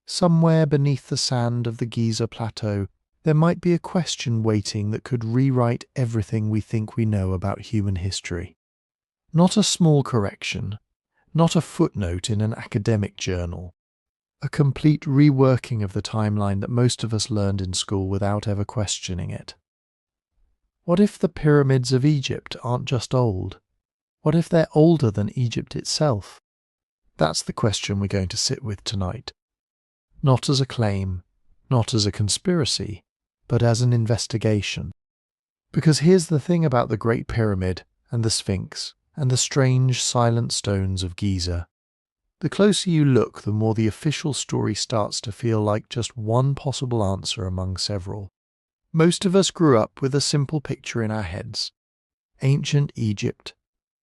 Somewhere beneath the sand of the Giza Plateau, there might be a question waiting that could rewrite everything we think we know about human history. Not a small correction, not a footnote in an academic journal, a complete reworking of the timeline that most of us learned in school without ever questioning it. What if the pyramids of Egypt aren't just old? What if they're older than Egypt itself? That's the question we're going to sit with tonight. Not as a claim, not as a conspiracy, but as an investigation. Because here's the thing about the Great Pyramid and the Sphinx and the strange silent stones of Giza. The closer you look, the more the official story starts to feel like just one possible answer among several. Most of us grew up with a simple picture in our heads. Ancient Egypt,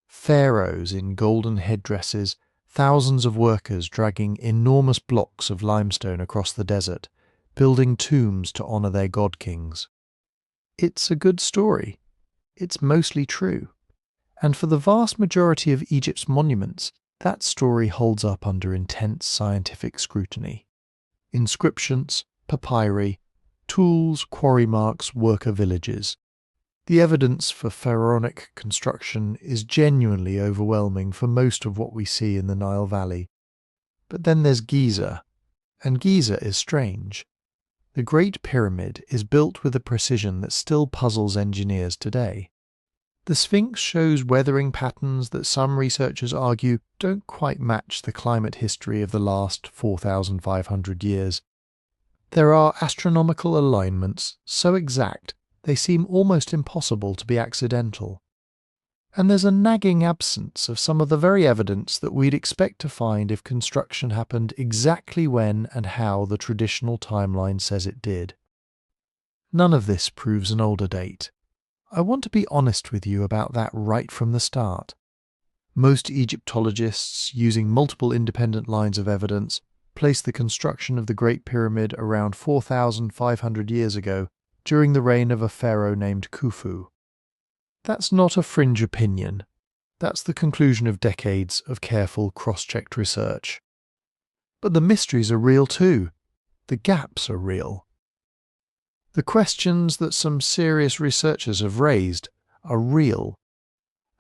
pharaohs in golden headdresses, thousands of workers dragging enormous blocks of limestone across the desert, building tombs to honor their god-kings. It's a good story. It's mostly true. And for the vast majority of Egypt's monuments, that story holds up under intense scientific scrutiny. Inscriptions, papyri, tools, quarry marks, worker villages. The evidence for pharaonic construction is genuinely overwhelming for most of what we see in the Nile Valley. But then there's Giza, and Giza is strange. The Great Pyramid is built with a precision that still puzzles engineers today. The Sphinx shows weathering patterns that some researchers argue don't quite match the climate history of the last 4,500 years. There are astronomical alignments so exact they seem almost impossible to be accidental. And there's a nagging absence of some of the very evidence that we'd expect to find if construction happened exactly when and how the traditional timeline says it did. None of this proves an older date. I want to be honest with you about that right from the start. Most Egyptologists, using multiple independent lines of evidence, place the construction of the Great Pyramid around 4,500 years ago, during the reign of a pharaoh named Khufu. That's not a fringe opinion. That's the conclusion of decades of careful cross-checked research. But the mysteries are real too. The gaps are real. The questions that some serious researchers have raised are real.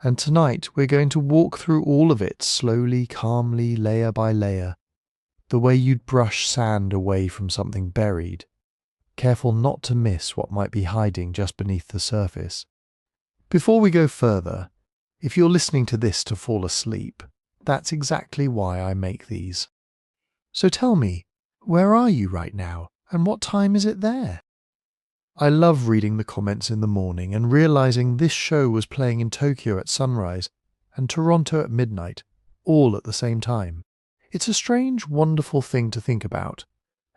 And tonight we're going to walk through all of it slowly, calmly, layer by layer, the way you'd brush sand away from something buried, careful not to miss what might be hiding just beneath the surface. Before we go further, if you're listening to this to fall asleep, that's exactly why I make these. So tell me, where are you right now, and what time is it there? I love reading the comments in the morning and realizing this show was playing in Tokyo at sunrise and Toronto at midnight, all at the same time. It's a strange, wonderful thing to think about.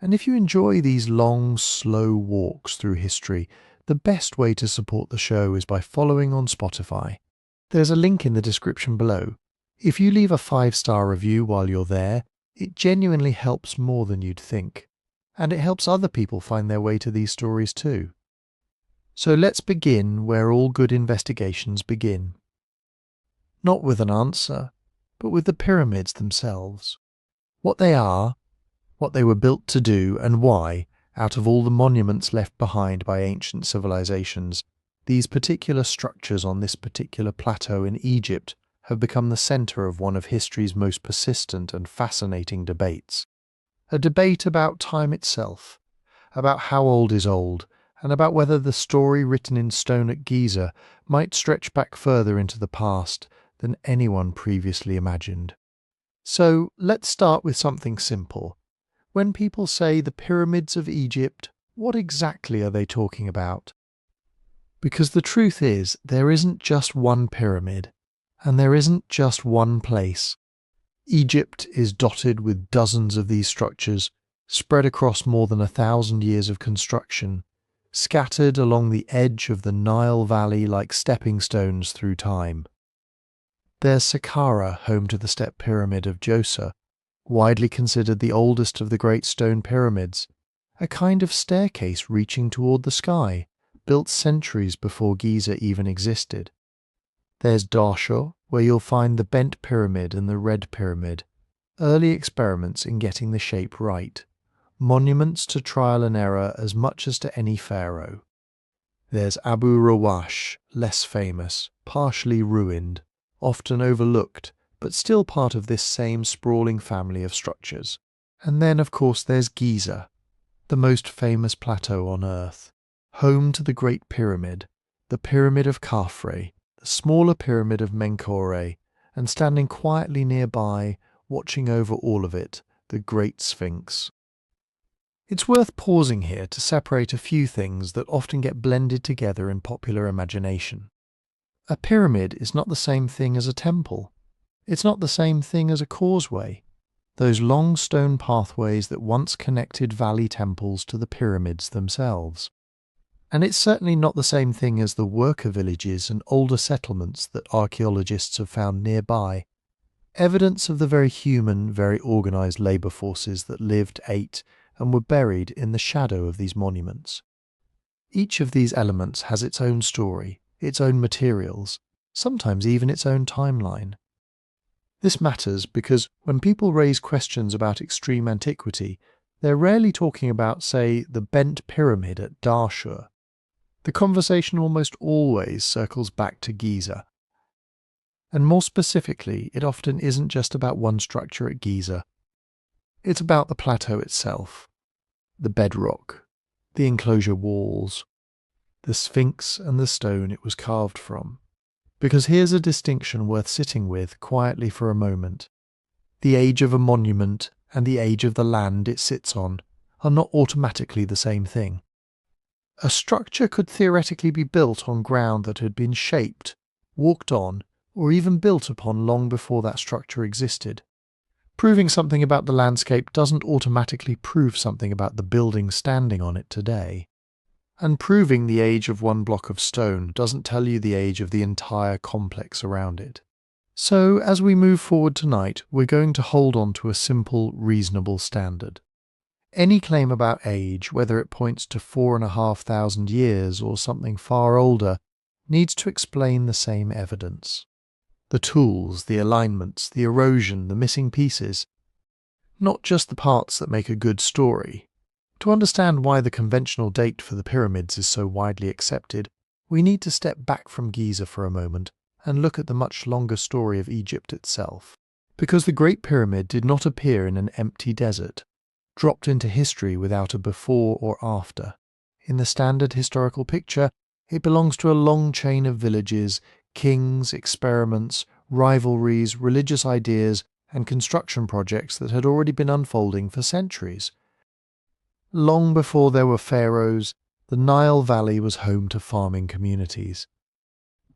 And if you enjoy these long, slow walks through history, the best way to support the show is by following on Spotify. There's a link in the description below. If you leave a 5-star review while you're there, it genuinely helps more than you'd think. And it helps other people find their way to these stories too. So let's begin where all good investigations begin. Not with an answer, but with the pyramids themselves. What they are, what they were built to do, and why, out of all the monuments left behind by ancient civilizations, these particular structures on this particular plateau in Egypt have become the center of one of history's most persistent and fascinating debates. A debate about time itself, about how old is old, and about whether the story written in stone at Giza might stretch back further into the past than anyone previously imagined. So let's start with something simple. When people say the pyramids of Egypt, what exactly are they talking about? Because the truth is, there isn't just one pyramid, and there isn't just one place. Egypt is dotted with dozens of these structures, spread across more than 1,000 years of construction, scattered along the edge of the Nile Valley like stepping stones through time. There's Saqqara, home to the Step Pyramid of Djoser, widely considered the oldest of the great stone pyramids, a kind of staircase reaching toward the sky, built centuries before Giza even existed. There's Dashur, where you'll find the bent pyramid and the red pyramid, early experiments in getting the shape right, monuments to trial and error as much as to any pharaoh. There's Abu Rawash, less famous, partially ruined, often overlooked, but still part of this same sprawling family of structures. And then, of course, there's Giza, the most famous plateau on Earth, home to the Great Pyramid, the Pyramid of Khafre, the smaller Pyramid of Menkaure, and standing quietly nearby, watching over all of it, the Great Sphinx. It's worth pausing here to separate a few things that often get blended together in popular imagination. A pyramid is not the same thing as a temple. It's not the same thing as a causeway, those long stone pathways that once connected valley temples to the pyramids themselves. And it's certainly not the same thing as the worker villages and older settlements that archaeologists have found nearby, evidence of the very human, very organised labour forces that lived, ate, and were buried in the shadow of these monuments. Each of these elements has its own story, its own materials, sometimes even its own timeline. This matters because when people raise questions about extreme antiquity, they're rarely talking about, say, the bent pyramid at Dashur. The conversation almost always circles back to Giza. And more specifically, it often isn't just about one structure at Giza. It's about the plateau itself, the bedrock, the enclosure walls, the Sphinx and the stone it was carved from. Because here's a distinction worth sitting with quietly for a moment. The age of a monument and the age of the land it sits on are not automatically the same thing. A structure could theoretically be built on ground that had been shaped, walked on, or even built upon long before that structure existed. Proving something about the landscape doesn't automatically prove something about the building standing on it today. And proving the age of one block of stone doesn't tell you the age of the entire complex around it. So, as we move forward tonight, we're going to hold on to a simple, reasonable standard. Any claim about age, whether it points to 4,500 years or something far older, needs to explain the same evidence. The tools, the alignments, the erosion, the missing pieces. Not just the parts that make a good story. To understand why the conventional date for the pyramids is so widely accepted, we need to step back from Giza for a moment and look at the much longer story of Egypt itself. Because the Great Pyramid did not appear in an empty desert, dropped into history without a before or after. In the standard historical picture, it belongs to a long chain of villages, kings, experiments, rivalries, religious ideas, and construction projects that had already been unfolding for centuries. Long before there were pharaohs, the Nile Valley was home to farming communities.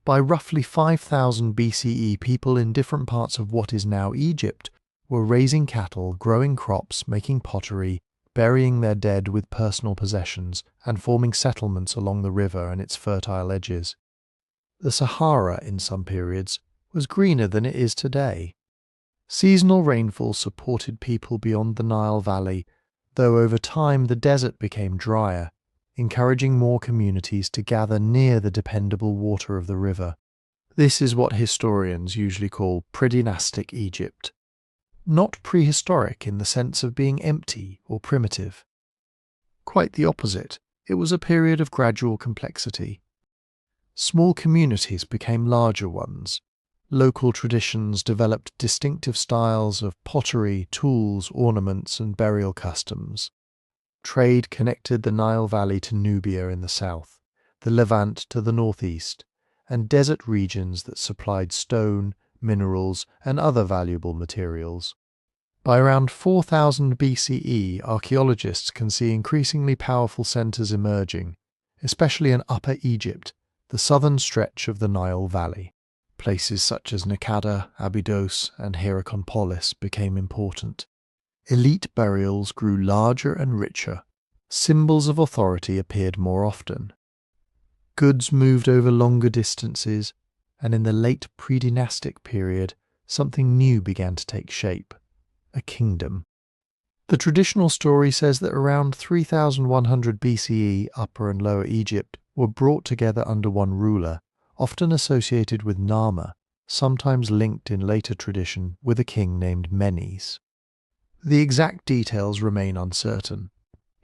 By roughly 5000 BCE, people in different parts of what is now Egypt were raising cattle, growing crops, making pottery, burying their dead with personal possessions, and forming settlements along the river and its fertile edges. The Sahara, in some periods, was greener than it is today. Seasonal rainfall supported people beyond the Nile Valley, though over time the desert became drier, encouraging more communities to gather near the dependable water of the river. This is what historians usually call predynastic Egypt. Not prehistoric in the sense of being empty or primitive. Quite the opposite, it was a period of gradual complexity. Small communities became larger ones. Local traditions developed distinctive styles of pottery, tools, ornaments, and burial customs. Trade connected the Nile Valley to Nubia in the south, the Levant to the northeast, and desert regions that supplied stone, minerals, and other valuable materials. By around 4000 BCE, archaeologists can see increasingly powerful centres emerging, especially in Upper Egypt, the southern stretch of the Nile Valley. Places such as Nakada, Abydos, and Hierakonpolis became important. Elite burials grew larger and richer. Symbols of authority appeared more often. Goods moved over longer distances, and in the late predynastic period, something new began to take shape: a kingdom. The traditional story says that around 3100 BCE, Upper and Lower Egypt were brought together under one ruler, often associated with Nama, sometimes linked in later tradition with a king named Menes. The exact details remain uncertain,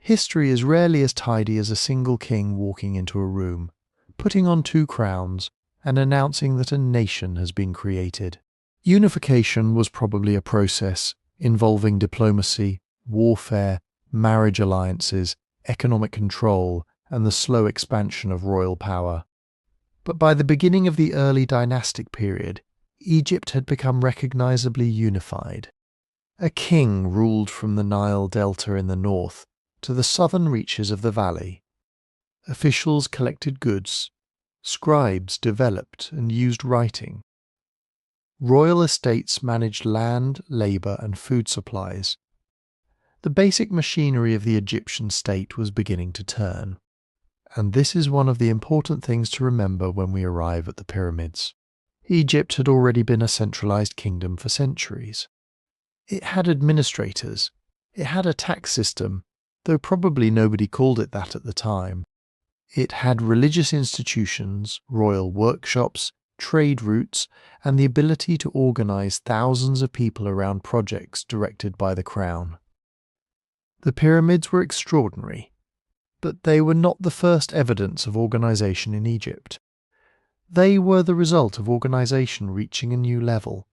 History is rarely as tidy as a single king walking into a room, putting on two crowns, and announcing that a nation has been created. Unification was probably a process involving diplomacy, warfare, marriage alliances, economic control, and the slow expansion of royal power. But by the beginning of the early dynastic period, Egypt had become recognizably unified. A king ruled from the Nile Delta in the north to the southern reaches of the valley. Officials collected goods, scribes developed and used writing. Royal estates managed land, labour and food supplies. The basic machinery of the Egyptian state was beginning to turn. And this is one of the important things to remember when we arrive at the pyramids. Egypt had already been a centralized kingdom for centuries. It had administrators. It had a tax system, though probably nobody called it that at the time. It had religious institutions, royal workshops, trade routes, and the ability to organize thousands of people around projects directed by the crown. The pyramids were extraordinary, but they were not the first evidence of organization in Egypt. They were the result of organization reaching a new level.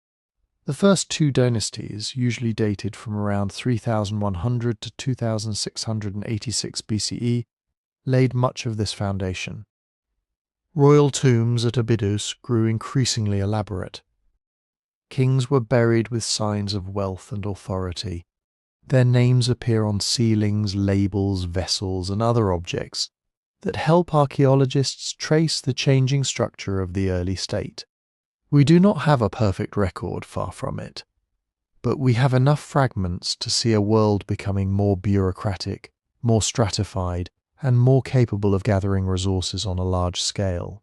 The first two dynasties, usually dated from around 3100 to 2686 BCE, laid much of this foundation. Royal tombs at Abydos grew increasingly elaborate. Kings were buried with signs of wealth and authority. Their names appear on ceilings, labels, vessels, and other objects that help archaeologists trace the changing structure of the early state. We do not have a perfect record, far from it, but we have enough fragments to see a world becoming more bureaucratic, more stratified, and more capable of gathering resources on a large scale.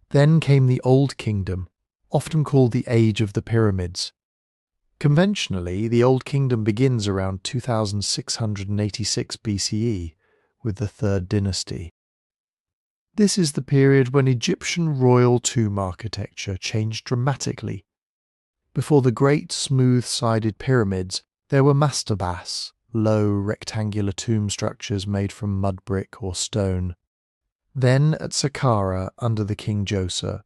Then came the Old Kingdom, often called the Age of the Pyramids. Conventionally, the Old Kingdom begins around 2686 BCE with the Third Dynasty. This is the period when Egyptian royal tomb architecture changed dramatically. Before the great smooth-sided pyramids, there were mastabas, low rectangular tomb structures made from mud brick or stone. Then at Saqqara, under the King Djoser,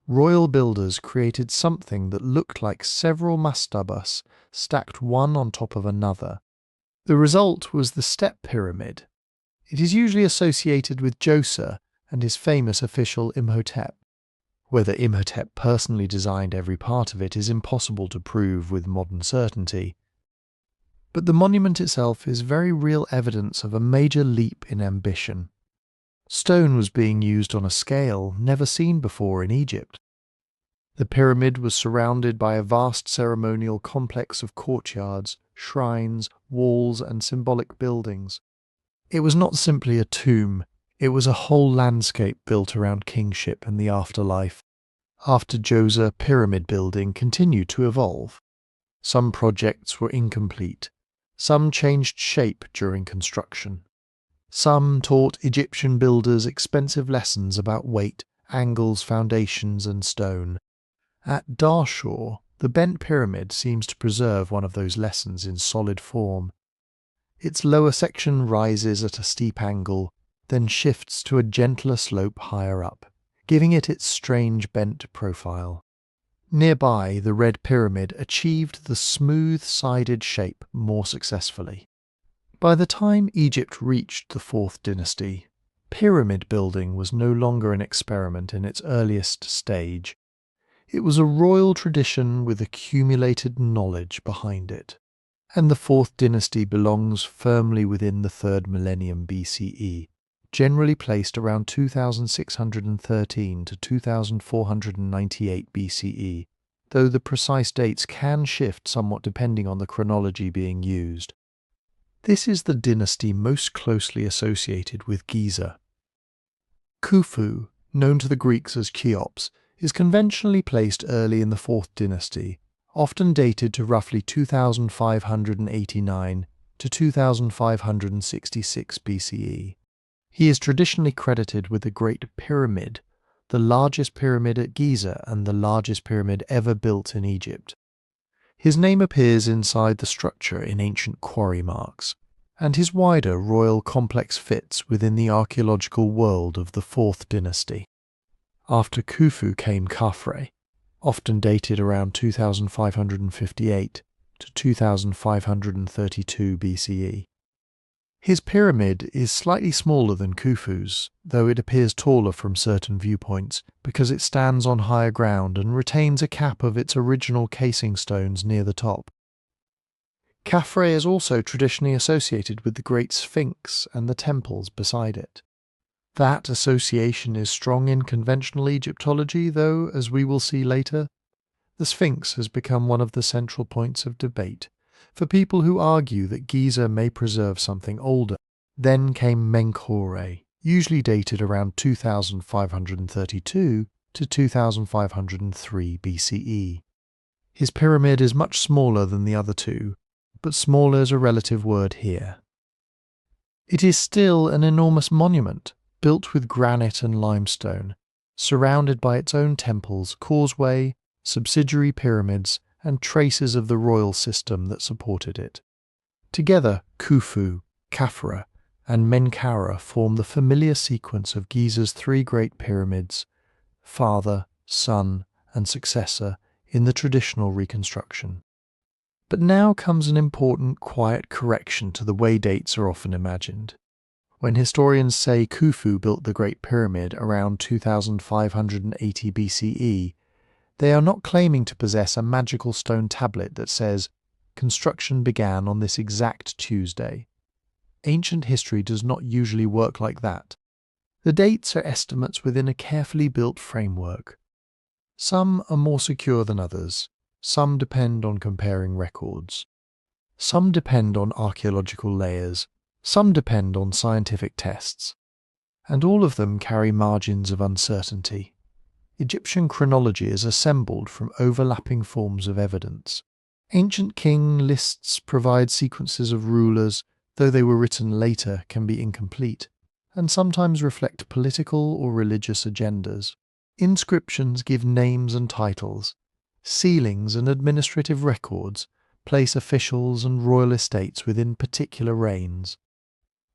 royal builders created something that looked like several mastabas stacked one on top of another. The result was the step pyramid. It is usually associated with Djoser and his famous official Imhotep. Whether Imhotep personally designed every part of it is impossible to prove with modern certainty. But the monument itself is very real evidence of a major leap in ambition. Stone was being used on a scale never seen before in Egypt. The pyramid was surrounded by a vast ceremonial complex of courtyards, shrines, walls, and symbolic buildings. It was not simply a tomb. It was a whole landscape built around kingship and the afterlife. After Djoser, pyramid building continued to evolve. Some projects were incomplete. Some changed shape during construction. Some taught Egyptian builders expensive lessons about weight, angles, foundations, and stone. At Dahshur, the bent pyramid seems to preserve one of those lessons in solid form. Its lower section rises at a steep angle, then shifts to a gentler slope higher up, giving it its strange bent profile. Nearby, the Red Pyramid achieved the smooth-sided shape more successfully. By the time Egypt reached the Fourth Dynasty, pyramid building was no longer an experiment in its earliest stage. It was a royal tradition with accumulated knowledge behind it. And the Fourth Dynasty belongs firmly within the 3rd millennium BCE, generally placed around 2613 to 2498 BCE, though the precise dates can shift somewhat depending on the chronology being used. This is the dynasty most closely associated with Giza. Khufu, known to the Greeks as Cheops, is conventionally placed early in the Fourth Dynasty, often dated to roughly 2589 to 2566 BCE. He is traditionally credited with the Great Pyramid, the largest pyramid at Giza and the largest pyramid ever built in Egypt. His name appears inside the structure in ancient quarry marks, and his wider royal complex fits within the archaeological world of the Fourth Dynasty. After Khufu came Khafre, often dated around 2558 to 2532 BCE. His pyramid is slightly smaller than Khufu's, though it appears taller from certain viewpoints because it stands on higher ground and retains a cap of its original casing stones near the top. Khafre is also traditionally associated with the Great Sphinx and the temples beside it. That association is strong in conventional Egyptology, though, as we will see later, the Sphinx has become one of the central points of debate for people who argue that Giza may preserve something older. Then came Menkaure, usually dated around 2532 to 2503 BCE. His pyramid is much smaller than the other two, but smaller is a relative word here. It is still an enormous monument, built with granite and limestone, surrounded by its own temples, causeway, subsidiary pyramids, and traces of the royal system that supported it. Together, Khufu, Khafre, and Menkaure form the familiar sequence of Giza's three great pyramids, father, son, and successor, in the traditional reconstruction. But now comes an important, quiet correction to the way dates are often imagined. When historians say Khufu built the Great Pyramid around 2580 BCE, they are not claiming to possess a magical stone tablet that says, "Construction began on this exact Tuesday." Ancient history does not usually work like that. The dates are estimates within a carefully built framework. Some are more secure than others. Some depend on comparing records. Some depend on archaeological layers. Some depend on scientific tests. And all of them carry margins of uncertainty. Egyptian chronology is assembled from overlapping forms of evidence. Ancient king lists provide sequences of rulers, though they were written later, can be incomplete, and sometimes reflect political or religious agendas. Inscriptions give names and titles. Sealings and administrative records place officials and royal estates within particular reigns.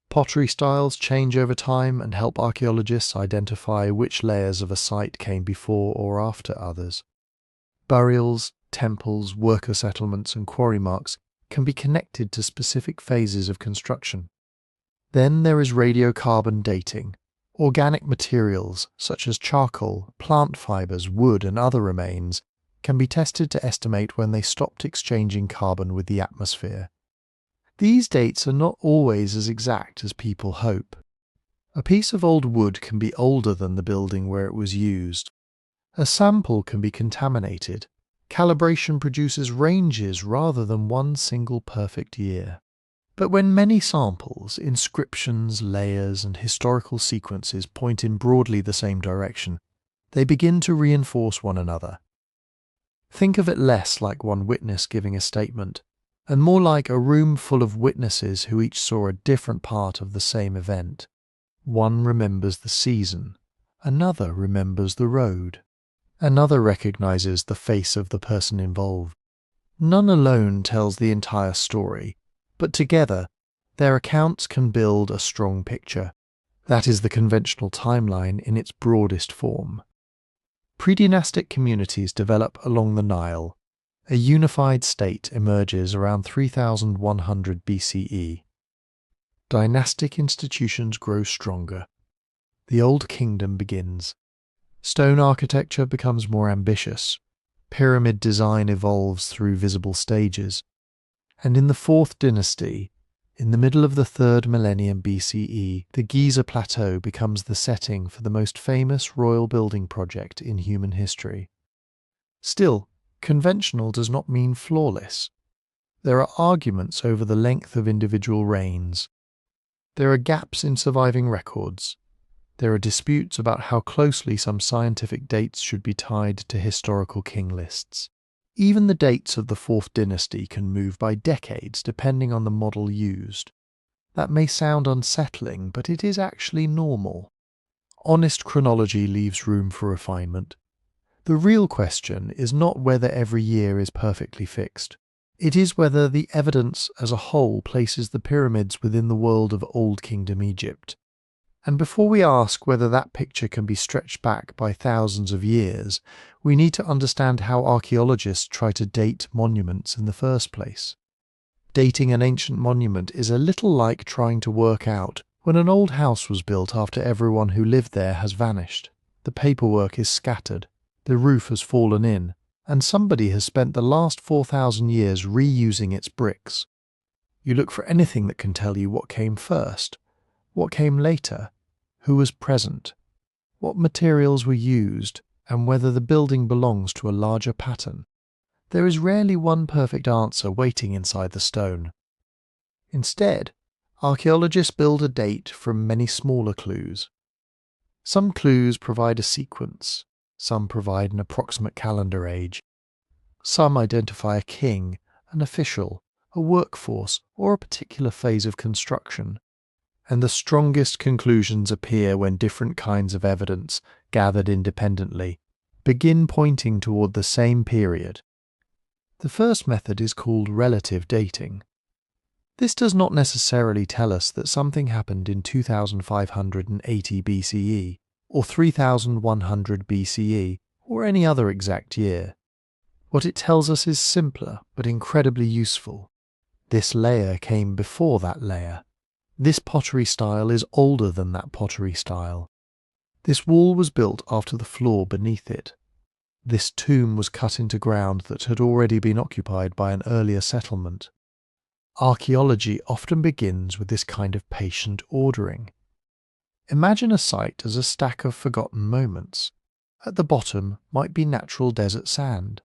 Pottery styles change over time and help archaeologists identify which layers of a site came before or after others. Burials, temples, worker settlements, and quarry marks can be connected to specific phases of construction. Then there is radiocarbon dating. Organic materials, such as charcoal, plant fibers, wood, and other remains, can be tested to estimate when they stopped exchanging carbon with the atmosphere. These dates are not always as exact as people hope. A piece of old wood can be older than the building where it was used. A sample can be contaminated. Calibration produces ranges rather than one single perfect year. But when many samples, inscriptions, layers, and historical sequences point in broadly the same direction, they begin to reinforce one another. Think of it less like one witness giving a statement, and more like a room full of witnesses who each saw a different part of the same event. One remembers the season, another remembers the road, another recognizes the face of the person involved. None alone tells the entire story, but together, their accounts can build a strong picture. That is the conventional timeline in its broadest form. Predynastic communities develop along the Nile. A unified state emerges around 3100 BCE. Dynastic institutions grow stronger. The Old Kingdom begins. Stone architecture becomes more ambitious. Pyramid design evolves through visible stages. And in the Fourth Dynasty, in the middle of the 3rd millennium BCE, the Giza Plateau becomes the setting for the most famous royal building project in human history. Still, conventional does not mean flawless. There are arguments over the length of individual reigns. There are gaps in surviving records. There are disputes about how closely some scientific dates should be tied to historical king lists. Even the dates of the Fourth Dynasty can move by decades depending on the model used. That may sound unsettling, but it is actually normal. Honest chronology leaves room for refinement. The real question is not whether every year is perfectly fixed. It is whether the evidence as a whole places the pyramids within the world of Old Kingdom Egypt. And before we ask whether that picture can be stretched back by thousands of years, we need to understand how archaeologists try to date monuments in the first place. Dating an ancient monument is a little like trying to work out when an old house was built after everyone who lived there has vanished. The paperwork is scattered, the roof has fallen in, and somebody has spent the last 4,000 years reusing its bricks. You look for anything that can tell you what came first, what came later, who was present, what materials were used, and whether the building belongs to a larger pattern. There is rarely one perfect answer waiting inside the stone. Instead, archaeologists build a date from many smaller clues. Some clues provide a sequence, some provide an approximate calendar age. Some identify a king, an official, a workforce, or a particular phase of construction. And the strongest conclusions appear when different kinds of evidence, gathered independently, begin pointing toward the same period. The first method is called relative dating. This does not necessarily tell us that something happened in 2580 BCE, or 3100 BCE, or any other exact year. What it tells us is simpler, but incredibly useful. This layer came before that layer. This pottery style is older than that pottery style. This wall was built after the floor beneath it. This tomb was cut into ground that had already been occupied by an earlier settlement. Archaeology often begins with this kind of patient ordering. Imagine a site as a stack of forgotten moments. At the bottom might be natural desert sand.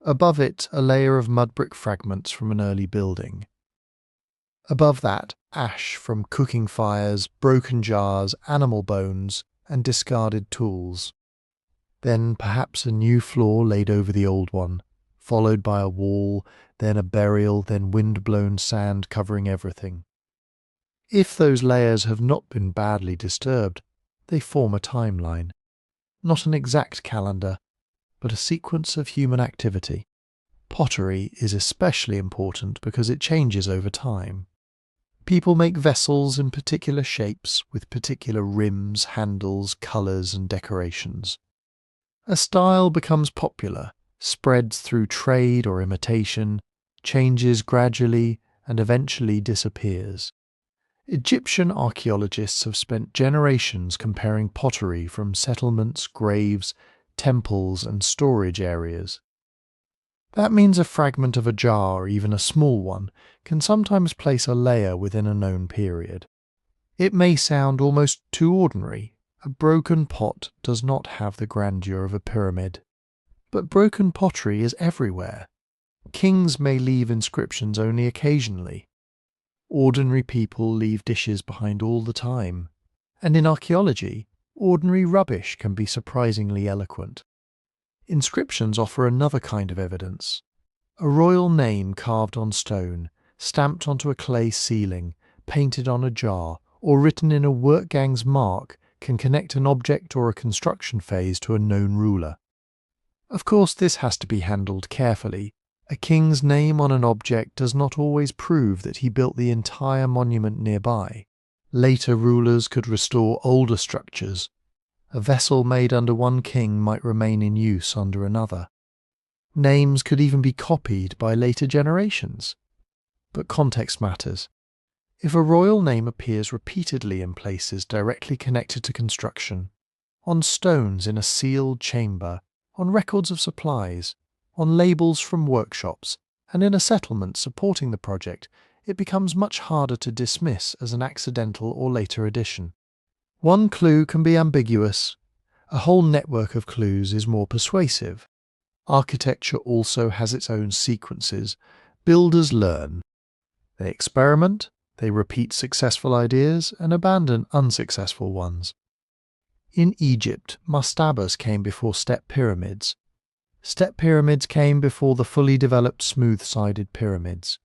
Above it, a layer of mud brick fragments from an early building. Above that, ash from cooking fires, broken jars, animal bones, and discarded tools. Then perhaps a new floor laid over the old one, followed by a wall, then a burial, then wind-blown sand covering everything. If those layers have not been badly disturbed, they form a timeline. Not an exact calendar, but a sequence of human activity. Pottery is especially important because it changes over time. People make vessels in particular shapes with particular rims, handles, colours and decorations. A style becomes popular, spreads through trade or imitation, changes gradually and eventually disappears. Egyptian archaeologists have spent generations comparing pottery from settlements, graves, temples and storage areas. That means a fragment of a jar, even a small one, can sometimes place a layer within a known period. It may sound almost too ordinary. A broken pot does not have the grandeur of a pyramid. But broken pottery is everywhere. Kings may leave inscriptions only occasionally. Ordinary people leave dishes behind all the time. And in archaeology, ordinary rubbish can be surprisingly eloquent. Inscriptions offer another kind of evidence. A royal name carved on stone, stamped onto a clay ceiling, painted on a jar, or written in a work gang's mark can connect an object or a construction phase to a known ruler. Of course, this has to be handled carefully. A king's name on an object does not always prove that he built the entire monument nearby. Later rulers could restore older structures. A vessel made under one king might remain in use under another. Names could even be copied by later generations. But context matters. If a royal name appears repeatedly in places directly connected to construction, on stones in a sealed chamber, on records of supplies, on labels from workshops, and in a settlement supporting the project, it becomes much harder to dismiss as an accidental or later addition. One clue can be ambiguous. A whole network of clues is more persuasive. Architecture also has its own sequences. Builders learn. They experiment, they repeat successful ideas and abandon unsuccessful ones. In Egypt, mastabas came before step pyramids. Step pyramids came before the fully developed smooth-sided pyramids.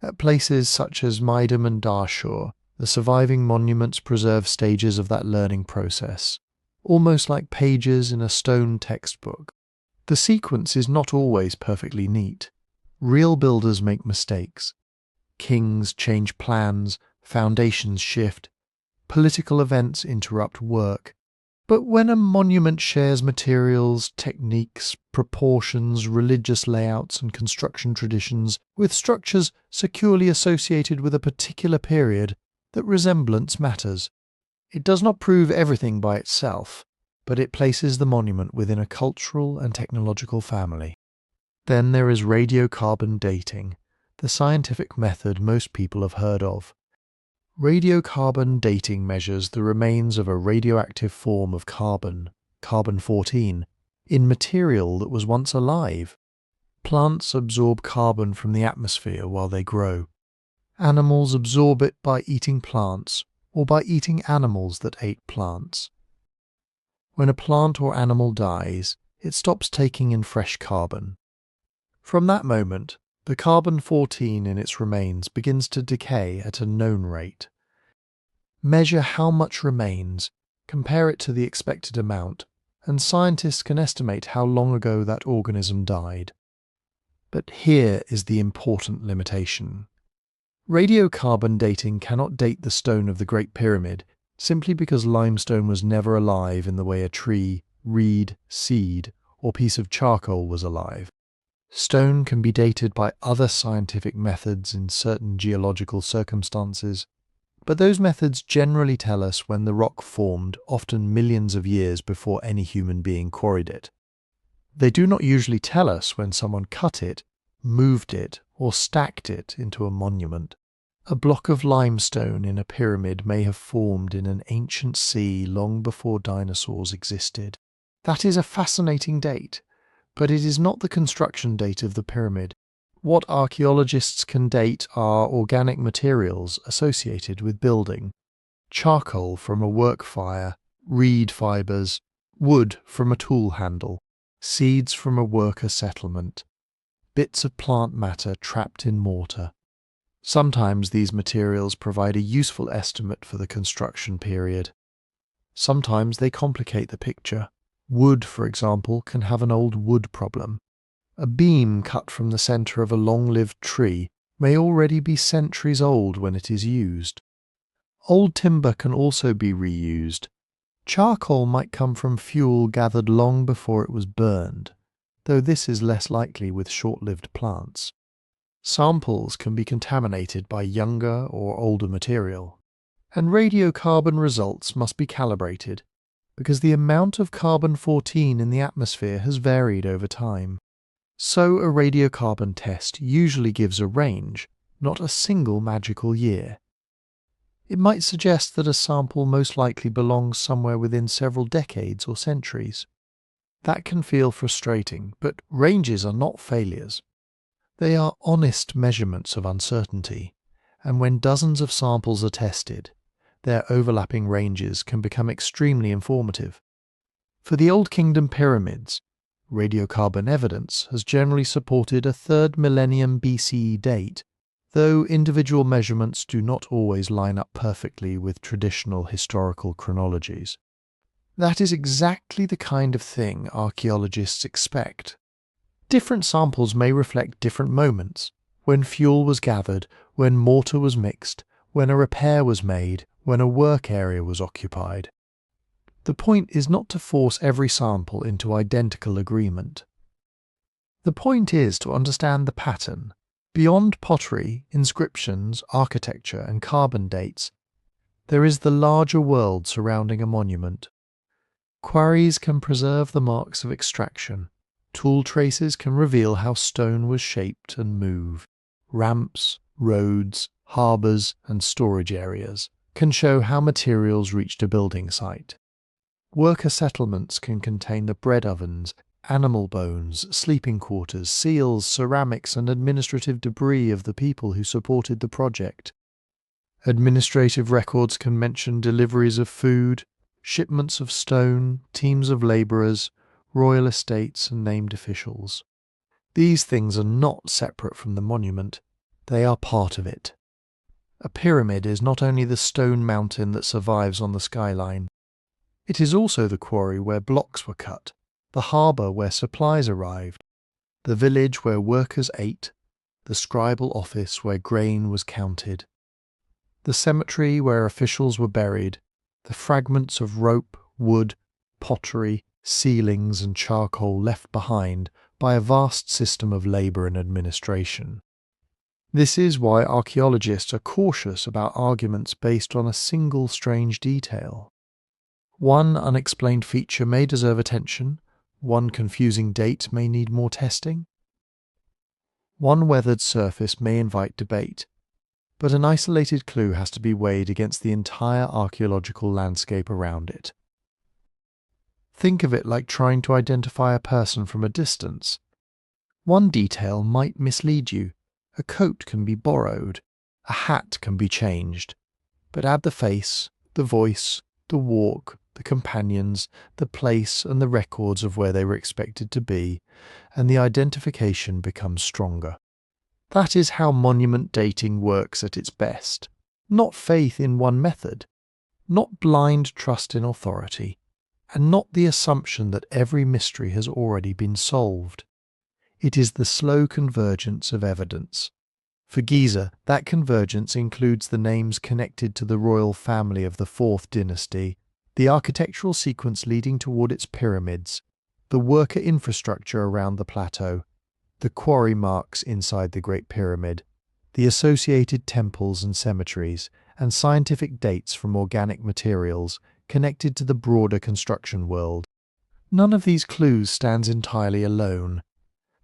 At places such as Meidum and Dashur, the surviving monuments preserve stages of that learning process, almost like pages in a stone textbook. The sequence is not always perfectly neat. Real builders make mistakes. Kings change plans, foundations shift, political events interrupt work. But when a monument shares materials, techniques, proportions, religious layouts and construction traditions with structures securely associated with a particular period, that resemblance matters. It does not prove everything by itself, but it places the monument within a cultural and technological family. Then there is radiocarbon dating, the scientific method most people have heard of. Radiocarbon dating measures the remains of a radioactive form of carbon, carbon-14, in material that was once alive. Plants absorb carbon from the atmosphere while they grow. Animals absorb it by eating plants or by eating animals that ate plants. When a plant or animal dies, it stops taking in fresh carbon. From that moment, the carbon-14 in its remains begins to decay at a known rate. Measure how much remains, compare it to the expected amount, and scientists can estimate how long ago that organism died. But here is the important limitation. Radiocarbon dating cannot date the stone of the Great Pyramid simply because limestone was never alive in the way a tree, reed, seed, or piece of charcoal was alive. Stone can be dated by other scientific methods in certain geological circumstances, but those methods generally tell us when the rock formed, often millions of years before any human being quarried it. They do not usually tell us when someone cut it, moved it, or stacked it into a monument. A block of limestone in a pyramid may have formed in an ancient sea long before dinosaurs existed. That is a fascinating date, but it is not the construction date of the pyramid. What archaeologists can date are organic materials associated with building. Charcoal from a work fire, reed fibres, wood from a tool handle, seeds from a worker settlement, bits of plant matter trapped in mortar. Sometimes these materials provide a useful estimate for the construction period. Sometimes they complicate the picture. Wood, for example, can have an old wood problem. A beam cut from the centre of a long-lived tree may already be centuries old when it is used. Old timber can also be reused. Charcoal might come from fuel gathered long before it was burned, though this is less likely with short-lived plants. Samples can be contaminated by younger or older material, and radiocarbon results must be calibrated, because the amount of carbon-14 in the atmosphere has varied over time. So a radiocarbon test usually gives a range, not a single magical year. It might suggest that a sample most likely belongs somewhere within several decades or centuries. That can feel frustrating, but ranges are not failures. They are honest measurements of uncertainty, and when dozens of samples are tested, their overlapping ranges can become extremely informative. For the Old Kingdom pyramids, radiocarbon evidence has generally supported a 3rd millennium BCE date, though individual measurements do not always line up perfectly with traditional historical chronologies. That is exactly the kind of thing archaeologists expect. Different samples may reflect different moments: when fuel was gathered, when mortar was mixed, when a repair was made, when a work area was occupied. The point is not to force every sample into identical agreement. The point is to understand the pattern. Beyond pottery, inscriptions, architecture, and carbon dates, there is the larger world surrounding a monument. Quarries can preserve the marks of extraction. Tool traces can reveal how stone was shaped and moved. Ramps, roads, harbours, and storage areas can show how materials reached a building site. Worker settlements can contain the bread ovens, animal bones, sleeping quarters, seals, ceramics, and administrative debris of the people who supported the project. Administrative records can mention deliveries of food, shipments of stone, teams of labourers, royal estates, and named officials. These things are not separate from the monument, they are part of it. A pyramid is not only the stone mountain that survives on the skyline. It is also the quarry where blocks were cut, the harbour where supplies arrived, the village where workers ate, the scribal office where grain was counted, the cemetery where officials were buried, the fragments of rope, wood, pottery, ceilings and charcoal left behind by a vast system of labour and administration. This is why archaeologists are cautious about arguments based on a single strange detail. One unexplained feature may deserve attention, one confusing date may need more testing, one weathered surface may invite debate, but an isolated clue has to be weighed against the entire archaeological landscape around it. Think of it like trying to identify a person from a distance. One detail might mislead you. A coat can be borrowed, a hat can be changed, but add the face, the voice, the walk, the companions, the place and the records of where they were expected to be, and the identification becomes stronger. That is how monument dating works at its best. Not faith in one method, not blind trust in authority, and not the assumption that every mystery has already been solved. It is the slow convergence of evidence. For Giza, that convergence includes the names connected to the royal family of the Fourth Dynasty, the architectural sequence leading toward its pyramids, the worker infrastructure around the plateau, the quarry marks inside the Great Pyramid, the associated temples and cemeteries, and scientific dates from organic materials connected to the broader construction world. None of these clues stands entirely alone.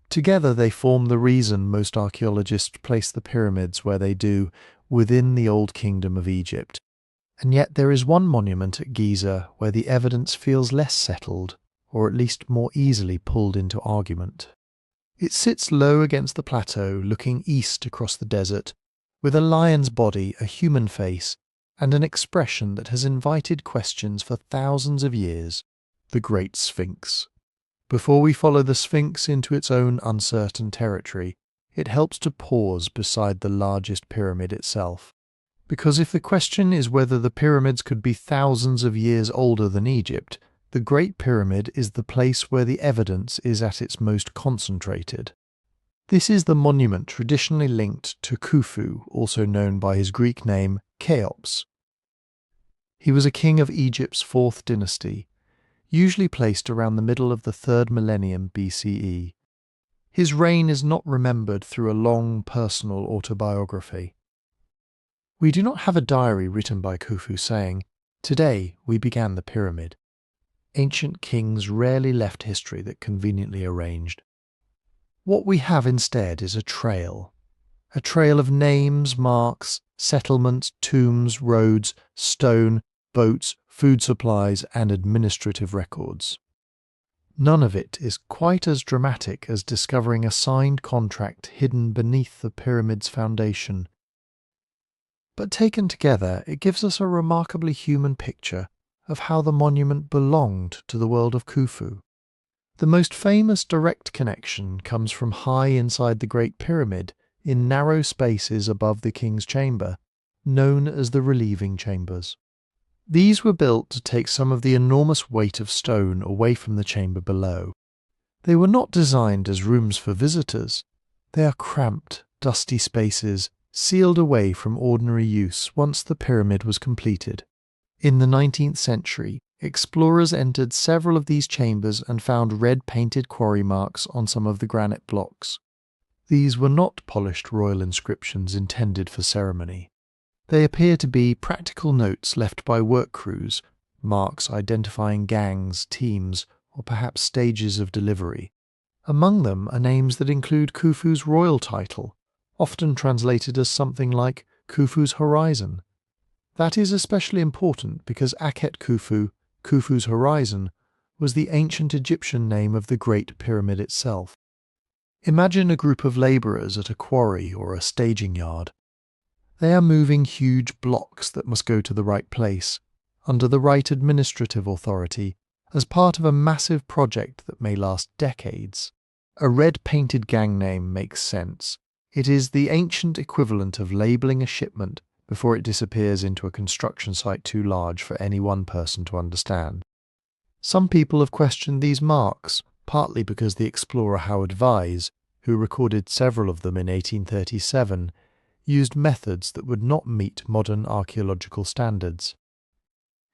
Together they form the reason most archaeologists place the pyramids where they do, within the Old Kingdom of Egypt. And yet there is one monument at Giza where the evidence feels less settled, or at least more easily pulled into argument. It sits low against the plateau, looking east across the desert, with a lion's body, a human face, and an expression that has invited questions for thousands of years: the Great Sphinx. Before we follow the Sphinx into its own uncertain territory, it helps to pause beside the largest pyramid itself. Because if the question is whether the pyramids could be thousands of years older than Egypt, the Great Pyramid is the place where the evidence is at its most concentrated. This is the monument traditionally linked to Khufu, also known by his Greek name Cheops. He was a king of Egypt's Fourth Dynasty, usually placed around the middle of the 3rd millennium BCE. His reign is not remembered through a long personal autobiography. We do not have a diary written by Khufu saying, "Today we began the pyramid." Ancient kings rarely left history that conveniently arranged. What we have instead is a trail of names, marks, settlements, tombs, roads, stone, boats, food supplies, and administrative records. None of it is quite as dramatic as discovering a signed contract hidden beneath the pyramid's foundation. But taken together, it gives us a remarkably human picture of how the monument belonged to the world of Khufu. The most famous direct connection comes from high inside the Great Pyramid, in narrow spaces above the king's chamber, known as the relieving chambers. These were built to take some of the enormous weight of stone away from the chamber below. They were not designed as rooms for visitors. They are cramped, dusty spaces, sealed away from ordinary use once the pyramid was completed. In the 19th century, explorers entered several of these chambers and found red painted quarry marks on some of the granite blocks. These were not polished royal inscriptions intended for ceremony. They appear to be practical notes left by work crews, marks identifying gangs, teams, or perhaps stages of delivery. Among them are names that include Khufu's royal title, often translated as something like Khufu's Horizon. That is especially important because Akhet Khufu, Khufu's Horizon, was the ancient Egyptian name of the Great Pyramid itself. Imagine a group of labourers at a quarry or a staging yard. They are moving huge blocks that must go to the right place, under the right administrative authority, as part of a massive project that may last decades. A red-painted gang name makes sense. It is the ancient equivalent of labelling a shipment before it disappears into a construction site too large for any one person to understand. Some people have questioned these marks, partly because the explorer Howard Vyse, who recorded several of them in 1837, used methods that would not meet modern archaeological standards.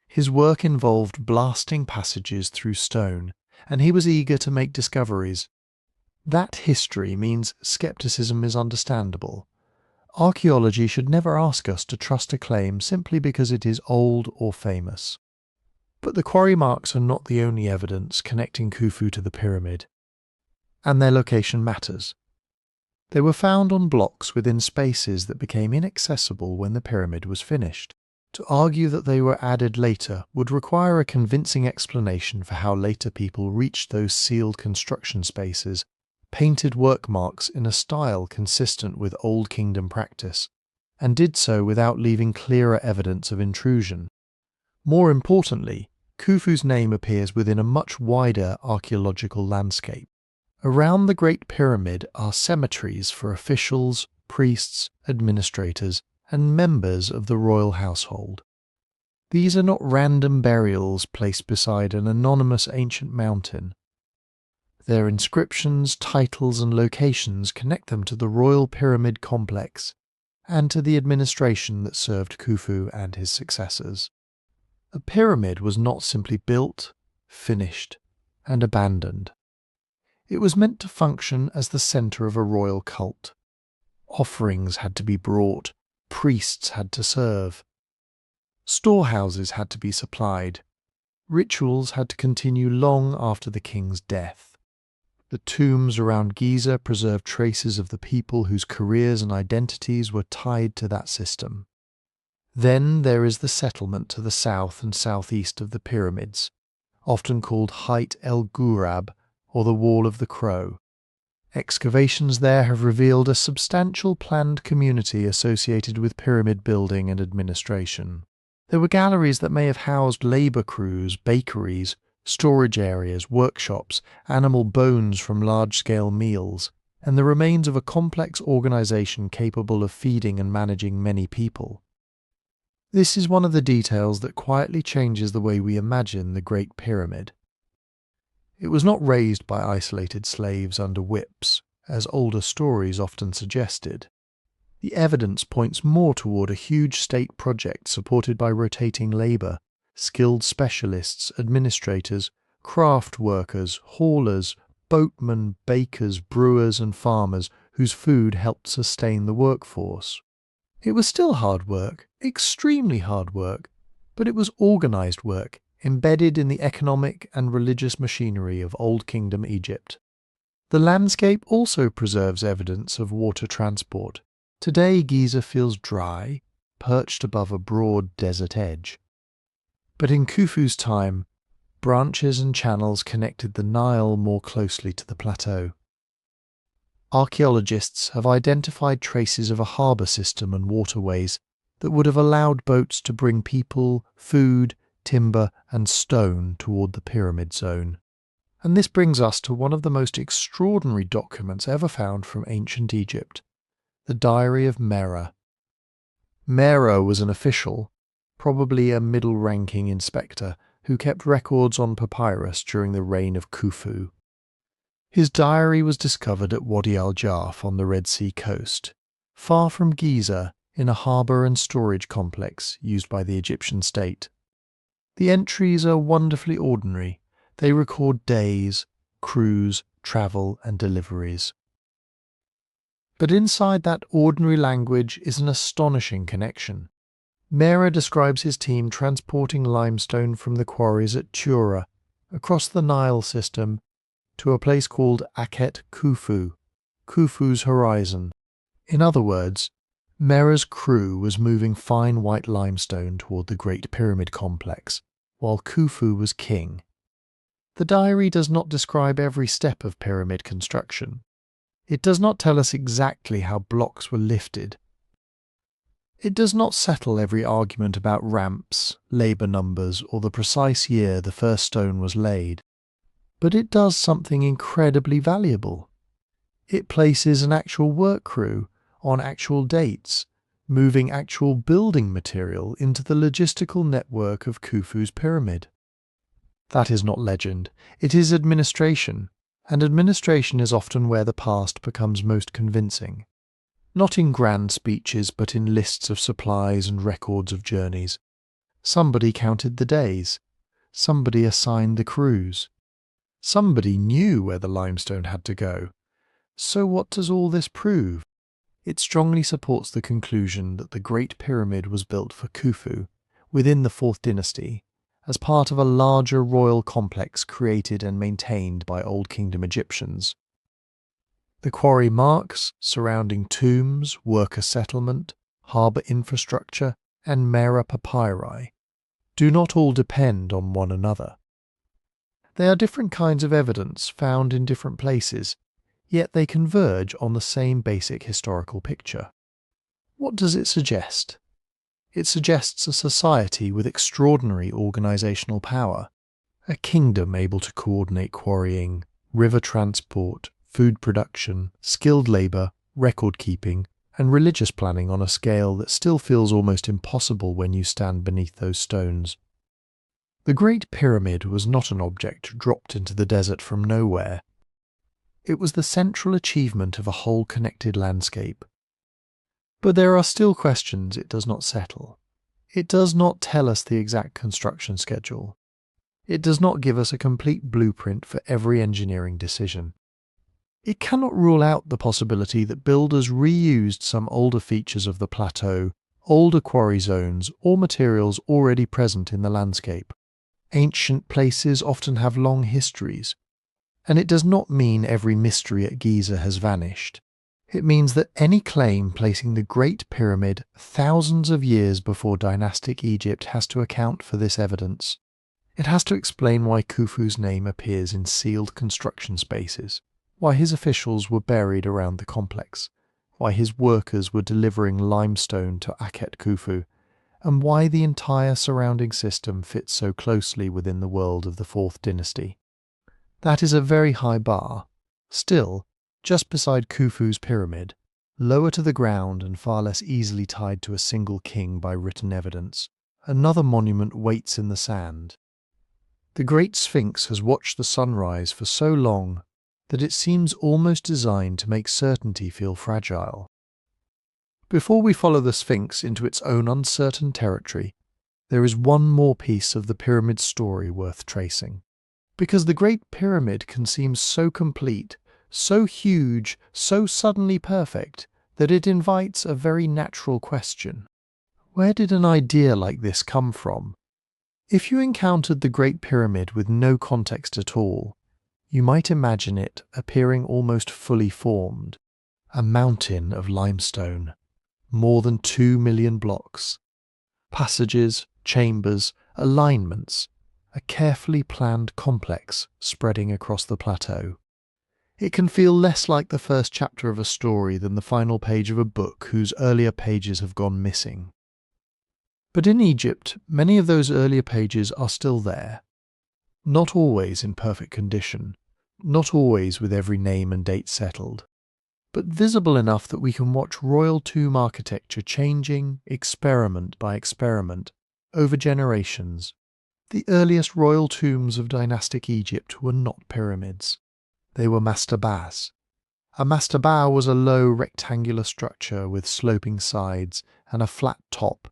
His work involved blasting passages through stone, and he was eager to make discoveries. That history means skepticism is understandable. Archaeology should never ask us to trust a claim simply because it is old or famous. But the quarry marks are not the only evidence connecting Khufu to the pyramid. And their location matters. They were found on blocks within spaces that became inaccessible when the pyramid was finished. To argue that they were added later would require a convincing explanation for how later people reached those sealed construction spaces, painted work marks in a style consistent with Old Kingdom practice, and did so without leaving clearer evidence of intrusion. More importantly, Khufu's name appears within a much wider archaeological landscape. Around the Great Pyramid are cemeteries for officials, priests, administrators, and members of the royal household. These are not random burials placed beside an anonymous ancient mountain. Their inscriptions, titles, and locations connect them to the royal pyramid complex and to the administration that served Khufu and his successors. A pyramid was not simply built, finished, and abandoned. It was meant to function as the centre of a royal cult. Offerings had to be brought, priests had to serve. Storehouses had to be supplied. Rituals had to continue long after the king's death. The tombs around Giza preserve traces of the people whose careers and identities were tied to that system. Then there is the settlement to the south and southeast of the pyramids, often called Height El Ghurab, or the Wall of the Crow. Excavations there have revealed a substantial planned community associated with pyramid building and administration. There were galleries that may have housed labour crews, bakeries, storage areas, workshops, animal bones from large-scale meals, and the remains of a complex organisation capable of feeding and managing many people. This is one of the details that quietly changes the way we imagine the Great Pyramid. It was not raised by isolated slaves under whips, as older stories often suggested. The evidence points more toward a huge state project supported by rotating labour, skilled specialists, administrators, craft workers, haulers, boatmen, bakers, brewers and farmers whose food helped sustain the workforce. It was still hard work, extremely hard work, but it was organised work, embedded in the economic and religious machinery of Old Kingdom Egypt. The landscape also preserves evidence of water transport. Today Giza feels dry, perched above a broad desert edge. But in Khufu's time, branches and channels connected the Nile more closely to the plateau. Archaeologists have identified traces of a harbour system and waterways that would have allowed boats to bring people, food, timber and stone toward the pyramid zone. And this brings us to one of the most extraordinary documents ever found from ancient Egypt, the Diary of Mera. Mera was an official, probably a middle-ranking inspector, who kept records on papyrus during the reign of Khufu. His diary was discovered at Wadi al-Jarf on the Red Sea coast, far from Giza, in a harbour and storage complex used by the Egyptian state. The entries are wonderfully ordinary. They record days, crews, travel and deliveries. But inside that ordinary language is an astonishing connection. Mera describes his team transporting limestone from the quarries at Tura, across the Nile system, to a place called Akhet Khufu, Khufu's horizon. In other words, Mera's crew was moving fine white limestone toward the Great Pyramid complex, while Khufu was king. The diary does not describe every step of pyramid construction. It does not tell us exactly how blocks were lifted. It does not settle every argument about ramps, labour numbers, or the precise year the first stone was laid. But it does something incredibly valuable. It places an actual work crew on actual dates, moving actual building material into the logistical network of Khufu's pyramid. That is not legend, it is administration, and administration is often where the past becomes most convincing. Not in grand speeches, but in lists of supplies and records of journeys. Somebody counted the days. Somebody assigned the crews. Somebody knew where the limestone had to go. So what does all this prove? It strongly supports the conclusion that the Great Pyramid was built for Khufu, within the Fourth Dynasty, as part of a larger royal complex created and maintained by Old Kingdom Egyptians. The quarry marks surrounding tombs, worker settlement, harbour infrastructure, and Mera papyri do not all depend on one another. They are different kinds of evidence found in different places, yet they converge on the same basic historical picture. What does it suggest? It suggests a society with extraordinary organisational power, a kingdom able to coordinate quarrying, river transport, food production, skilled labour, record-keeping, and religious planning on a scale that still feels almost impossible when you stand beneath those stones. The Great Pyramid was not an object dropped into the desert from nowhere. It was the central achievement of a whole connected landscape. But there are still questions it does not settle. It does not tell us the exact construction schedule. It does not give us a complete blueprint for every engineering decision. It cannot rule out the possibility that builders reused some older features of the plateau, older quarry zones, or materials already present in the landscape. Ancient places often have long histories, and it does not mean every mystery at Giza has vanished. It means that any claim placing the Great Pyramid thousands of years before dynastic Egypt has to account for this evidence. It has to explain why Khufu's name appears in sealed construction spaces, why his officials were buried around the complex, why his workers were delivering limestone to Akhet Khufu, and why the entire surrounding system fits so closely within the world of the Fourth Dynasty. That is a very high bar. Still, just beside Khufu's pyramid, lower to the ground and far less easily tied to a single king by written evidence, another monument waits in the sand. The great Sphinx has watched the sunrise for so long that it seems almost designed to make certainty feel fragile. Before we follow the Sphinx into its own uncertain territory, there is one more piece of the pyramid's story worth tracing. Because the Great Pyramid can seem so complete, so huge, so suddenly perfect, that it invites a very natural question. Where did an idea like this come from? If you encountered the Great Pyramid with no context at all, you might imagine it appearing almost fully formed, a mountain of limestone, more than 2 million blocks, passages, chambers, alignments, a carefully planned complex spreading across the plateau. It can feel less like the first chapter of a story than the final page of a book whose earlier pages have gone missing. But in Egypt, many of those earlier pages are still there. Not always in perfect condition, not always with every name and date settled, but visible enough that we can watch royal tomb architecture changing, experiment by experiment, over generations. The earliest royal tombs of dynastic Egypt were not pyramids. They were mastabas. A mastaba was a low rectangular structure with sloping sides and a flat top,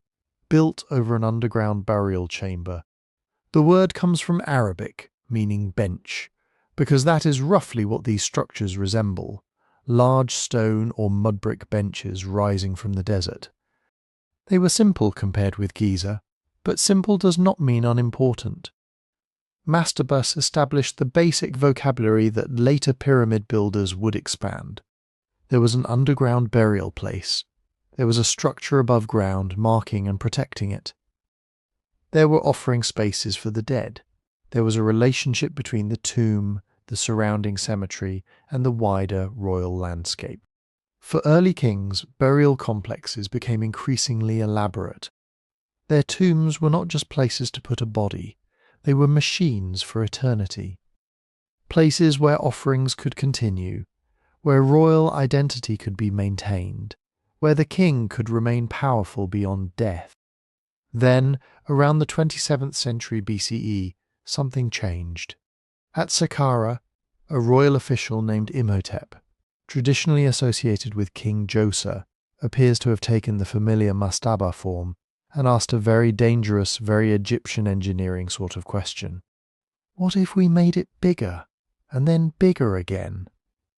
built over an underground burial chamber. The word comes from Arabic, meaning bench, because that is roughly what these structures resemble, large stone or mud brick benches rising from the desert. They were simple compared with Giza, but simple does not mean unimportant. Mastabas established the basic vocabulary that later pyramid builders would expand. There was an underground burial place. There was a structure above ground marking and protecting it. There were offering spaces for the dead. There was a relationship between the tomb, the surrounding cemetery, and the wider royal landscape. For early kings, burial complexes became increasingly elaborate. Their tombs were not just places to put a body. They were machines for eternity. Places where offerings could continue, where royal identity could be maintained, where the king could remain powerful beyond death. Then, around the 27th century BCE, something changed. At Saqqara, a royal official named Imhotep, traditionally associated with King Djoser, appears to have taken the familiar mastaba form and asked a very dangerous, very Egyptian engineering sort of question. What if we made it bigger, and then bigger again?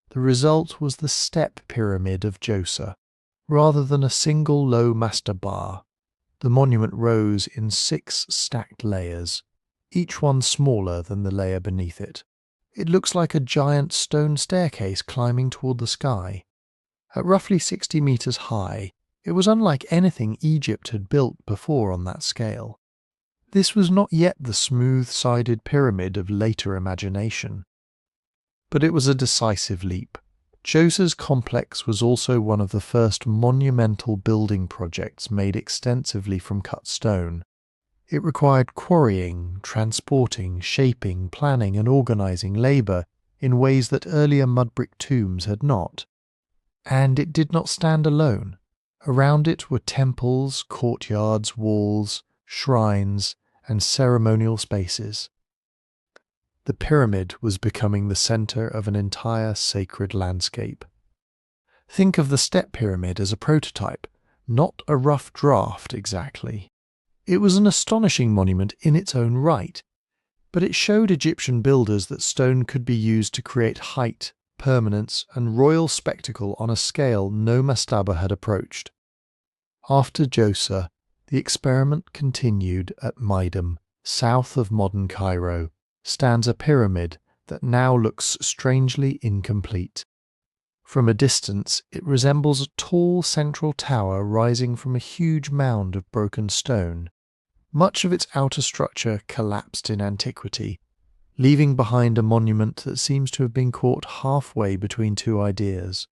The result was the step pyramid of Djoser. Rather than a single low mastaba, the monument rose in 6 stacked layers, each one smaller than the layer beneath it. It looks like a giant stone staircase climbing toward the sky. At roughly 60 meters high, it was unlike anything Egypt had built before on that scale. This was not yet the smooth-sided pyramid of later imagination. But it was a decisive leap. Djoser's complex was also one of the first monumental building projects made extensively from cut stone. It required quarrying, transporting, shaping, planning and organizing labour in ways that earlier mud-brick tombs had not. And it did not stand alone. Around it were temples, courtyards, walls, shrines, and ceremonial spaces. The pyramid was becoming the centre of an entire sacred landscape. Think of the step pyramid as a prototype, not a rough draft exactly. It was an astonishing monument in its own right, but it showed Egyptian builders that stone could be used to create height, permanence, and royal spectacle on a scale no mastaba had approached. After Djoser, the experiment continued at Meidum, south of modern Cairo, stands a pyramid that now looks strangely incomplete. From a distance, it resembles a tall central tower rising from a huge mound of broken stone. Much of its outer structure collapsed in antiquity, leaving behind a monument that seems to have been caught halfway between two ideas.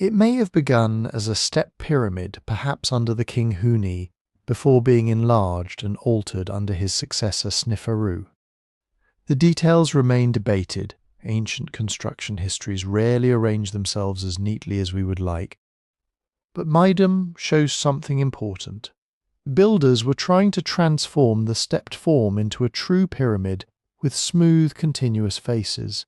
It may have begun as a step pyramid, perhaps under the king Huni, before being enlarged and altered under his successor Sneferu. The details remain debated. Ancient construction histories rarely arrange themselves as neatly as we would like. But Meidum shows something important. Builders were trying to transform the stepped form into a true pyramid with smooth, continuous faces.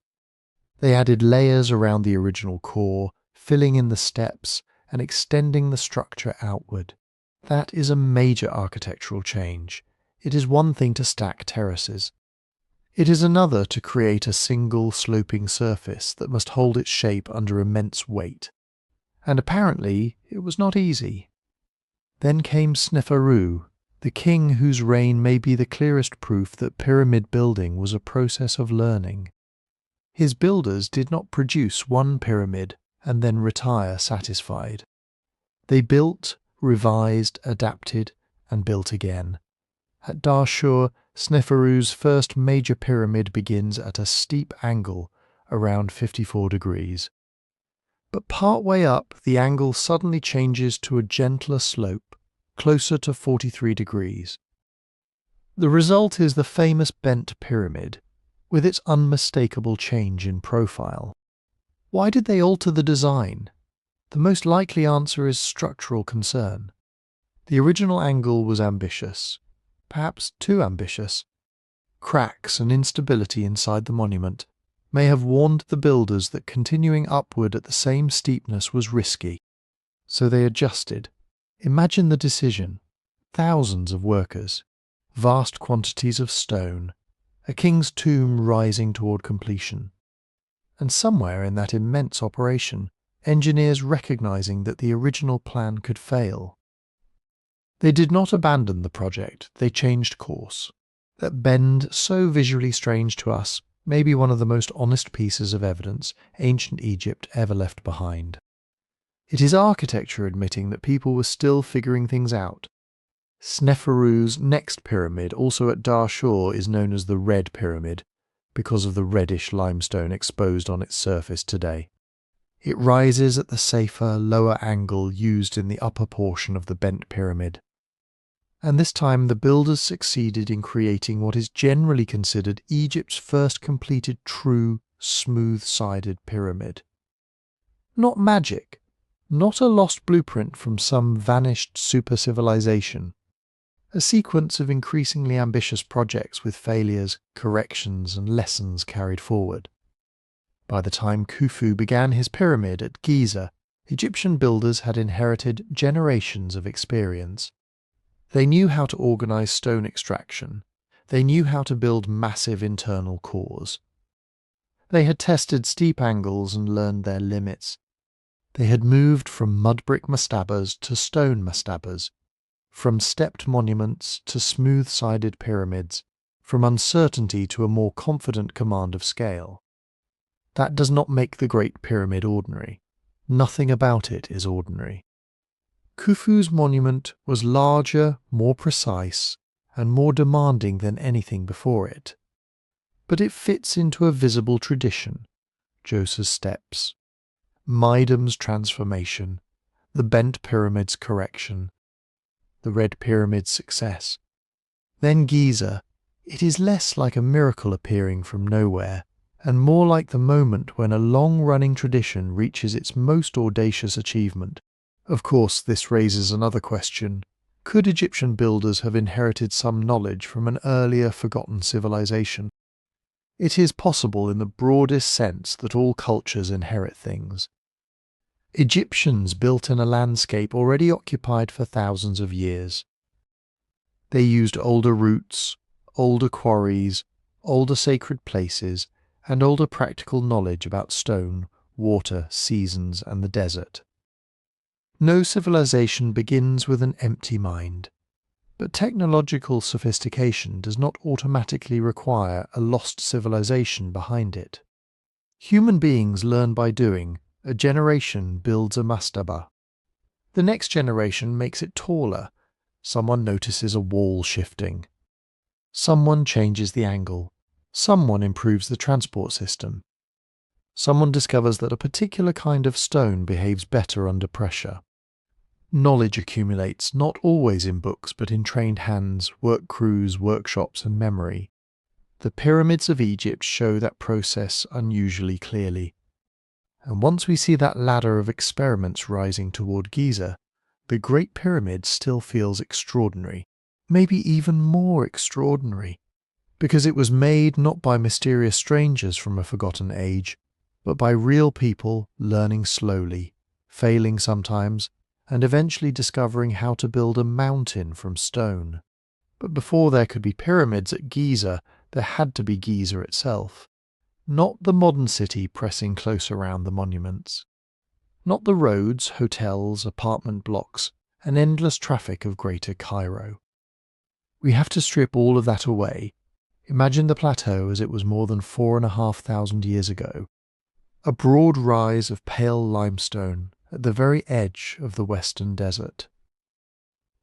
They added layers around the original core, filling in the steps and extending the structure outward. That is a major architectural change. It is one thing to stack terraces. It is another to create a single sloping surface that must hold its shape under immense weight. And apparently it was not easy. Then came Sneferu, the king whose reign may be the clearest proof that pyramid building was a process of learning. His builders did not produce one pyramid and then retire satisfied. They built, revised, adapted, and built again. At Dashur, Sneferu's first major pyramid begins at a steep angle around 54 degrees. But partway up, the angle suddenly changes to a gentler slope, closer to 43 degrees. The result is the famous bent pyramid, with its unmistakable change in profile. Why did they alter the design? The most likely answer is structural concern. The original angle was ambitious, perhaps too ambitious. Cracks and instability inside the monument may have warned the builders that continuing upward at the same steepness was risky, so they adjusted. Imagine the decision: thousands of workers, vast quantities of stone, a king's tomb rising toward completion. And somewhere in that immense operation, engineers recognizing that the original plan could fail. They did not abandon the project, they changed course. That bend, so visually strange to us, may be one of the most honest pieces of evidence ancient Egypt ever left behind. It is architecture admitting that people were still figuring things out. Sneferu's next pyramid, also at Dashur, is known as the Red Pyramid, because of the reddish limestone exposed on its surface today. It rises at the safer, lower angle used in the upper portion of the bent pyramid. And this time the builders succeeded in creating what is generally considered Egypt's first completed true, smooth-sided pyramid. Not magic, not a lost blueprint from some vanished super-civilization. A sequence of increasingly ambitious projects with failures, corrections, and lessons carried forward. By the time Khufu began his pyramid at Giza, Egyptian builders had inherited generations of experience. They knew how to organize stone extraction. They knew how to build massive internal cores. They had tested steep angles and learned their limits. They had moved from mud brick mastabas to stone mastabas, from stepped monuments to smooth-sided pyramids, from uncertainty to a more confident command of scale. That does not make the Great Pyramid ordinary. Nothing about it is ordinary. Khufu's monument was larger, more precise, and more demanding than anything before it. But it fits into a visible tradition: Djoser's steps, Meidum's transformation, the bent pyramid's correction, the red pyramid's success. Then Giza. It is less like a miracle appearing from nowhere, and more like the moment when a long-running tradition reaches its most audacious achievement. Of course, this raises another question. Could Egyptian builders have inherited some knowledge from an earlier forgotten civilization? It is possible in the broadest sense that all cultures inherit things. Egyptians built in a landscape already occupied for thousands of years. They used older routes, older quarries, older sacred places, and older practical knowledge about stone, water, seasons, and the desert. No civilization begins with an empty mind, but technological sophistication does not automatically require a lost civilization behind it. Human beings learn by doing. A generation builds a mastaba. The next generation makes it taller. Someone notices a wall shifting. Someone changes the angle. Someone improves the transport system. Someone discovers that a particular kind of stone behaves better under pressure. Knowledge accumulates not always in books but in trained hands, work crews, workshops and memory. The pyramids of Egypt show that process unusually clearly. And once we see that ladder of experiments rising toward Giza, the Great Pyramid still feels extraordinary, maybe even more extraordinary, because it was made not by mysterious strangers from a forgotten age, but by real people learning slowly, failing sometimes, and eventually discovering how to build a mountain from stone. But before there could be pyramids at Giza, there had to be Giza itself. Not the modern city pressing close around the monuments. Not the roads, hotels, apartment blocks, and endless traffic of Greater Cairo. We have to strip all of that away. Imagine the plateau as it was more than 4,500 years ago. A broad rise of pale limestone at the very edge of the western desert.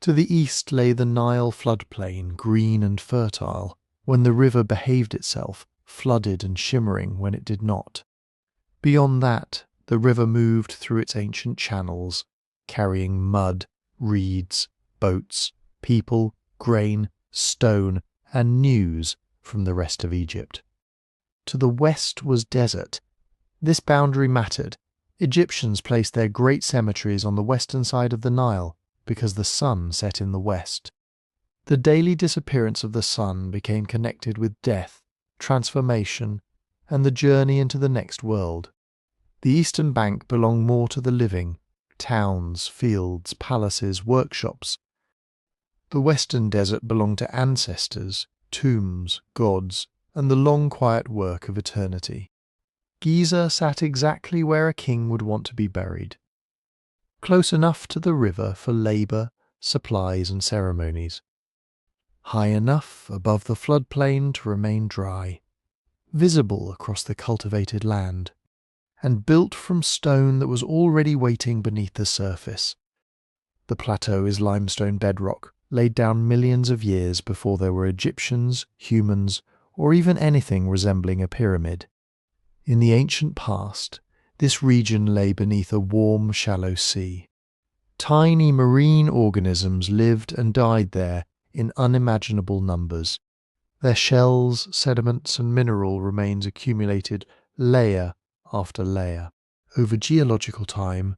To the east lay the Nile floodplain, green and fertile, when the river behaved itself, flooded and shimmering when it did not. Beyond that, the river moved through its ancient channels, carrying mud, reeds, boats, people, grain, stone, and news from the rest of Egypt. To the west was desert. This boundary mattered. Egyptians placed their great cemeteries on the western side of the Nile because the sun set in the west. The daily disappearance of the sun became connected with death, transformation, and the journey into the next world. The eastern bank belonged more to the living, towns, fields, palaces, workshops. The western desert belonged to ancestors, tombs, gods, and the long quiet work of eternity. Giza sat exactly where a king would want to be buried, close enough to the river for labour, supplies and ceremonies, high enough above the floodplain to remain dry, visible across the cultivated land, and built from stone that was already waiting beneath the surface. The plateau is limestone bedrock, laid down millions of years before there were Egyptians, humans, or even anything resembling a pyramid. In the ancient past, this region lay beneath a warm, shallow sea. Tiny marine organisms lived and died there in unimaginable numbers. Their shells, sediments, and mineral remains accumulated layer after layer. Over geological time,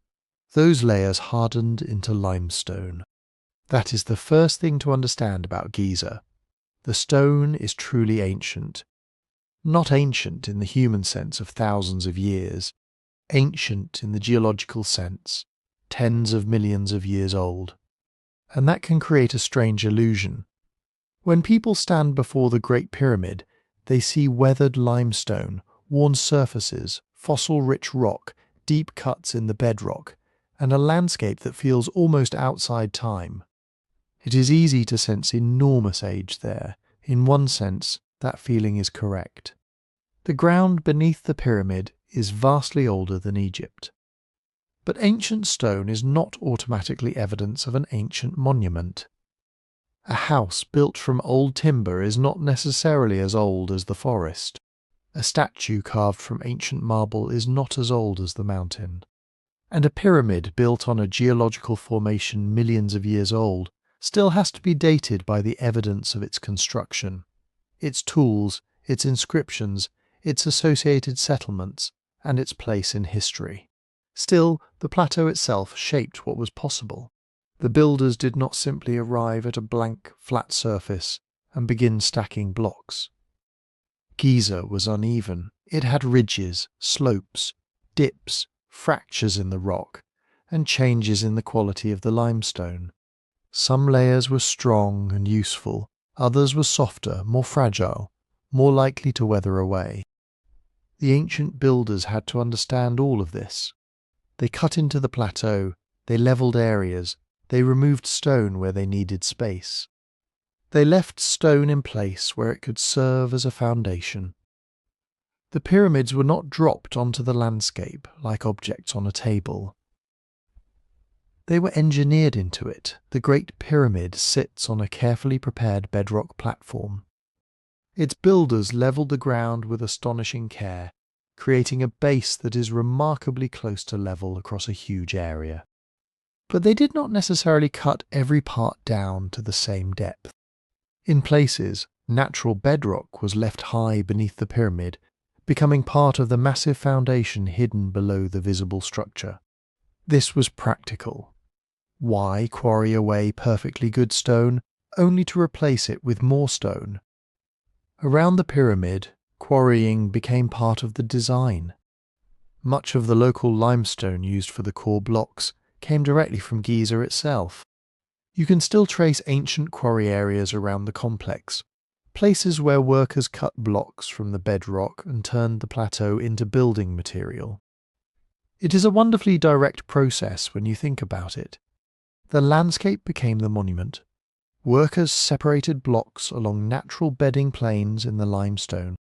those layers hardened into limestone. That is the first thing to understand about Giza. The stone is truly ancient. not ancient in the human sense of thousands of years, ancient in the geological sense, tens of millions of years old. And that can create a strange illusion. When people stand before the Great Pyramid, they see weathered limestone, worn surfaces, fossil-rich rock, deep cuts in the bedrock, and a landscape that feels almost outside time. It is easy to sense enormous age there. In one sense, that feeling is correct. The ground beneath the pyramid is vastly older than Egypt. But ancient stone is not automatically evidence of an ancient monument. A house built from old timber is not necessarily as old as the forest. A statue carved from ancient marble is not as old as the mountain. And a pyramid built on a geological formation millions of years old still has to be dated by the evidence of its construction, its tools, its inscriptions, its associated settlements, and its place in history. Still, the plateau itself shaped what was possible. The builders did not simply arrive at a blank, flat surface and begin stacking blocks. Giza was uneven. It had ridges, slopes, dips, fractures in the rock, and changes in the quality of the limestone. Some layers were strong and useful, others were softer, more fragile, more likely to weather away. The ancient builders had to understand all of this. They cut into the plateau, they levelled areas, they removed stone where they needed space. They left stone in place where it could serve as a foundation. The pyramids were not dropped onto the landscape like objects on a table. They were engineered into it. The Great Pyramid sits on a carefully prepared bedrock platform. Its builders levelled the ground with astonishing care, creating a base that is remarkably close to level across a huge area. But they did not necessarily cut every part down to the same depth. In places, natural bedrock was left high beneath the pyramid, becoming part of the massive foundation hidden below the visible structure. This was practical. Why quarry away perfectly good stone, only to replace it with more stone? Around the pyramid, quarrying became part of the design. Much of the local limestone used for the core blocks came directly from Giza itself. You can still trace ancient quarry areas around the complex, places where workers cut blocks from the bedrock and turned the plateau into building material. It is a wonderfully direct process when you think about it. The landscape became the monument. Workers separated blocks along natural bedding planes in the limestone.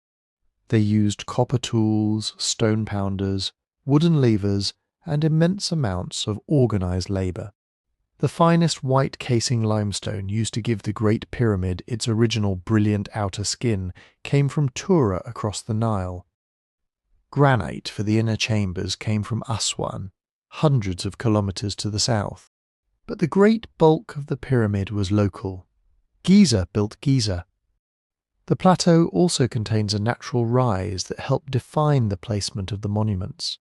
They used copper tools, stone pounders, wooden levers, and immense amounts of organised labour. The finest white casing limestone used to give the Great Pyramid its original brilliant outer skin came from Tura across the Nile. Granite for the inner chambers came from Aswan, hundreds of kilometres to the south. But the great bulk of the pyramid was local. Giza built Giza. The plateau also contains a natural rise that helped define the placement of the monuments.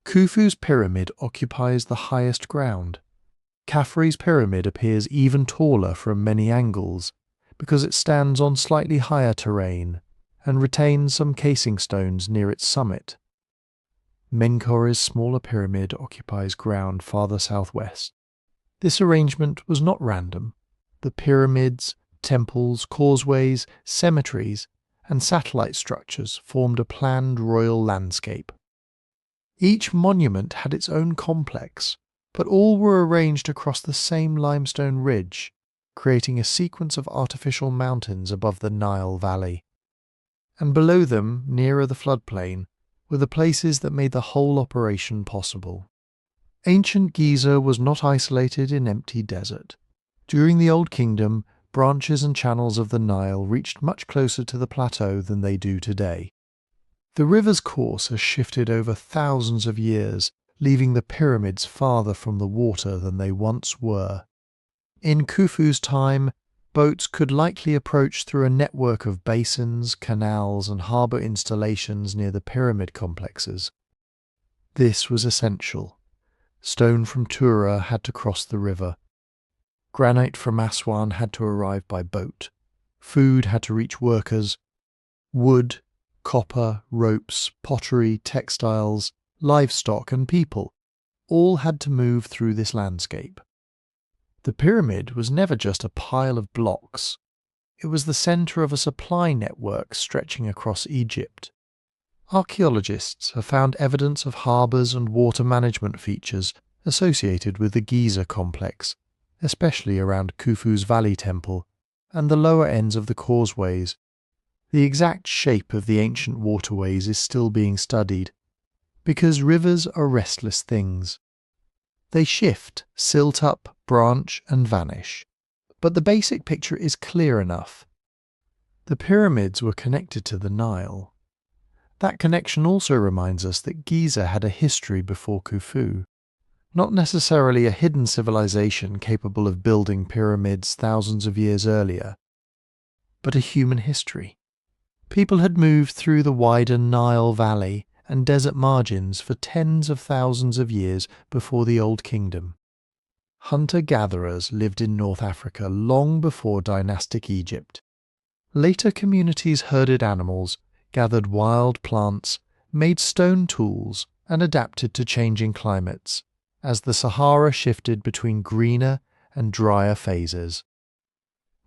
Khufu's pyramid occupies the highest ground. Khafre's pyramid appears even taller from many angles because it stands on slightly higher terrain and retains some casing stones near its summit. Menkaura's smaller pyramid occupies ground farther southwest. This arrangement was not random. The pyramids, temples, causeways, cemeteries, and satellite structures formed a planned royal landscape. Each monument had its own complex, but all were arranged across the same limestone ridge, creating a sequence of artificial mountains above the Nile Valley. And below them, nearer the floodplain, were the places that made the whole operation possible. Ancient Giza was not isolated in empty desert. During the Old Kingdom, branches and channels of the Nile reached much closer to the plateau than they do today. The river's course has shifted over thousands of years, leaving the pyramids farther from the water than they once were. In Khufu's time, boats could likely approach through a network of basins, canals, and harbour installations near the pyramid complexes. This was essential. Stone from Tura had to cross the river. Granite from Aswan had to arrive by boat. Food had to reach workers. Wood, Copper, ropes, pottery, textiles, livestock and people all had to move through this landscape. The pyramid was never just a pile of blocks. It was the centre of a supply network stretching across Egypt. Archaeologists have found evidence of harbours and water management features associated with the Giza complex, especially around Khufu's Valley Temple and the lower ends of the causeways. The exact shape of the ancient waterways is still being studied, because rivers are restless things. They shift, silt up, branch and vanish. But the basic picture is clear enough. The pyramids were connected to the Nile. That connection also reminds us that Giza had a history before Khufu, not necessarily a hidden civilization capable of building pyramids thousands of years earlier, but a human history. People had moved through the wider Nile Valley and desert margins for tens of thousands of years before the Old Kingdom. Hunter-gatherers lived in North Africa long before dynastic Egypt. Later communities herded animals, gathered wild plants, made stone tools, and adapted to changing climates, as the Sahara shifted between greener and drier phases.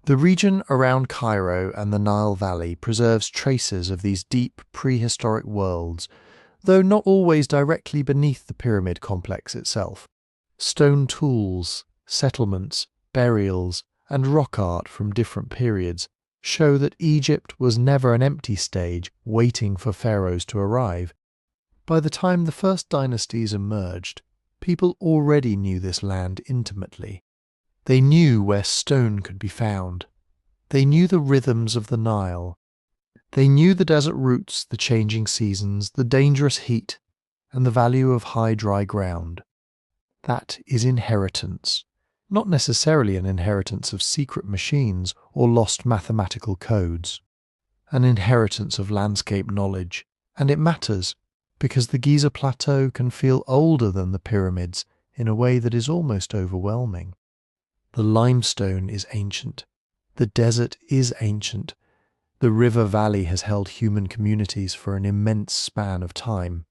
The region around Cairo and the Nile Valley preserves traces of these deep prehistoric worlds, though not always directly beneath the pyramid complex itself. Stone tools, settlements, burials, and rock art from different periods show that Egypt was never an empty stage waiting for pharaohs to arrive. By the time the first dynasties emerged, people already knew this land intimately. They knew where stone could be found. They knew the rhythms of the Nile. They knew the desert routes, the changing seasons, the dangerous heat, and the value of high dry ground. That is inheritance, not necessarily an inheritance of secret machines or lost mathematical codes. An inheritance of landscape knowledge, and it matters because the Giza Plateau can feel older than the pyramids in a way that is almost overwhelming. The limestone is ancient. The desert is ancient. The river valley has held human communities for an immense span of time.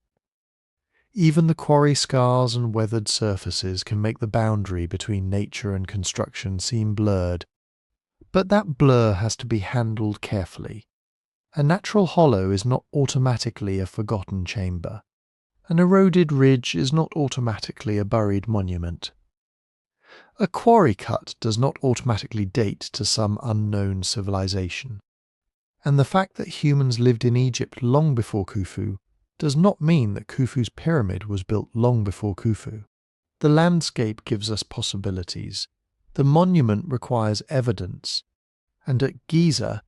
Even the quarry scars and weathered surfaces can make the boundary between nature and construction seem blurred. But that blur has to be handled carefully. A natural hollow is not automatically a forgotten chamber. An eroded ridge is not automatically a buried monument. A quarry cut does not automatically date to some unknown civilization. And the fact that humans lived in Egypt long before Khufu does not mean that Khufu's pyramid was built long before Khufu. The landscape gives us possibilities. The monument requires evidence. And at Giza,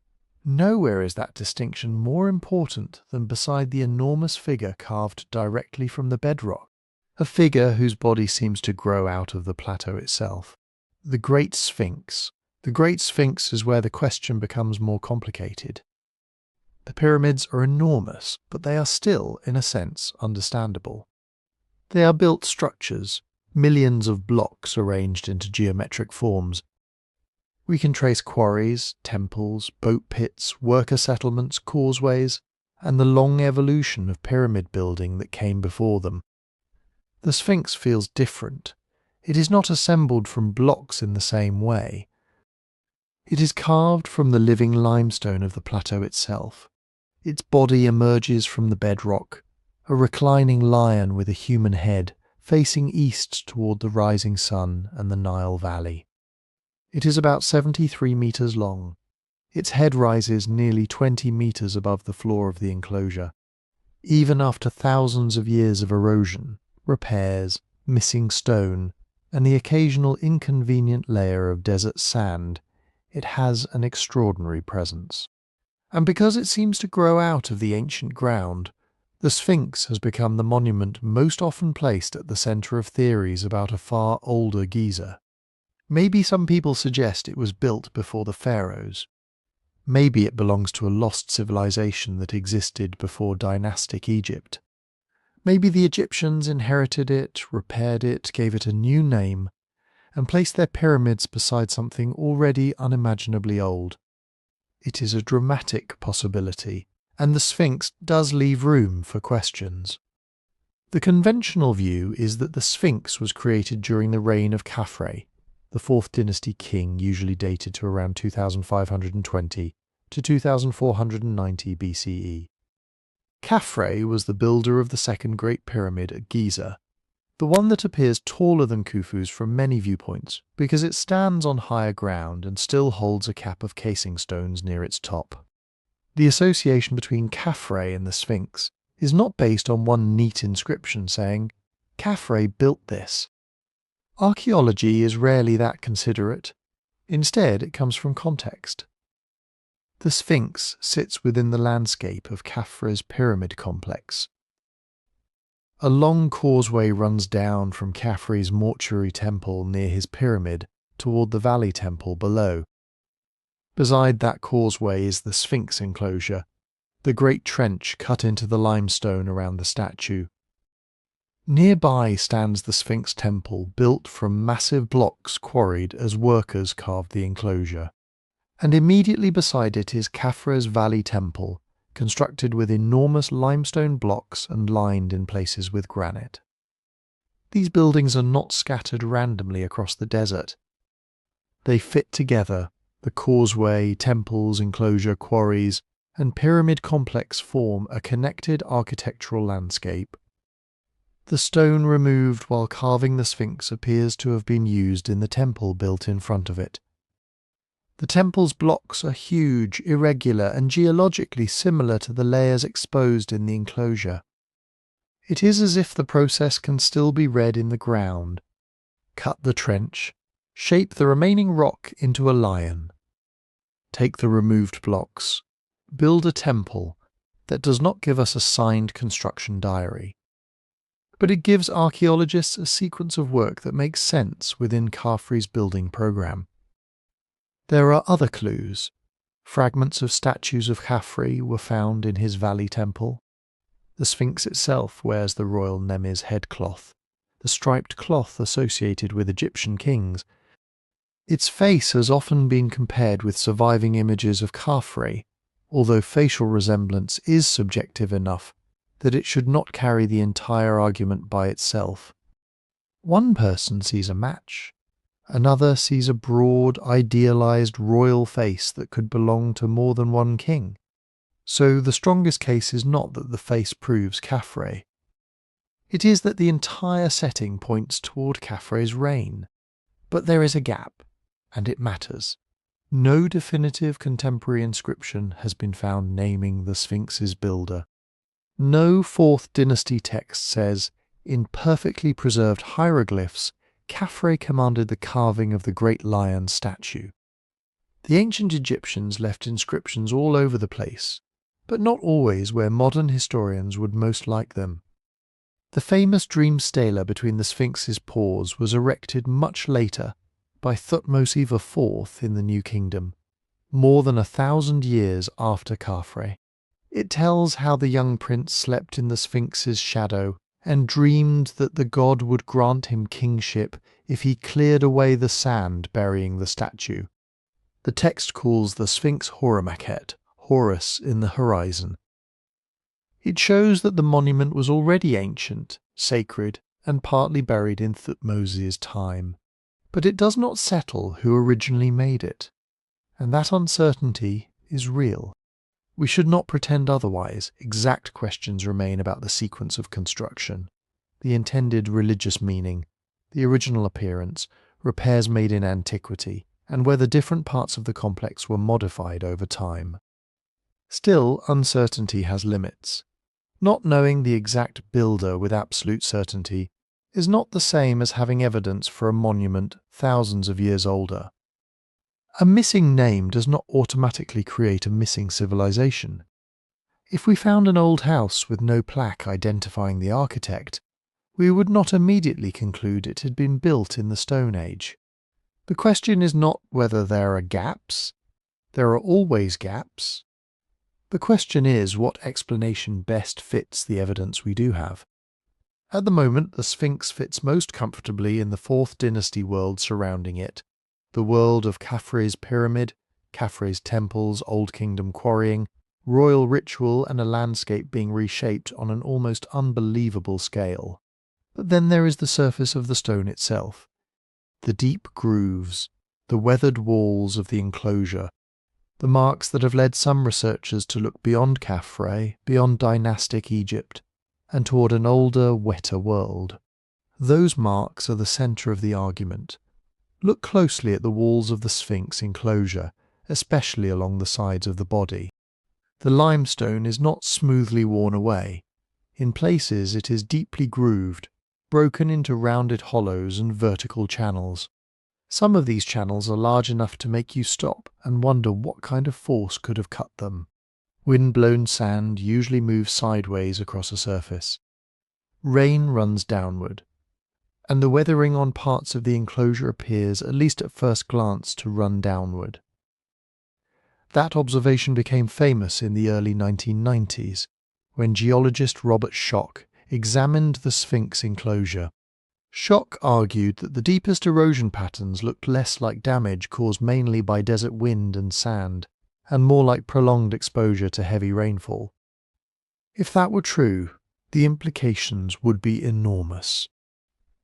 nowhere is that distinction more important than beside the enormous figure carved directly from the bedrock. A figure whose body seems to grow out of the plateau itself. The Great Sphinx. The Great Sphinx is where the question becomes more complicated. The pyramids are enormous, but they are still, in a sense, understandable. They are built structures, millions of blocks arranged into geometric forms. We can trace quarries, temples, boat pits, worker settlements, causeways, and the long evolution of pyramid building that came before them. The Sphinx feels different. It is not assembled from blocks in the same way. It is carved from the living limestone of the plateau itself. Its body emerges from the bedrock, a reclining lion with a human head, facing east toward the rising sun and the Nile Valley. It is about 73 meters long. Its head rises nearly 20 meters above the floor of the enclosure. Even after thousands of years of erosion, repairs, missing stone, and the occasional inconvenient layer of desert sand, it has an extraordinary presence. And because it seems to grow out of the ancient ground, the Sphinx has become the monument most often placed at the centre of theories about a far older Giza. Maybe some people suggest it was built before the pharaohs. Maybe it belongs to a lost civilization that existed before dynastic Egypt. Maybe the Egyptians inherited it, repaired it, gave it a new name, and placed their pyramids beside something already unimaginably old. It is a dramatic possibility, and the Sphinx does leave room for questions. The conventional view is that the Sphinx was created during the reign of Khafre, the Fourth Dynasty king usually dated to around 2520 to 2490 BCE. Khafre was the builder of the second Great Pyramid at Giza, the one that appears taller than Khufu's from many viewpoints because it stands on higher ground and still holds a cap of casing stones near its top. The association between Khafre and the Sphinx is not based on one neat inscription saying, "Khafre built this." Archaeology is rarely that considerate. Instead, it comes from context. The Sphinx sits within the landscape of Khafre's pyramid complex. A long causeway runs down from Khafre's mortuary temple near his pyramid toward the valley temple below. Beside that causeway is the Sphinx enclosure, the great trench cut into the limestone around the statue. Nearby stands the Sphinx temple built from massive blocks quarried as workers carved the enclosure, and immediately beside it is Khafre's valley temple, constructed with enormous limestone blocks and lined in places with granite. These buildings are not scattered randomly across the desert. They fit together, the causeway, temples, enclosure, quarries, and pyramid complex form a connected architectural landscape. The stone removed while carving the Sphinx appears to have been used in the temple built in front of it. The temple's blocks are huge, irregular, and geologically similar to the layers exposed in the enclosure. It is as if the process can still be read in the ground. Cut the trench, shape the remaining rock into a lion. Take the removed blocks, build a temple that does not give us a signed construction diary. But it gives archaeologists a sequence of work that makes sense within Khafre's building program. There are other clues. Fragments of statues of Khafre were found in his valley temple. The Sphinx itself wears the royal Nemes headcloth, the striped cloth associated with Egyptian kings. Its face has often been compared with surviving images of Khafre, although facial resemblance is subjective enough that it should not carry the entire argument by itself. One person sees a match. Another sees a broad, idealized royal face that could belong to more than one king. So the strongest case is not that the face proves Khafre. It is that the entire setting points toward Khafre's reign. But there is a gap, and it matters. No definitive contemporary inscription has been found naming the Sphinx's builder. No Fourth Dynasty text says, in perfectly preserved hieroglyphs, Khafre commanded the carving of the great lion statue. The ancient Egyptians left inscriptions all over the place, but not always where modern historians would most like them. The famous dream stela between the Sphinx's paws was erected much later by Thutmose IV in the New Kingdom, more than 1,000 years after Khafre. It tells how the young prince slept in the Sphinx's shadow and dreamed that the god would grant him kingship if he cleared away the sand burying the statue. The text calls the Sphinx Horumakhet, Horus in the horizon. It shows that the monument was already ancient, sacred, and partly buried in Thutmose's time. But it does not settle who originally made it, and that uncertainty is real. We should not pretend otherwise. Exact questions remain about the sequence of construction, the intended religious meaning, the original appearance, repairs made in antiquity, and whether different parts of the complex were modified over time. Still, uncertainty has limits. Not knowing the exact builder with absolute certainty is not the same as having evidence for a monument thousands of years older. A missing name does not automatically create a missing civilization. If we found an old house with no plaque identifying the architect, we would not immediately conclude it had been built in the Stone Age. The question is not whether there are gaps. There are always gaps. The question is what explanation best fits the evidence we do have. At the moment, the Sphinx fits most comfortably in the Fourth Dynasty world surrounding it, the world of Khafre's pyramid, Khafre's temples, Old Kingdom quarrying, royal ritual and a landscape being reshaped on an almost unbelievable scale. But then there is the surface of the stone itself, the deep grooves, the weathered walls of the enclosure, the marks that have led some researchers to look beyond Khafre, beyond dynastic Egypt, and toward an older, wetter world. Those marks are the centre of the argument. Look closely at the walls of the Sphinx enclosure, especially along the sides of the body. The limestone is not smoothly worn away. In places it is deeply grooved, broken into rounded hollows and vertical channels. Some of these channels are large enough to make you stop and wonder what kind of force could have cut them. Wind-blown sand usually moves sideways across a surface. Rain runs downward, and the weathering on parts of the enclosure appears, at least at first glance, to run downward. That observation became famous in the early 1990s, when geologist Robert Schoch examined the Sphinx enclosure. Schoch argued that the deepest erosion patterns looked less like damage caused mainly by desert wind and sand, and more like prolonged exposure to heavy rainfall. If that were true, the implications would be enormous.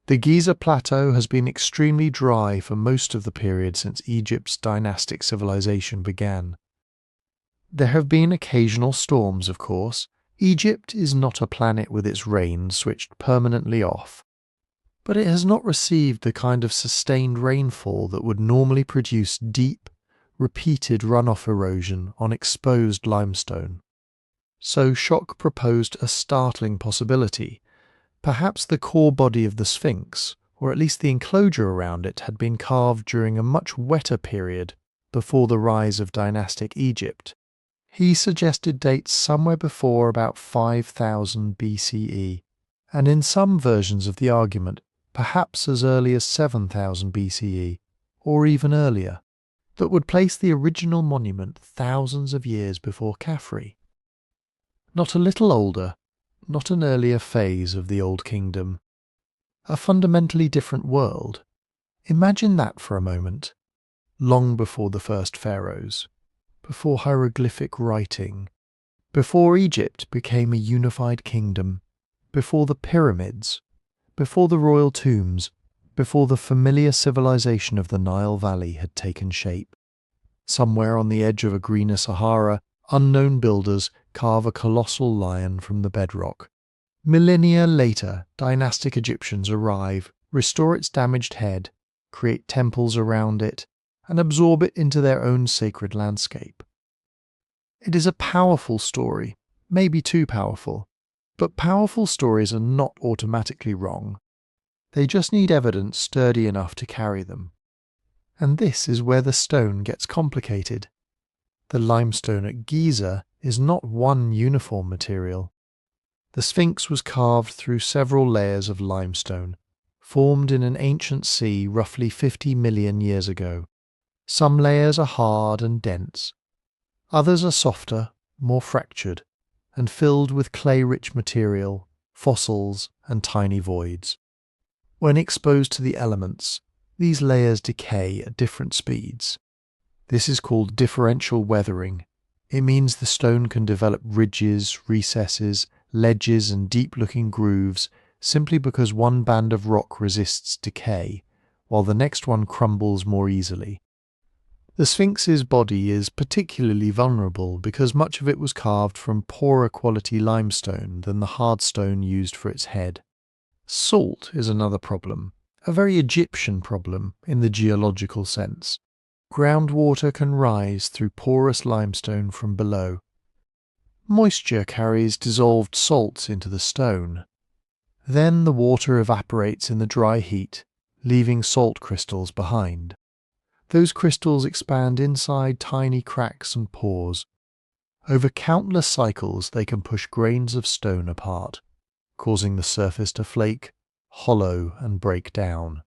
The Giza Plateau has been extremely dry for most of the period since Egypt's dynastic civilization began. There have been occasional storms, of course. Egypt is not a planet with its rain switched permanently off. But it has not received the kind of sustained rainfall that would normally produce deep, repeated runoff erosion on exposed limestone. So Schoch proposed a startling possibility. Perhaps the core body of the Sphinx, or at least the enclosure around it, had been carved during a much wetter period before the rise of dynastic Egypt. He suggested dates somewhere before about 5000 BCE, and in some versions of the argument, perhaps as early as 7000 BCE, or even earlier, that would place the original monument thousands of years before Khafre. Not a little older, not an earlier phase of the Old Kingdom. A fundamentally different world. Imagine that for a moment. Long before the first pharaohs, before hieroglyphic writing, before Egypt became a unified kingdom, before the pyramids, before the royal tombs, before the familiar civilization of the Nile Valley had taken shape. Somewhere on the edge of a greener Sahara, unknown builders carve a colossal lion from the bedrock. Millennia later, dynastic Egyptians arrive, restore its damaged head, create temples around it, and absorb it into their own sacred landscape. It is a powerful story, maybe too powerful, but powerful stories are not automatically wrong. They just need evidence sturdy enough to carry them. And this is where the stone gets complicated. The limestone at Giza is not one uniform material. The Sphinx was carved through several layers of limestone, formed in an ancient sea roughly 50 million years ago. Some layers are hard and dense. Others are softer, more fractured, and filled with clay-rich material, fossils, and tiny voids. When exposed to the elements, these layers decay at different speeds. This is called differential weathering. It means the stone can develop ridges, recesses, ledges, and deep-looking grooves simply because one band of rock resists decay, while the next one crumbles more easily. The Sphinx's body is particularly vulnerable because much of it was carved from poorer quality limestone than the hard stone used for its head. Salt is another problem, a very Egyptian problem in the geological sense. Groundwater can rise through porous limestone from below. Moisture carries dissolved salts into the stone. Then the water evaporates in the dry heat, leaving salt crystals behind. Those crystals expand inside tiny cracks and pores. Over countless cycles they can push grains of stone apart, causing the surface to flake, hollow, and break down.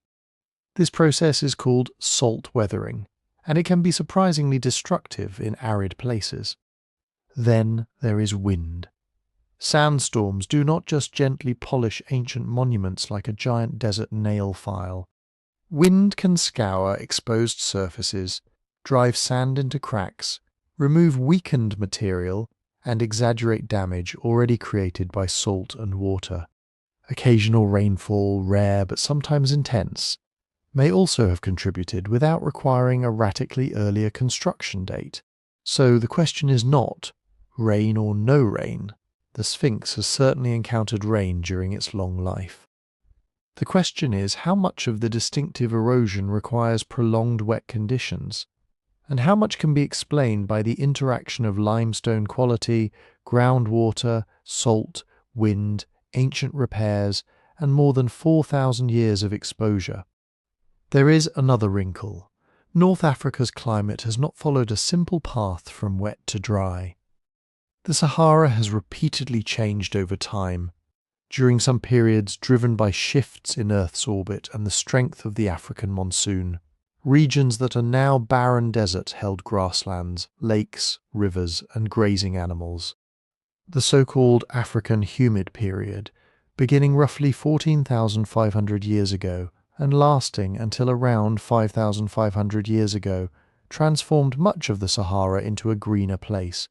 This process is called salt weathering, and it can be surprisingly destructive in arid places. Then there is wind. Sandstorms do not just gently polish ancient monuments like a giant desert nail file. Wind can scour exposed surfaces, drive sand into cracks, remove weakened material, and exaggerate damage already created by salt and water. Occasional rainfall, rare but sometimes intense, may also have contributed without requiring a radically earlier construction date. So the question is not, rain or no rain. The Sphinx has certainly encountered rain during its long life. The question is how much of the distinctive erosion requires prolonged wet conditions, and how much can be explained by the interaction of limestone quality, groundwater, salt, wind, ancient repairs, and more than 4,000 years of exposure. There is another wrinkle. North Africa's climate has not followed a simple path from wet to dry. The Sahara has repeatedly changed over time, during some periods driven by shifts in Earth's orbit and the strength of the African monsoon. Regions that are now barren desert held grasslands, lakes, rivers, and grazing animals. The so-called African humid period, beginning roughly 14,500 years ago and lasting until around 5,500 years ago, transformed much of the Sahara into a greener place.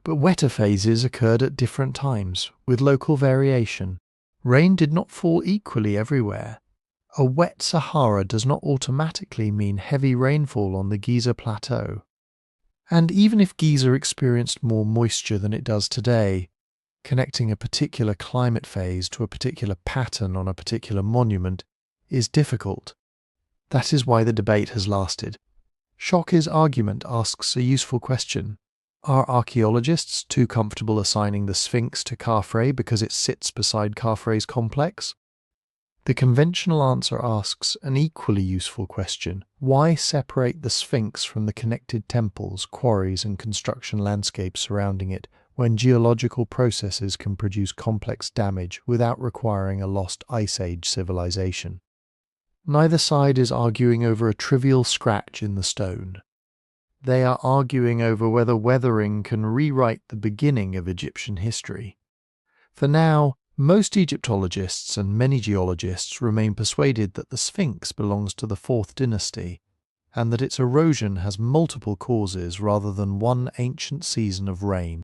But wetter phases occurred at different times, with local variation. Rain did not fall equally everywhere. A wet Sahara does not automatically mean heavy rainfall on the Giza Plateau. And even if Giza experienced more moisture than it does today, connecting a particular climate phase to a particular pattern on a particular monument is difficult. That is why the debate has lasted. Schock's argument asks a useful question. Are archaeologists too comfortable assigning the Sphinx to Khafre because it sits beside Khafre's complex? The conventional answer asks an equally useful question. Why separate the Sphinx from the connected temples, quarries, and construction landscapes surrounding it when geological processes can produce complex damage without requiring a lost Ice Age civilization? Neither side is arguing over a trivial scratch in the stone. They are arguing over whether weathering can rewrite the beginning of Egyptian history. For now, most Egyptologists and many geologists remain persuaded that the Sphinx belongs to the Fourth Dynasty, and that its erosion has multiple causes rather than one ancient season of rain.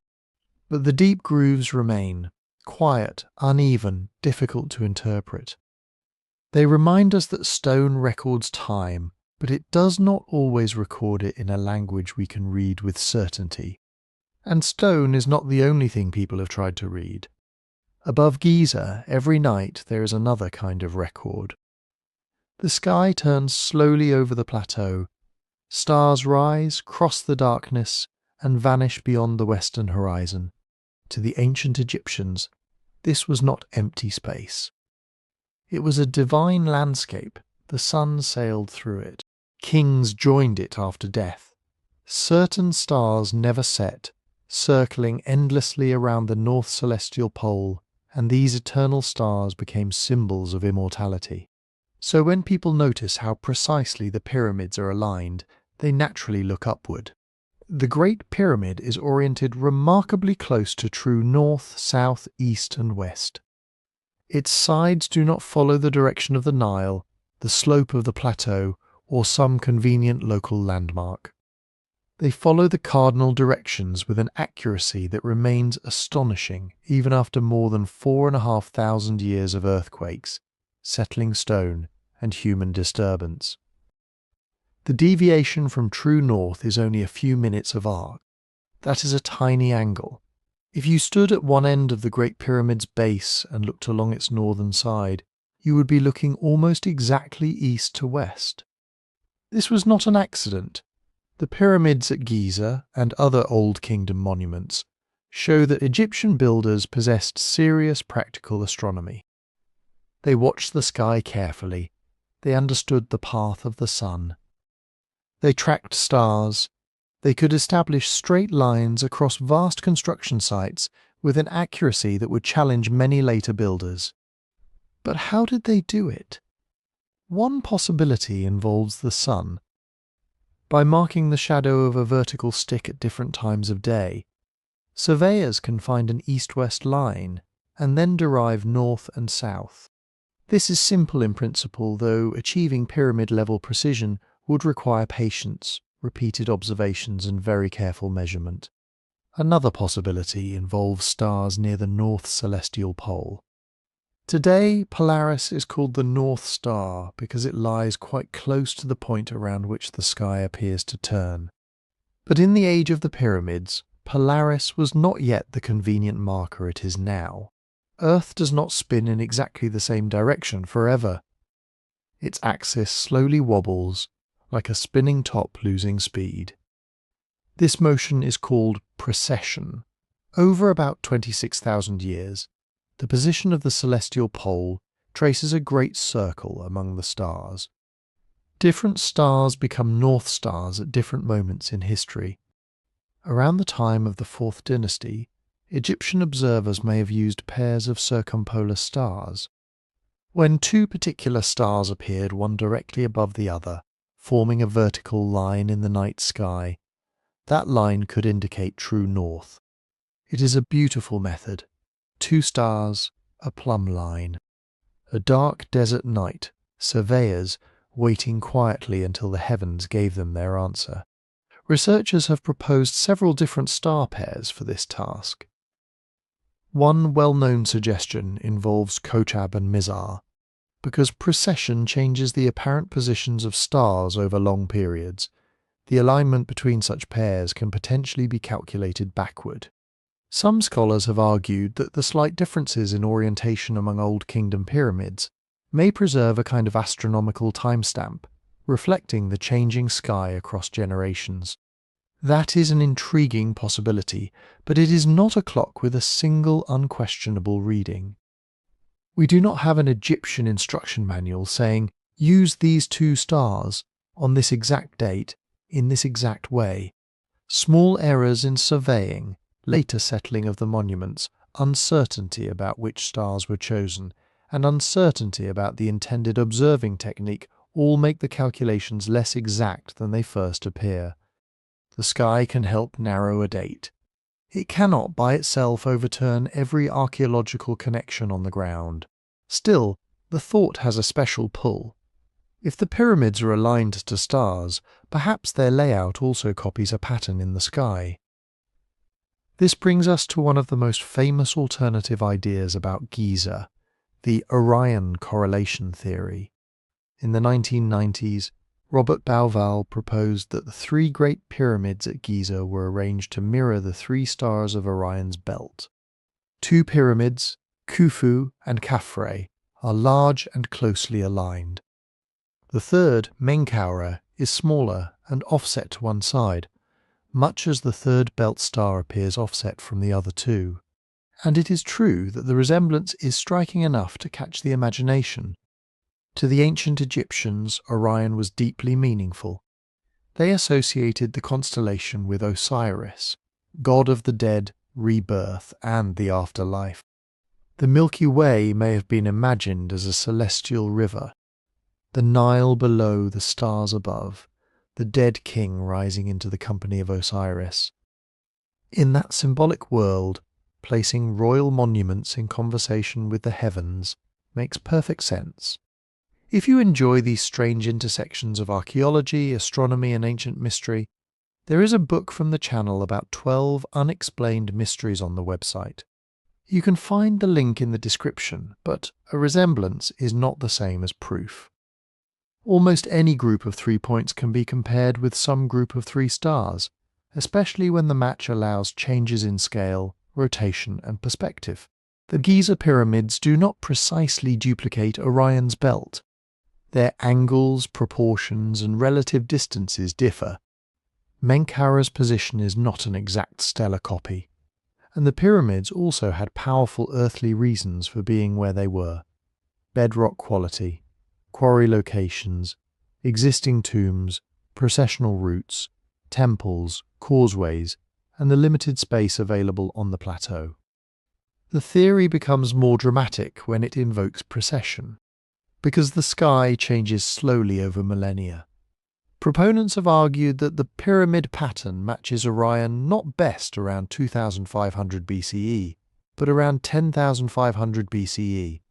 But the deep grooves remain, quiet, uneven, difficult to interpret. They remind us that stone records time, but it does not always record it in a language we can read with certainty. And stone is not the only thing people have tried to read. Above Giza, every night there is another kind of record. The sky turns slowly over the plateau. Stars rise, cross the darkness, and vanish beyond the western horizon. To the ancient Egyptians, this was not empty space. It was a divine landscape. The sun sailed through it. Kings joined it after death. Certain stars never set, circling endlessly around the north celestial pole, and these eternal stars became symbols of immortality. So when people notice how precisely the pyramids are aligned, they naturally look upward. The Great Pyramid is oriented remarkably close to true north, south, east, and west. Its sides do not follow the direction of the Nile, the slope of the plateau, or some convenient local landmark. They follow the cardinal directions with an accuracy that remains astonishing even after more than 4,500 years of earthquakes, settling stone, and human disturbance. The deviation from true north is only a few minutes of arc. That is a tiny angle. If you stood at one end of the Great Pyramid's base and looked along its northern side, you would be looking almost exactly east to west. This was not an accident. The pyramids at Giza and other Old Kingdom monuments show that Egyptian builders possessed serious practical astronomy. They watched the sky carefully. They understood the path of the sun. They tracked stars. They could establish straight lines across vast construction sites with an accuracy that would challenge many later builders. But how did they do it? One possibility involves the sun. By marking the shadow of a vertical stick at different times of day, surveyors can find an east-west line and then derive north and south. This is simple in principle, though achieving pyramid-level precision would require patience, repeated observations, and very careful measurement. Another possibility involves stars near the North Celestial Pole. Today, Polaris is called the North Star because it lies quite close to the point around which the sky appears to turn. But in the age of the pyramids, Polaris was not yet the convenient marker it is now. Earth does not spin in exactly the same direction forever. Its axis slowly wobbles, like a spinning top losing speed. This motion is called precession. Over about 26,000 years, the position of the celestial pole traces a great circle among the stars. Different stars become North Stars at different moments in history. Around the time of the Fourth Dynasty, Egyptian observers may have used pairs of circumpolar stars. When two particular stars appeared one directly above the other, forming a vertical line in the night sky, that line could indicate true north. It is a beautiful method. Two stars, a plumb line. A dark desert night, surveyors waiting quietly until the heavens gave them their answer. Researchers have proposed several different star pairs for this task. One well-known suggestion involves Kochab and Mizar, because precession changes the apparent positions of stars over long periods. The alignment between such pairs can potentially be calculated backward. Some scholars have argued that the slight differences in orientation among Old Kingdom pyramids may preserve a kind of astronomical timestamp, reflecting the changing sky across generations. That is an intriguing possibility, but it is not a clock with a single unquestionable reading. We do not have an Egyptian instruction manual saying, use these two stars on this exact date in this exact way. Small errors in surveying, later settling of the monuments, uncertainty about which stars were chosen, and uncertainty about the intended observing technique all make the calculations less exact than they first appear. The sky can help narrow a date. It cannot by itself overturn every archaeological connection on the ground. Still, the thought has a special pull. If the pyramids are aligned to stars, perhaps their layout also copies a pattern in the sky. This brings us to one of the most famous alternative ideas about Giza, the Orion correlation theory. In the 1990s, Robert Bauval proposed that the three great pyramids at Giza were arranged to mirror the three stars of Orion's belt. Two pyramids, Khufu and Khafre, are large and closely aligned. The third, Menkaure, is smaller and offset to one side, much as the third belt star appears offset from the other two. And it is true that the resemblance is striking enough to catch the imagination. To the ancient Egyptians, Orion was deeply meaningful. They associated the constellation with Osiris, god of the dead, rebirth, and the afterlife. The Milky Way may have been imagined as a celestial river, the Nile below, the stars above, the dead king rising into the company of Osiris. In that symbolic world, placing royal monuments in conversation with the heavens makes perfect sense. If you enjoy these strange intersections of archaeology, astronomy, and ancient mystery, there is a book from the channel about 12 unexplained mysteries on the website. You can find the link in the description, but a resemblance is not the same as proof. Almost any group of 3 points can be compared with some group of 3 stars, especially when the match allows changes in scale, rotation, and perspective. The Giza pyramids do not precisely duplicate Orion's belt. Their angles, proportions, and relative distances differ. Menkaure's position is not an exact stellar copy, and the pyramids also had powerful earthly reasons for being where they were: bedrock quality, quarry locations, existing tombs, processional routes, temples, causeways, and the limited space available on the plateau. The theory becomes more dramatic when it invokes precession, because the sky changes slowly over millennia. Proponents have argued that the pyramid pattern matches Orion not best around 2500 BCE, but around 10,500 BCE.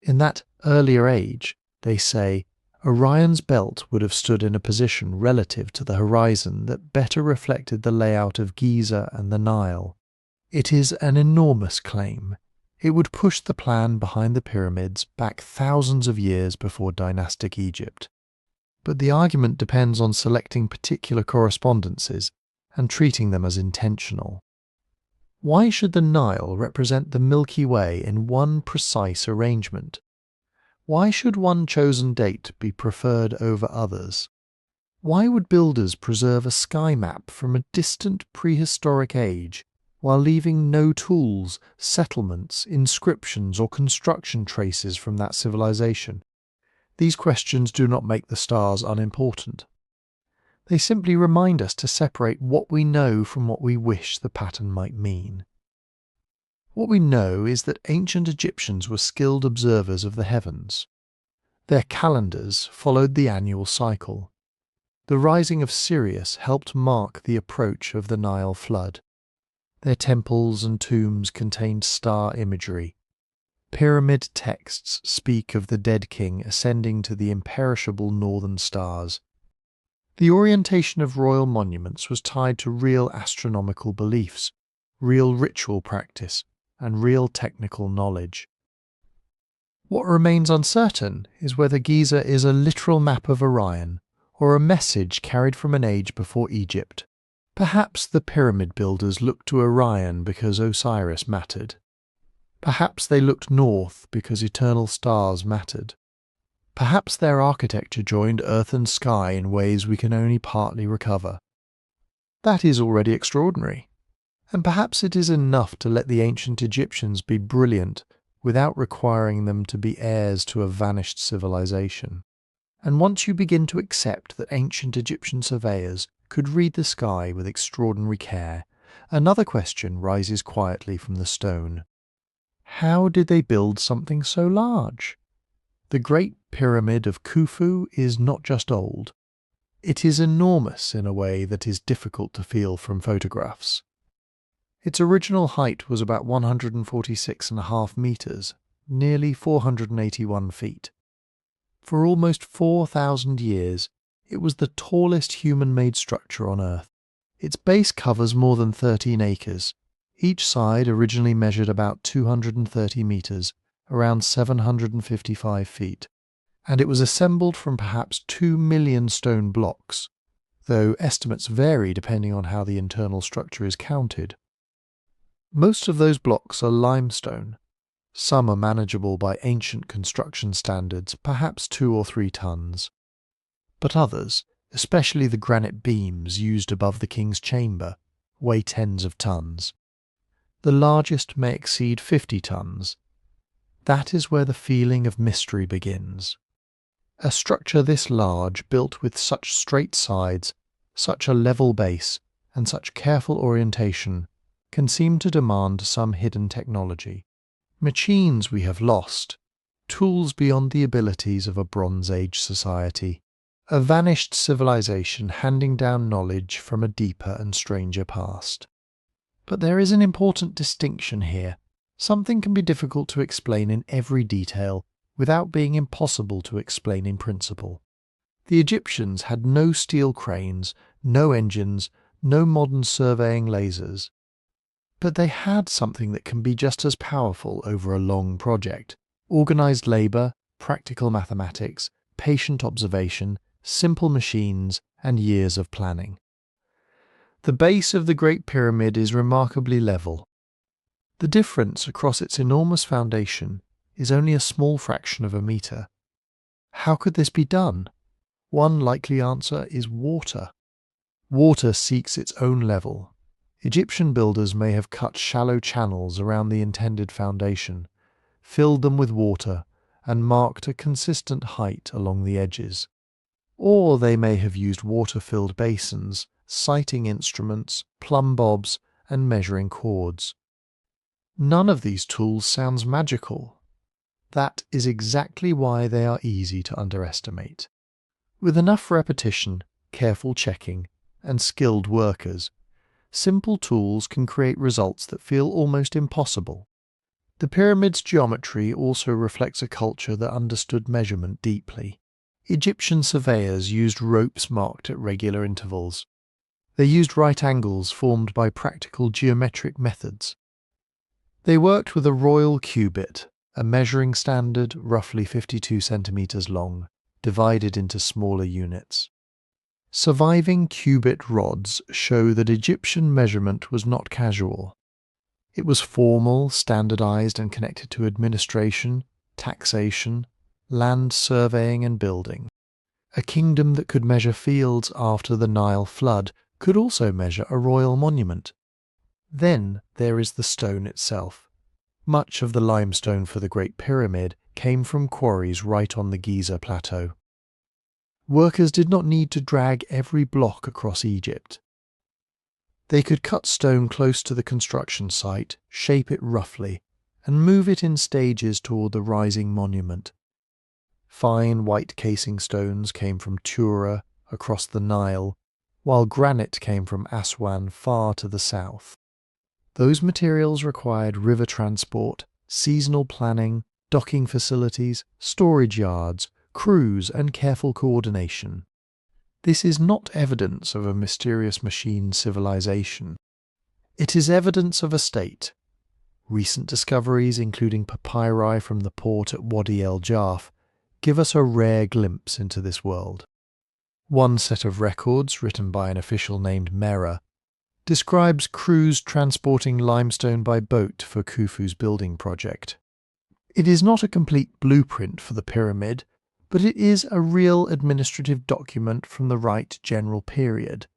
In that earlier age, they say, Orion's belt would have stood in a position relative to the horizon that better reflected the layout of Giza and the Nile. It is an enormous claim. It would push the plan behind the pyramids back thousands of years before dynastic Egypt. But the argument depends on selecting particular correspondences and treating them as intentional. Why should the Nile represent the Milky Way in one precise arrangement? Why should one chosen date be preferred over others? Why would builders preserve a sky map from a distant prehistoric age while leaving no tools, settlements, inscriptions, or construction traces from that civilization? These questions do not make the stars unimportant. They simply remind us to separate what we know from what we wish the pattern might mean. What we know is that ancient Egyptians were skilled observers of the heavens. Their calendars followed the annual cycle. The rising of Sirius helped mark the approach of the Nile flood. Their temples and tombs contained star imagery. Pyramid texts speak of the dead king ascending to the imperishable northern stars. The orientation of royal monuments was tied to real astronomical beliefs, real ritual practice, and real technical knowledge. What remains uncertain is whether Giza is a literal map of Orion or a message carried from an age before Egypt. Perhaps the pyramid builders looked to Orion because Osiris mattered. Perhaps they looked north because eternal stars mattered. Perhaps their architecture joined earth and sky in ways we can only partly recover. That is already extraordinary. And perhaps it is enough to let the ancient Egyptians be brilliant without requiring them to be heirs to a vanished civilization. And once you begin to accept that ancient Egyptian surveyors could read the sky with extraordinary care, another question rises quietly from the stone. How did they build something so large? The Great Pyramid of Khufu is not just old. It is enormous in a way that is difficult to feel from photographs. Its original height was about 146.5 meters, nearly 481 feet. For almost 4,000 years, it was the tallest human-made structure on Earth. Its base covers more than 13 acres. Each side originally measured about 230 meters, around 755 feet, and it was assembled from perhaps 2 million stone blocks, though estimates vary depending on how the internal structure is counted. Most of those blocks are limestone. Some are manageable by ancient construction standards, perhaps 2 or 3 tons. But others, especially the granite beams used above the king's chamber, weigh tens of tons. The largest may exceed 50 tons. That is where the feeling of mystery begins. A structure this large, built with such straight sides, such a level base, and such careful orientation, can seem to demand some hidden technology. Machines we have lost, tools beyond the abilities of a Bronze Age society, a vanished civilization handing down knowledge from a deeper and stranger past. But there is an important distinction here. Something can be difficult to explain in every detail without being impossible to explain in principle. The Egyptians had no steel cranes, no engines, no modern surveying lasers. But they had something that can be just as powerful over a long project: organized labor, practical mathematics, patient observation, simple machines, and years of planning. The base of the Great Pyramid is remarkably level. The difference across its enormous foundation is only a small fraction of a meter. How could this be done? One likely answer is water. Water seeks its own level. Egyptian builders may have cut shallow channels around the intended foundation, filled them with water, and marked a consistent height along the edges. Or they may have used water-filled basins, sighting instruments, plumb bobs, and measuring cords. None of these tools sounds magical. That is exactly why they are easy to underestimate. With enough repetition, careful checking, and skilled workers, simple tools can create results that feel almost impossible. The pyramid's geometry also reflects a culture that understood measurement deeply. Egyptian surveyors used ropes marked at regular intervals. They used right angles formed by practical geometric methods. They worked with a royal cubit, a measuring standard roughly 52 centimeters long, divided into smaller units. Surviving cubit rods show that Egyptian measurement was not casual. It was formal, standardized, and connected to administration, taxation, land surveying and building. A kingdom that could measure fields after the Nile flood could also measure a royal monument. Then there is the stone itself. Much of the limestone for the Great Pyramid came from quarries right on the Giza Plateau. Workers did not need to drag every block across Egypt. They could cut stone close to the construction site, shape it roughly, and move it in stages toward the rising monument. Fine white casing stones came from Tura across the Nile, while granite came from Aswan far to the south. Those materials required river transport, seasonal planning, docking facilities, storage yards, crews, and careful coordination. This is not evidence of a mysterious machine civilization. It is evidence of a state. Recent discoveries, including papyri from the port at Wadi el-Jarf, give us a rare glimpse into this world. One set of records, written by an official named Mera, describes crews transporting limestone by boat for Khufu's building project. It is not a complete blueprint for the pyramid, but it is a real administrative document from the right general period,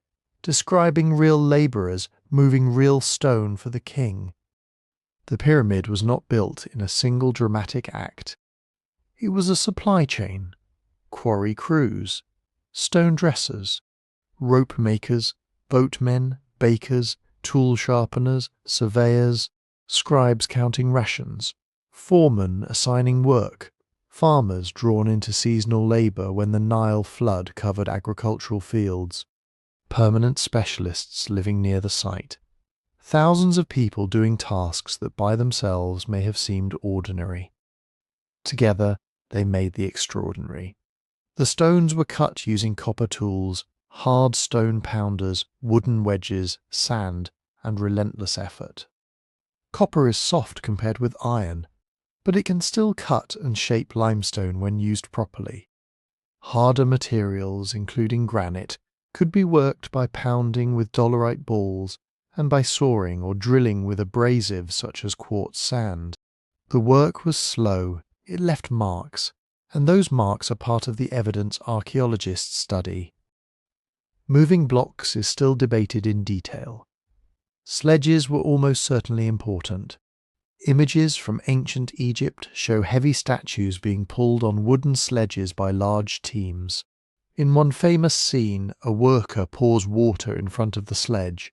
describing real labourers moving real stone for the king. The pyramid was not built in a single dramatic act. It was a supply chain: quarry crews, stone dressers, rope makers, boatmen, bakers, tool sharpeners, surveyors, scribes counting rations, foremen assigning work, farmers drawn into seasonal labour when the Nile flood covered agricultural fields, permanent specialists living near the site. Thousands of people doing tasks that by themselves may have seemed ordinary. Together, they made the extraordinary. The stones were cut using copper tools, hard stone pounders, wooden wedges, sand, and relentless effort. Copper is soft compared with iron, but it can still cut and shape limestone when used properly. Harder materials, including granite, could be worked by pounding with dolerite balls and by sawing or drilling with abrasives such as quartz sand. The work was slow, it left marks, and those marks are part of the evidence archaeologists study. Moving blocks is still debated in detail. Sledges were almost certainly important. Images from ancient Egypt show heavy statues being pulled on wooden sledges by large teams. In one famous scene, a worker pours water in front of the sledge.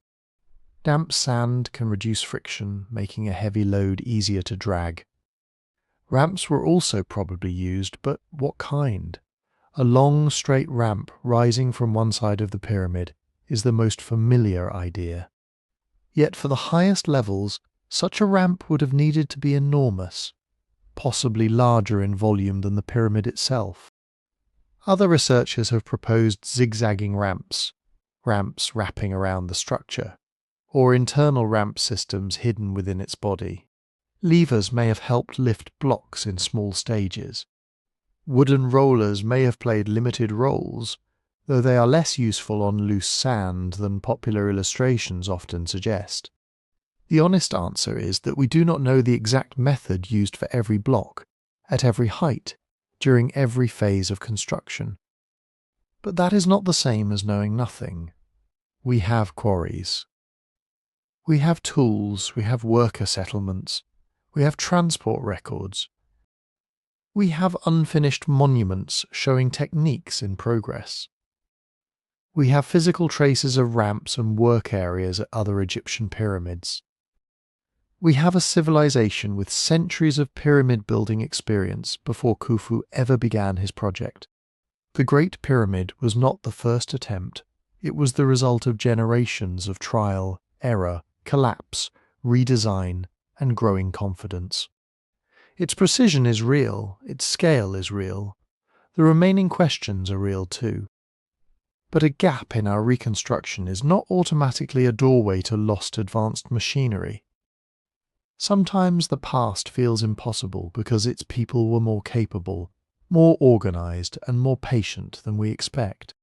Damp sand can reduce friction, making a heavy load easier to drag. Ramps were also probably used, but what kind? A long, straight ramp rising from one side of the pyramid is the most familiar idea. Yet for the highest levels, such a ramp would have needed to be enormous, possibly larger in volume than the pyramid itself. Other researchers have proposed zigzagging ramps wrapping around the structure, or internal ramp systems hidden within its body. Levers may have helped lift blocks in small stages. Wooden rollers may have played limited roles, though they are less useful on loose sand than popular illustrations often suggest. The honest answer is that we do not know the exact method used for every block, at every height, during every phase of construction. But that is not the same as knowing nothing. We have quarries. We have tools, we have worker settlements, we have transport records. We have unfinished monuments showing techniques in progress. We have physical traces of ramps and work areas at other Egyptian pyramids. We have a civilization with centuries of pyramid building experience before Khufu ever began his project. The Great Pyramid was not the first attempt, it was the result of generations of trial, error, collapse, redesign, and growing confidence. Its precision is real, its scale is real. The remaining questions are real too. But a gap in our reconstruction is not automatically a doorway to lost advanced machinery. Sometimes the past feels impossible because its people were more capable, more organized, and more patient than we expect.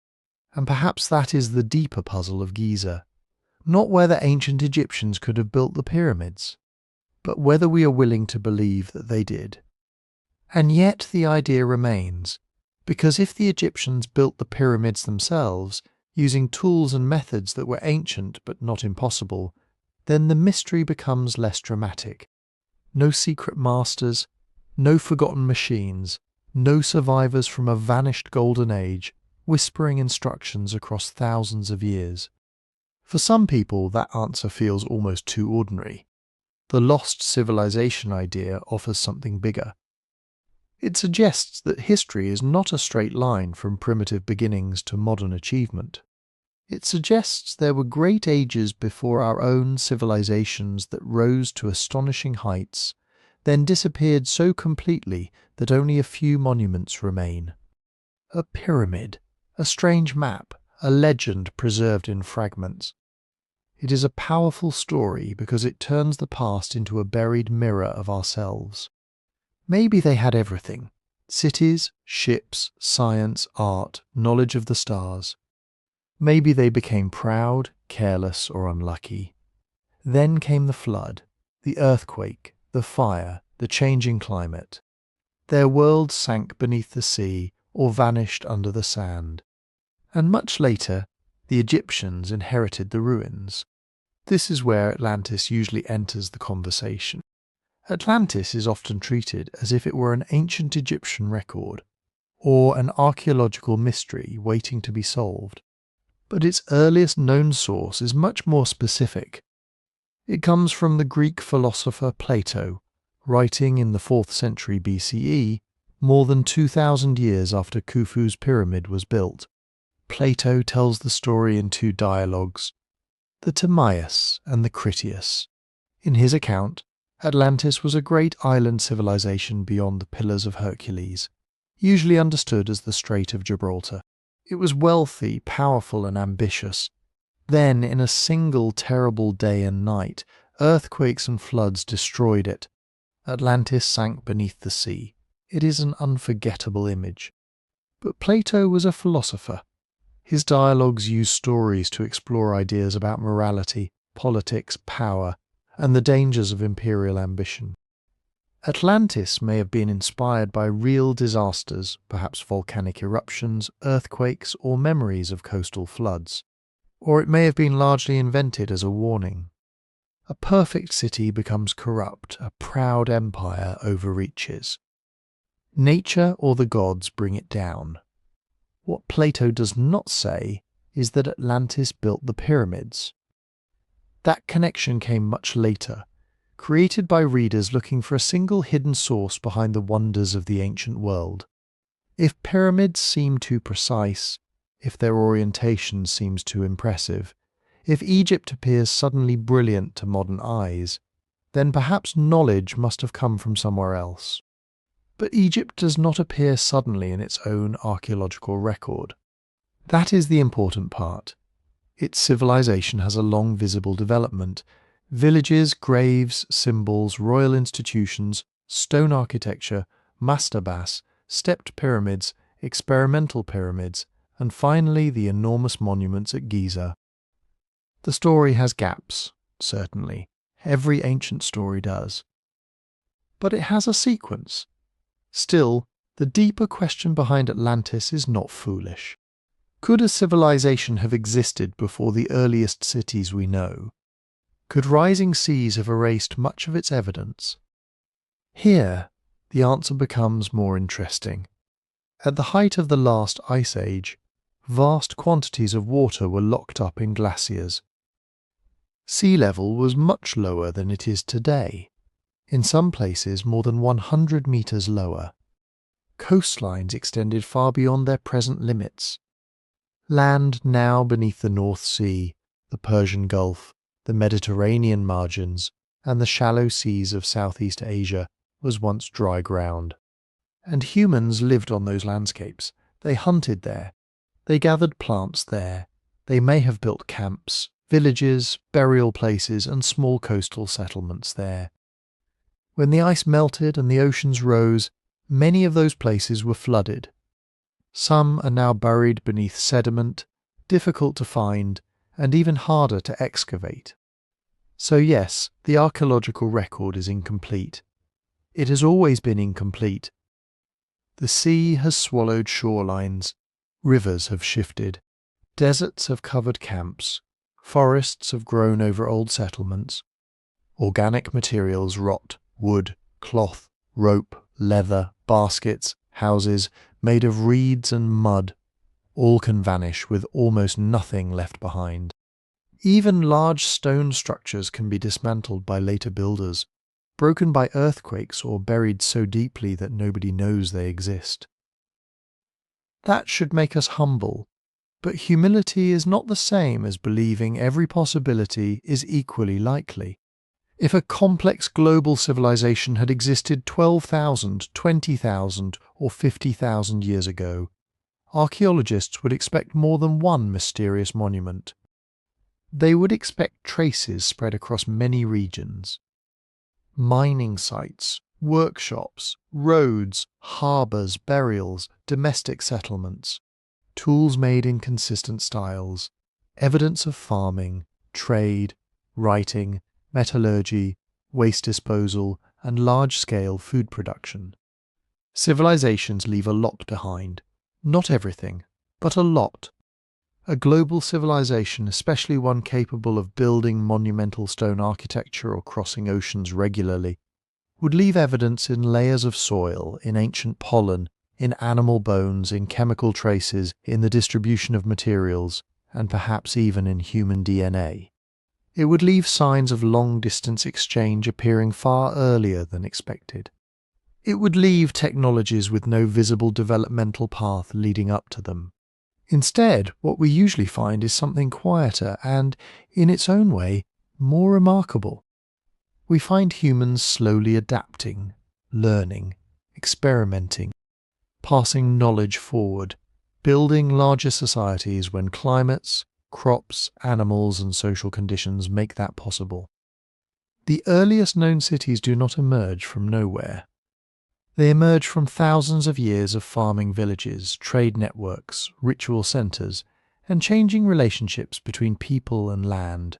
And perhaps that is the deeper puzzle of Giza. Not whether ancient Egyptians could have built the pyramids, but whether we are willing to believe that they did. And yet the idea remains, because if the Egyptians built the pyramids themselves, using tools and methods that were ancient but not impossible, then the mystery becomes less dramatic. No secret masters, no forgotten machines, no survivors from a vanished golden age, whispering instructions across thousands of years. For some people, that answer feels almost too ordinary. The lost civilization idea offers something bigger. It suggests that history is not a straight line from primitive beginnings to modern achievement. It suggests there were great ages before our own civilizations that rose to astonishing heights, then disappeared so completely that only a few monuments remain. A pyramid, a strange map, a legend preserved in fragments. It is a powerful story because it turns the past into a buried mirror of ourselves. Maybe they had everything: cities, ships, science, art, knowledge of the stars. Maybe they became proud, careless, or unlucky. Then came the flood, the earthquake, the fire, the changing climate. Their world sank beneath the sea or vanished under the sand. And much later, the Egyptians inherited the ruins. This is where Atlantis usually enters the conversation. Atlantis is often treated as if it were an ancient Egyptian record, or an archaeological mystery waiting to be solved. But its earliest known source is much more specific. It comes from the Greek philosopher Plato, writing in the 4th century BCE, more than 2,000 years after Khufu's pyramid was built. Plato tells the story in two dialogues, the Timaeus and the Critias. In his account, Atlantis was a great island civilization beyond the Pillars of Hercules, usually understood as the Strait of Gibraltar. It was wealthy, powerful, and ambitious. Then, in a single terrible day and night, earthquakes and floods destroyed it. Atlantis sank beneath the sea. It is an unforgettable image. But Plato was a philosopher. His dialogues use stories to explore ideas about morality, politics, power, and the dangers of imperial ambition. Atlantis may have been inspired by real disasters, perhaps volcanic eruptions, earthquakes, or memories of coastal floods. Or it may have been largely invented as a warning. A perfect city becomes corrupt, a proud empire overreaches. Nature or the gods bring it down. What Plato does not say is that Atlantis built the pyramids. That connection came much later, created by readers looking for a single hidden source behind the wonders of the ancient world. If pyramids seem too precise, if their orientation seems too impressive, if Egypt appears suddenly brilliant to modern eyes, then perhaps knowledge must have come from somewhere else. But Egypt does not appear suddenly in its own archaeological record. That is the important part. Its civilization has a long visible development. Villages, graves, symbols, royal institutions, stone architecture, mastabas, stepped pyramids, experimental pyramids, and finally the enormous monuments at Giza. The story has gaps, certainly. Every ancient story does. But it has a sequence. Still, the deeper question behind Atlantis is not foolish. Could a civilization have existed before the earliest cities we know? Could rising seas have erased much of its evidence? Here, the answer becomes more interesting. At the height of the last ice age, vast quantities of water were locked up in glaciers. Sea level was much lower than it is today, in some places more than 100 meters lower. Coastlines extended far beyond their present limits. Land now beneath the North Sea, the Persian Gulf, the Mediterranean margins, and the shallow seas of Southeast Asia was once dry ground. And humans lived on those landscapes. They hunted there. They gathered plants there. They may have built camps, villages, burial places, and small coastal settlements there. When the ice melted and the oceans rose, many of those places were flooded. Some are now buried beneath sediment, difficult to find, and even harder to excavate. So yes, the archaeological record is incomplete. It has always been incomplete. The sea has swallowed shorelines, rivers have shifted, deserts have covered camps, forests have grown over old settlements, organic materials rot, wood, cloth, rope, leather, baskets, houses made of reeds and mud, all can vanish with almost nothing left behind. Even large stone structures can be dismantled by later builders, broken by earthquakes or buried so deeply that nobody knows they exist. That should make us humble, but humility is not the same as believing every possibility is equally likely. If a complex global civilization had existed 12,000, 20,000, or 50,000 years ago, archaeologists would expect more than one mysterious monument. They would expect traces spread across many regions. Mining sites, workshops, roads, harbours, burials, domestic settlements, tools made in consistent styles, evidence of farming, trade, writing, metallurgy, waste disposal, and large-scale food production. Civilizations leave a lot behind. Not everything, but a lot. A global civilization, especially one capable of building monumental stone architecture or crossing oceans regularly, would leave evidence in layers of soil, in ancient pollen, in animal bones, in chemical traces, in the distribution of materials, and perhaps even in human DNA. It would leave signs of long-distance exchange appearing far earlier than expected. It would leave technologies with no visible developmental path leading up to them. Instead, what we usually find is something quieter and, in its own way, more remarkable. We find humans slowly adapting, learning, experimenting, passing knowledge forward, building larger societies when climates, crops, animals, and social conditions make that possible. The earliest known cities do not emerge from nowhere. They emerge from thousands of years of farming villages, trade networks, ritual centres, and changing relationships between people and land.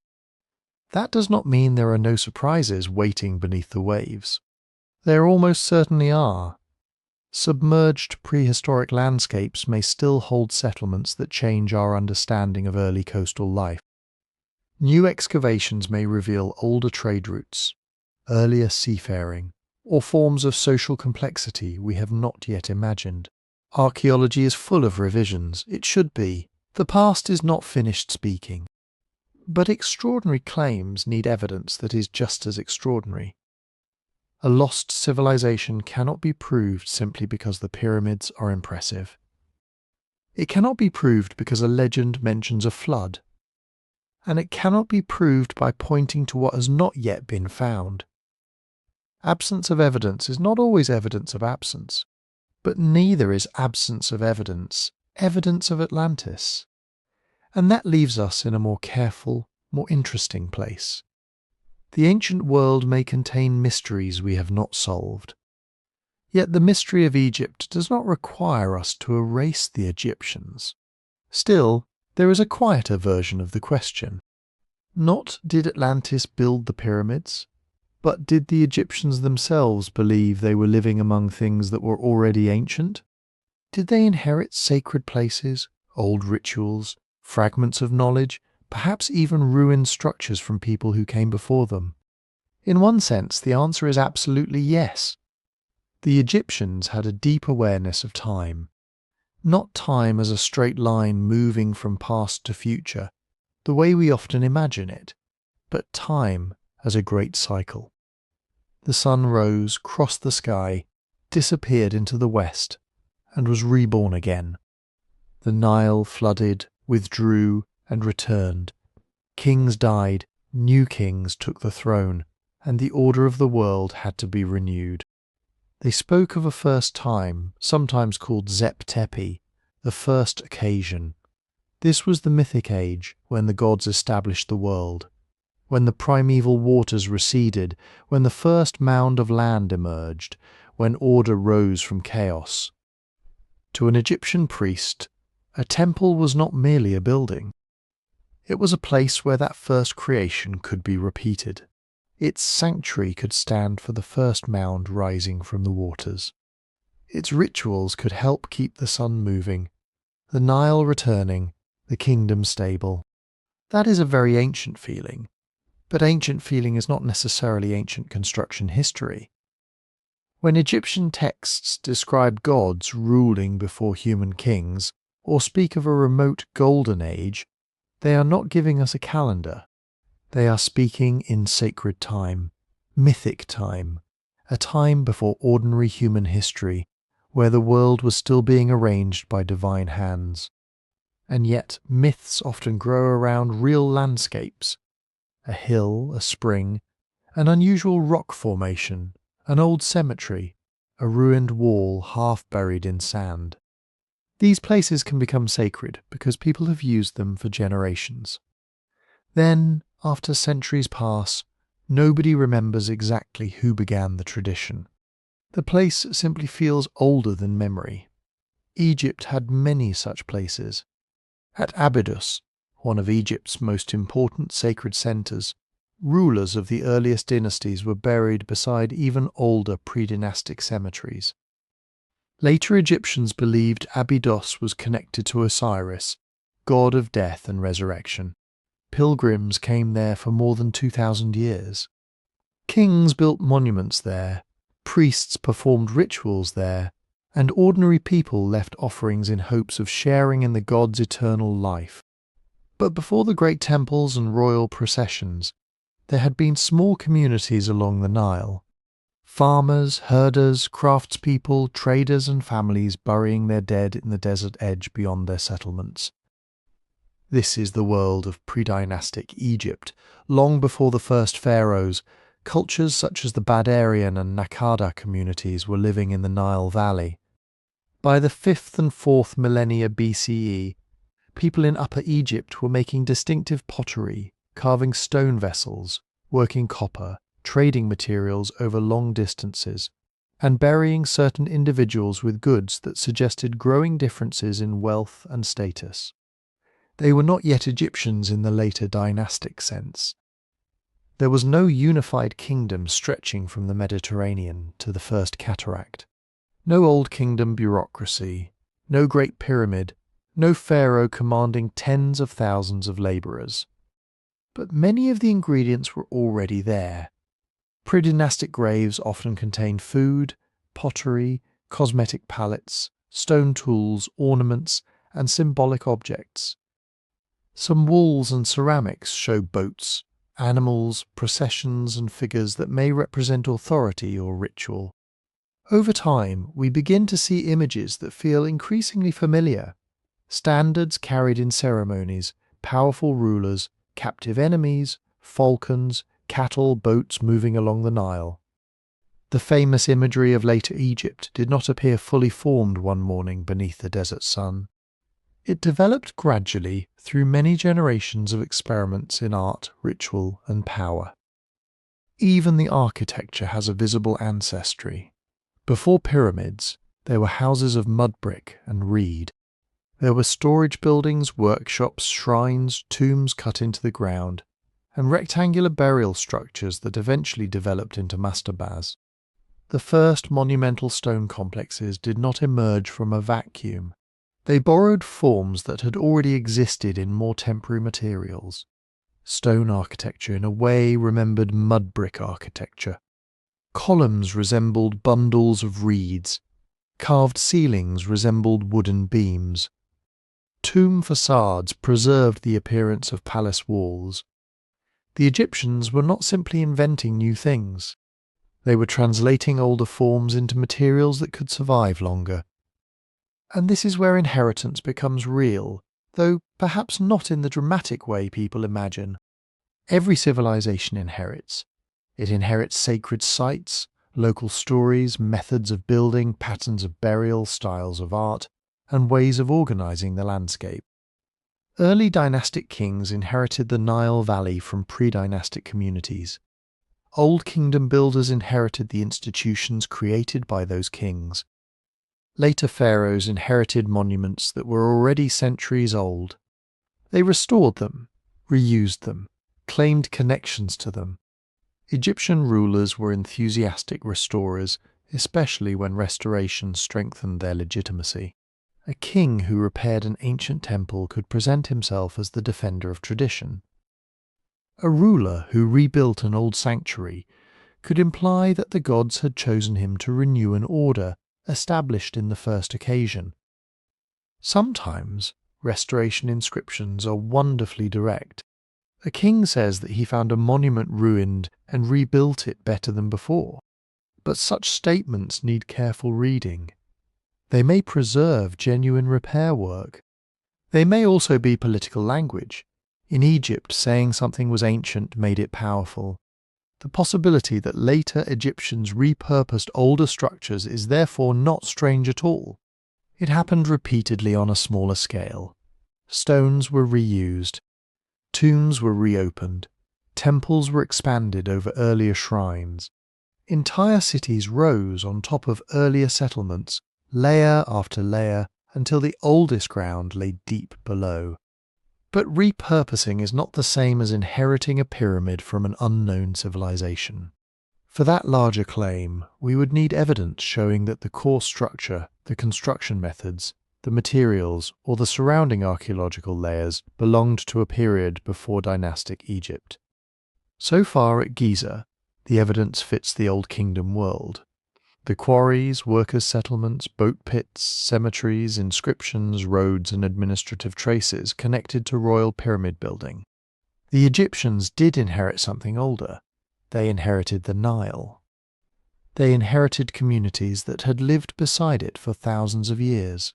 That does not mean there are no surprises waiting beneath the waves. There almost certainly are. Submerged prehistoric landscapes may still hold settlements that change our understanding of early coastal life. New excavations may reveal older trade routes, earlier seafaring, or forms of social complexity we have not yet imagined. Archaeology is full of revisions. It should be. The past is not finished speaking. But extraordinary claims need evidence that is just as extraordinary. A lost civilization cannot be proved simply because the pyramids are impressive. It cannot be proved because a legend mentions a flood. And it cannot be proved by pointing to what has not yet been found. Absence of evidence is not always evidence of absence, but neither is absence of evidence of Atlantis. And that leaves us in a more careful, more interesting place. The ancient world may contain mysteries we have not solved. Yet the mystery of Egypt does not require us to erase the Egyptians. Still, there is a quieter version of the question. Not did Atlantis build the pyramids, but did the Egyptians themselves believe they were living among things that were already ancient? Did they inherit sacred places, old rituals, fragments of knowledge, perhaps even ruined structures from people who came before them? In one sense, the answer is absolutely yes. The Egyptians had a deep awareness of time. Not time as a straight line moving from past to future, the way we often imagine it, but time as a great cycle. The sun rose, crossed the sky, disappeared into the west, and was reborn again. The Nile flooded, withdrew, and returned. Kings died, new kings took the throne, and the order of the world had to be renewed. They spoke of a first time, sometimes called Zep Tepi, the first occasion. This was the mythic age when the gods established the world, when the primeval waters receded, when the first mound of land emerged, when order rose from chaos. To an Egyptian priest, a temple was not merely a building. It was a place where that first creation could be repeated. Its sanctuary could stand for the first mound rising from the waters. Its rituals could help keep the sun moving, the Nile returning, the kingdom stable. That is a very ancient feeling, but ancient feeling is not necessarily ancient construction history. When Egyptian texts describe gods ruling before human kings, or speak of a remote golden age, they are not giving us a calendar. They are speaking in sacred time, mythic time, a time before ordinary human history, where the world was still being arranged by divine hands. And yet myths often grow around real landscapes: a hill, a spring, an unusual rock formation, an old cemetery, a ruined wall half buried in sand. These places can become sacred because people have used them for generations. Then, after centuries pass, nobody remembers exactly who began the tradition. The place simply feels older than memory. Egypt had many such places. At Abydos, one of Egypt's most important sacred centres, rulers of the earliest dynasties were buried beside even older pre-dynastic cemeteries. Later Egyptians believed Abydos was connected to Osiris, god of death and resurrection. Pilgrims came there for more than 2,000 years. Kings built monuments there, priests performed rituals there, and ordinary people left offerings in hopes of sharing in the god's eternal life. But before the great temples and royal processions, there had been small communities along the Nile. Farmers, herders, craftspeople, traders and families burying their dead in the desert edge beyond their settlements. This is the world of pre-dynastic Egypt. Long before the first pharaohs, cultures such as the Badarian and Naqada communities were living in the Nile Valley. By the 5th and 4th millennia BCE, people in Upper Egypt were making distinctive pottery, carving stone vessels, working copper, trading materials over long distances, and burying certain individuals with goods that suggested growing differences in wealth and status. They were not yet Egyptians in the later dynastic sense. There was no unified kingdom stretching from the Mediterranean to the First Cataract. No old kingdom bureaucracy, no great pyramid, no pharaoh commanding tens of thousands of labourers. But many of the ingredients were already there. Pre-dynastic graves often contained food, pottery, cosmetic palettes, stone tools, ornaments, and symbolic objects. Some walls and ceramics show boats, animals, processions, and figures that may represent authority or ritual. Over time, we begin to see images that feel increasingly familiar. Standards carried in ceremonies, powerful rulers, captive enemies, falcons, cattle, boats moving along the Nile. The famous imagery of later Egypt did not appear fully formed one morning beneath the desert sun. It developed gradually through many generations of experiments in art, ritual, and power. Even the architecture has a visible ancestry. Before pyramids, there were houses of mud brick and reed. There were storage buildings, workshops, shrines, tombs cut into the ground, and rectangular burial structures that eventually developed into mastabas. The first monumental stone complexes did not emerge from a vacuum. They borrowed forms that had already existed in more temporary materials. Stone architecture in a way remembered mud brick architecture. Columns resembled bundles of reeds. Carved ceilings resembled wooden beams. Tomb facades preserved the appearance of palace walls. The Egyptians were not simply inventing new things. They were translating older forms into materials that could survive longer. And this is where inheritance becomes real, though perhaps not in the dramatic way people imagine. Every civilization inherits. It inherits sacred sites, local stories, methods of building, patterns of burial, styles of art, and ways of organizing the landscape. Early dynastic kings inherited the Nile Valley from pre-dynastic communities. Old kingdom builders inherited the institutions created by those kings. Later pharaohs inherited monuments that were already centuries old. They restored them, reused them, claimed connections to them. Egyptian rulers were enthusiastic restorers, especially when restoration strengthened their legitimacy. A king who repaired an ancient temple could present himself as the defender of tradition. A ruler who rebuilt an old sanctuary could imply that the gods had chosen him to renew an order established in the first occasion. Sometimes restoration inscriptions are wonderfully direct. A king says that he found a monument ruined and rebuilt it better than before. But such statements need careful reading. They may preserve genuine repair work. They may also be political language. In Egypt, saying something was ancient made it powerful. The possibility that later Egyptians repurposed older structures is therefore not strange at all. It happened repeatedly on a smaller scale. Stones were reused. Tombs were reopened. Temples were expanded over earlier shrines. Entire cities rose on top of earlier settlements, layer after layer, until the oldest ground lay deep below. But repurposing is not the same as inheriting a pyramid from an unknown civilization. For that larger claim, we would need evidence showing that the core structure, the construction methods, the materials, or the surrounding archaeological layers belonged to a period before dynastic Egypt. So far at Giza, the evidence fits the Old Kingdom world. The quarries, workers' settlements, boat pits, cemeteries, inscriptions, roads, and administrative traces connected to royal pyramid building. The Egyptians did inherit something older. They inherited the Nile. They inherited communities that had lived beside it for thousands of years.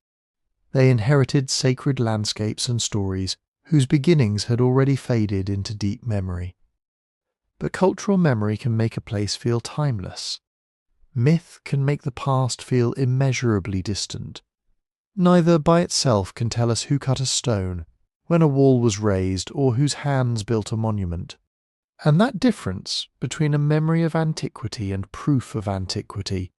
They inherited sacred landscapes and stories whose beginnings had already faded into deep memory. But cultural memory can make a place feel timeless. Myth can make the past feel immeasurably distant. Neither by itself can tell us who cut a stone, when a wall was raised, or whose hands built a monument. And that difference between a memory of antiquity and proof of antiquity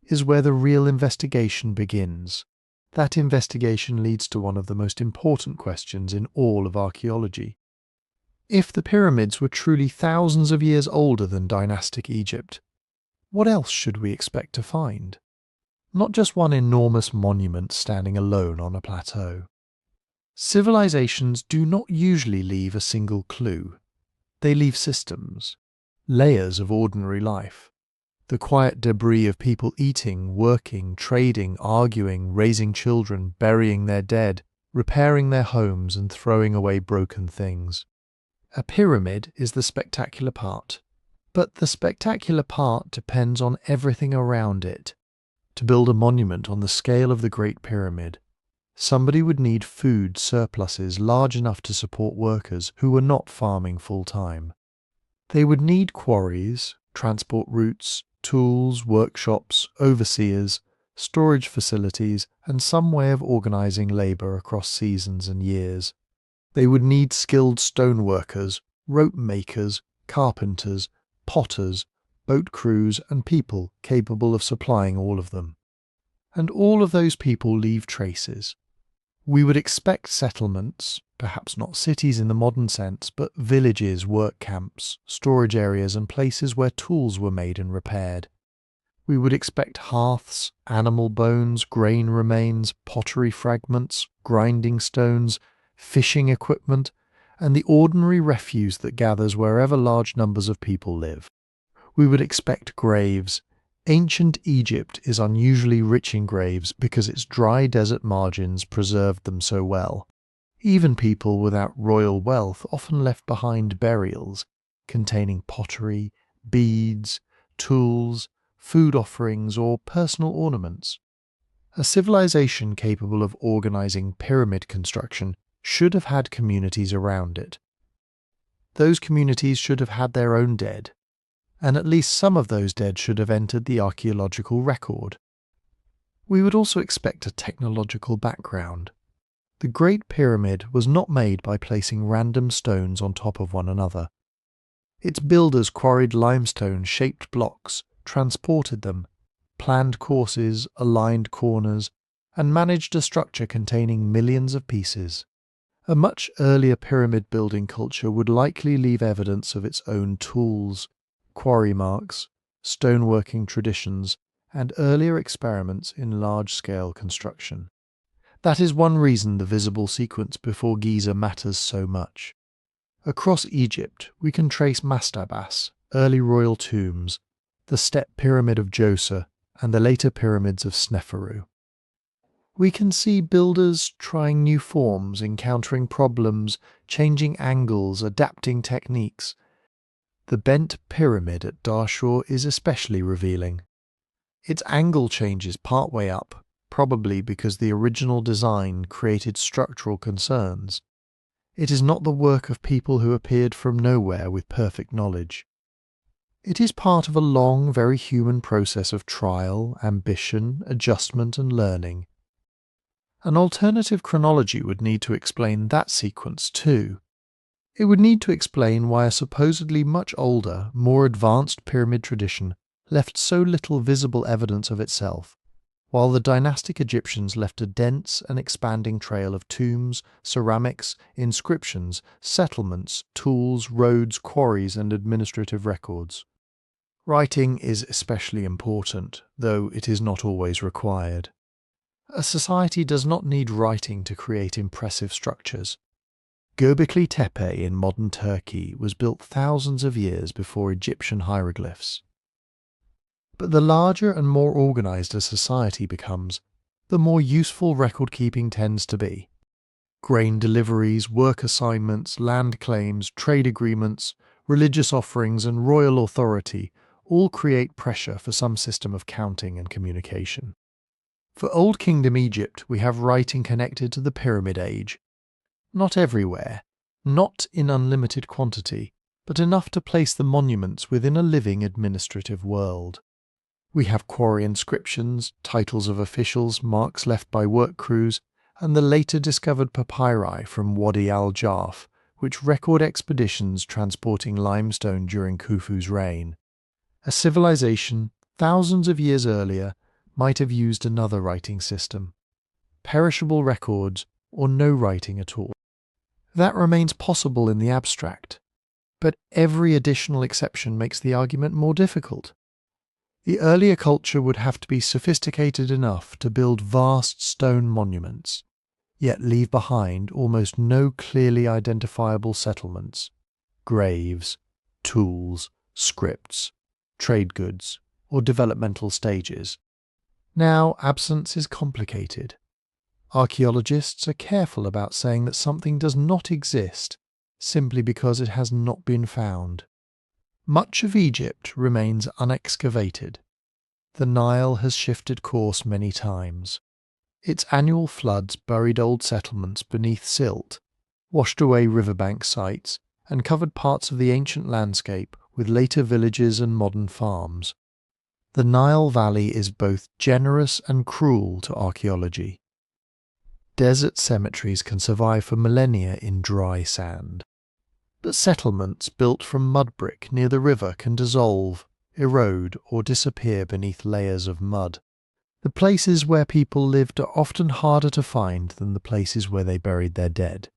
is where the real investigation begins. That investigation leads to one of the most important questions in all of archaeology. If the pyramids were truly thousands of years older than dynastic Egypt, what else should we expect to find? Not just one enormous monument standing alone on a plateau. Civilizations do not usually leave a single clue. They leave systems, layers of ordinary life. The quiet debris of people eating, working, trading, arguing, raising children, burying their dead, repairing their homes and throwing away broken things. A pyramid is the spectacular part, but the spectacular part depends on everything around it. To build a monument on the scale of the Great Pyramid, somebody would need food surpluses large enough to support workers who were not farming full-time. They would need quarries, transport routes, tools, workshops, overseers, storage facilities, and some way of organizing labor across seasons and years. They would need skilled stoneworkers, rope makers, carpenters, potters, boat crews, and people capable of supplying all of them. And all of those people leave traces. We would expect settlements, perhaps not cities in the modern sense, but villages, work camps, storage areas, and places where tools were made and repaired. We would expect hearths, animal bones, grain remains, pottery fragments, grinding stones, fishing equipment, and the ordinary refuse that gathers wherever large numbers of people live. We would expect graves. Ancient Egypt is unusually rich in graves because its dry desert margins preserved them so well. Even people without royal wealth often left behind burials containing pottery, beads, tools, food offerings, or personal ornaments. A civilization capable of organizing pyramid construction should have had communities around it. Those communities should have had their own dead. and at least some of those dead should have entered the archaeological record. We would also expect a technological background. The Great Pyramid was not made by placing random stones on top of one another. Its builders quarried limestone-shaped blocks, transported them, planned courses, aligned corners, and managed a structure containing millions of pieces. A much earlier pyramid building culture would likely leave evidence of its own tools, quarry marks, stoneworking traditions, and earlier experiments in large-scale construction. That is one reason the visible sequence before Giza matters so much. Across Egypt, we can trace mastabas, early royal tombs, the step pyramid of Djoser, and the later pyramids of Sneferu. We can see builders trying new forms, encountering problems, changing angles, adapting techniques. The bent pyramid at Dahshur is especially revealing. Its angle changes partway up, probably because the original design created structural concerns. It is not the work of people who appeared from nowhere with perfect knowledge. It is part of a long, very human process of trial, ambition, adjustment and learning. An alternative chronology would need to explain that sequence too. It would need to explain why a supposedly much older, more advanced pyramid tradition left so little visible evidence of itself, while the dynastic Egyptians left a dense and expanding trail of tombs, ceramics, inscriptions, settlements, tools, roads, quarries, and administrative records. Writing is especially important, though it is not always required. A society does not need writing to create impressive structures. Göbekli Tepe in modern Turkey was built thousands of years before Egyptian hieroglyphs. But the larger and more organized a society becomes, the more useful record-keeping tends to be. Grain deliveries, work assignments, land claims, trade agreements, religious offerings, and royal authority all create pressure for some system of counting and communication. For Old Kingdom Egypt, we have writing connected to the Pyramid Age. Not everywhere, not in unlimited quantity, but enough to place the monuments within a living administrative world. We have quarry inscriptions, titles of officials, marks left by work crews, and the later discovered papyri from Wadi al-Jarf, which record expeditions transporting limestone during Khufu's reign. A civilization, thousands of years earlier, might have used another writing system. Perishable records, or no writing at all. That remains possible in the abstract, but every additional exception makes the argument more difficult. The earlier culture would have to be sophisticated enough to build vast stone monuments, yet leave behind almost no clearly identifiable settlements, graves, tools, scripts, trade goods, or developmental stages. Now, absence is complicated. Archaeologists are careful about saying that something does not exist simply because it has not been found. Much of Egypt remains unexcavated. The Nile has shifted course many times. Its annual floods buried old settlements beneath silt, washed away riverbank sites, and covered parts of the ancient landscape with later villages and modern farms. The Nile Valley is both generous and cruel to archaeology. Desert cemeteries can survive for millennia in dry sand. But settlements built from mud brick near the river can dissolve, erode, or disappear beneath layers of mud. The places where people lived are often harder to find than the places where they buried their dead.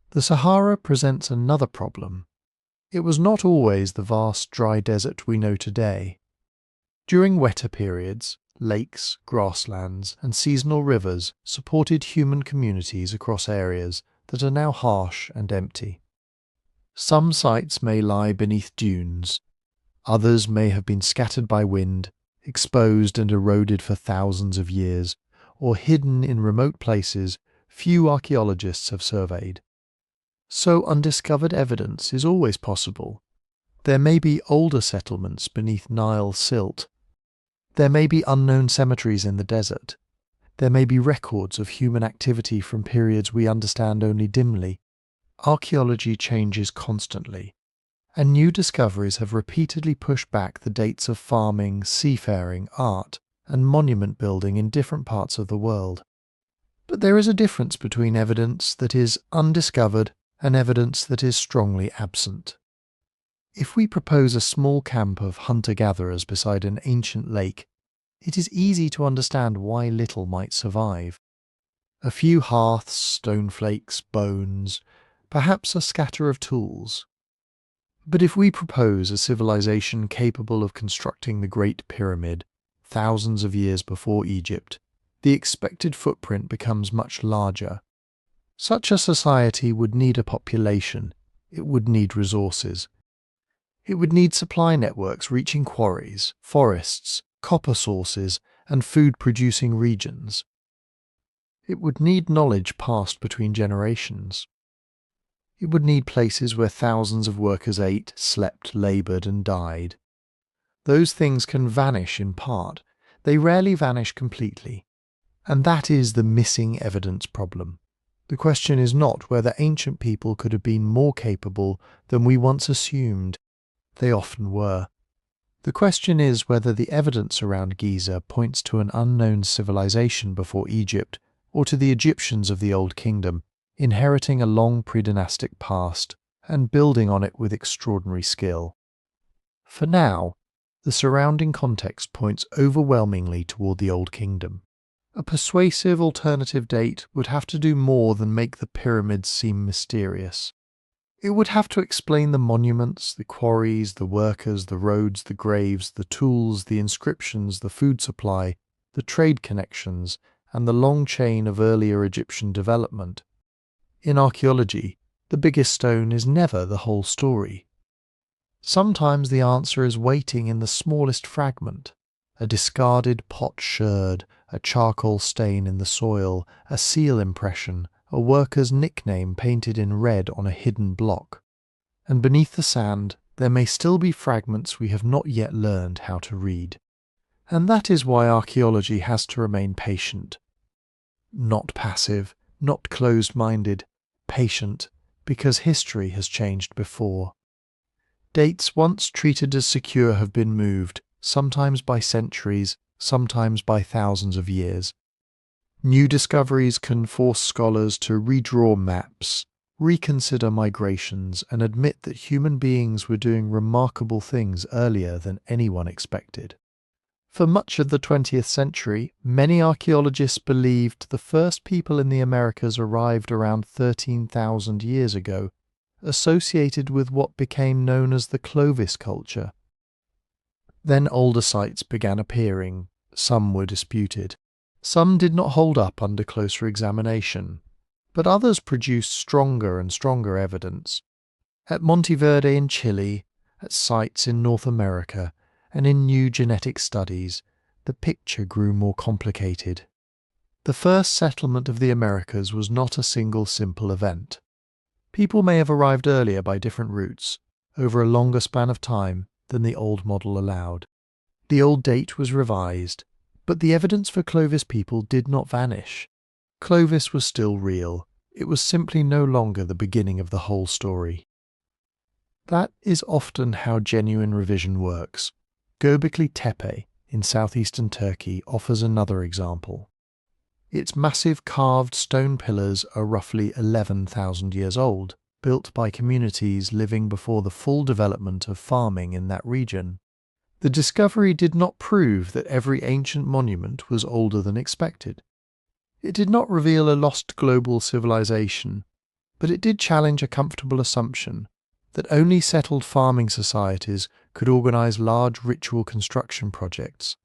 The Sahara presents another problem. It was not always the vast dry desert we know today. During wetter periods, lakes, grasslands, and seasonal rivers supported human communities across areas that are now harsh and empty. Some sites may lie beneath dunes. Others may have been scattered by wind, exposed and eroded for thousands of years, or hidden in remote places few archaeologists have surveyed. So undiscovered evidence is always possible. There may be older settlements beneath Nile silt. There may be unknown cemeteries in the desert. There may be records of human activity from periods we understand only dimly. Archaeology changes constantly, and new discoveries have repeatedly pushed back the dates of farming, seafaring, art, and monument building in different parts of the world. But there is a difference between evidence that is undiscovered and evidence that is strongly absent. If we propose a small camp of hunter-gatherers beside an ancient lake, it is easy to understand why little might survive. A few hearths, stone flakes, bones, perhaps a scatter of tools. But if we propose a civilization capable of constructing the Great Pyramid thousands of years before Egypt, the expected footprint becomes much larger. Such a society would need a population, it would need resources. It would need supply networks reaching quarries, forests, copper sources, and food-producing regions. It would need knowledge passed between generations. It would need places where thousands of workers ate, slept, laboured, and died. Those things can vanish in part. They rarely vanish completely. And that is the missing evidence problem. The question is not whether ancient people could have been more capable than we once assumed. They often were. The question is whether the evidence around Giza points to an unknown civilization before Egypt, or to the Egyptians of the Old Kingdom, inheriting a long predynastic past and building on it with extraordinary skill. For now, the surrounding context points overwhelmingly toward the Old Kingdom. A persuasive alternative date would have to do more than make the pyramids seem mysterious. It would have to explain the monuments, the quarries, the workers, the roads, the graves, the tools, the inscriptions, the food supply, the trade connections, and the long chain of earlier Egyptian development. In archaeology, the biggest stone is never the whole story. Sometimes the answer is waiting in the smallest fragment: a discarded pot sherd, a charcoal stain in the soil, a seal impression, a worker's nickname painted in red on a hidden block. And beneath the sand, there may still be fragments we have not yet learned how to read. And that is why archaeology has to remain patient. Not passive, not closed-minded, patient, because history has changed before. Dates once treated as secure have been moved, sometimes by centuries, sometimes by thousands of years. New discoveries can force scholars to redraw maps, reconsider migrations, and admit that human beings were doing remarkable things earlier than anyone expected. For much of the 20th century, many archaeologists believed the first people in the Americas arrived around 13,000 years ago, associated with what became known as the Clovis culture. Then older sites began appearing. Some were disputed. Some did not hold up under closer examination, but others produced stronger and stronger evidence. At Monteverde in Chile, at sites in North America, and in new genetic studies, the picture grew more complicated. The first settlement of the Americas was not a single simple event. People may have arrived earlier by different routes, over a longer span of time than the old model allowed. The old date was revised, but the evidence for Clovis people did not vanish. Clovis was still real. It was simply no longer the beginning of the whole story. That is often how genuine revision works. Göbekli Tepe in southeastern Turkey offers another example. Its massive carved stone pillars are roughly 11,000 years old, built by communities living before the full development of farming in that region. The discovery did not prove that every ancient monument was older than expected. It did not reveal a lost global civilization, but it did challenge a comfortable assumption that only settled farming societies could organize large ritual construction projects.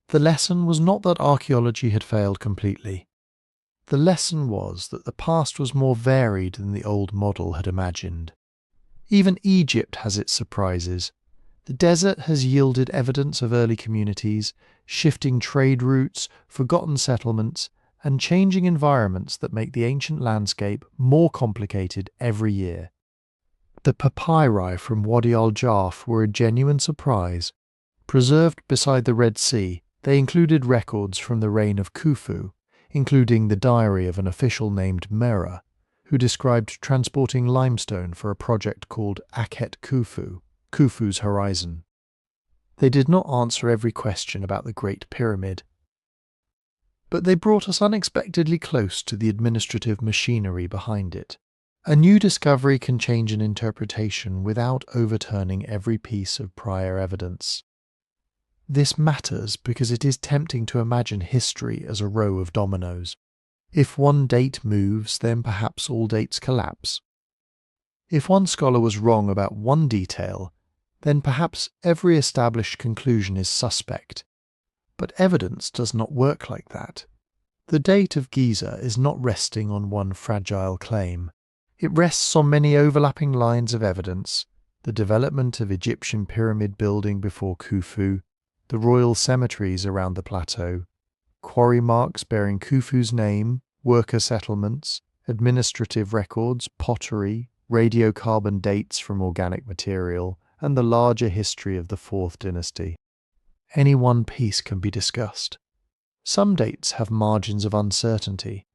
The lesson was not that archaeology had failed completely. The lesson was that the past was more varied than the old model had imagined. Even Egypt has its surprises. The desert has yielded evidence of early communities, shifting trade routes, forgotten settlements, and changing environments that make the ancient landscape more complicated every year. The papyri from Wadi al-Jarf were a genuine surprise. Preserved beside the Red Sea, they included records from the reign of Khufu, including the diary of an official named Mera, who described transporting limestone for a project called Akhet Khufu, Khufu's Horizon. They did not answer every question about the Great Pyramid, but they brought us unexpectedly close to the administrative machinery behind it. A new discovery can change an interpretation without overturning every piece of prior evidence. This matters because it is tempting to imagine history as a row of dominoes. If one date moves, then perhaps all dates collapse. If one scholar was wrong about one detail, then perhaps every established conclusion is suspect. But evidence does not work like that. The date of Giza is not resting on one fragile claim. It rests on many overlapping lines of evidence: the development of Egyptian pyramid building before Khufu, the royal cemeteries around the plateau, quarry marks bearing Khufu's name, worker settlements, administrative records, pottery, radiocarbon dates from organic material, and the larger history of the Fourth Dynasty. Any one piece can be discussed. Some dates have margins of uncertainty.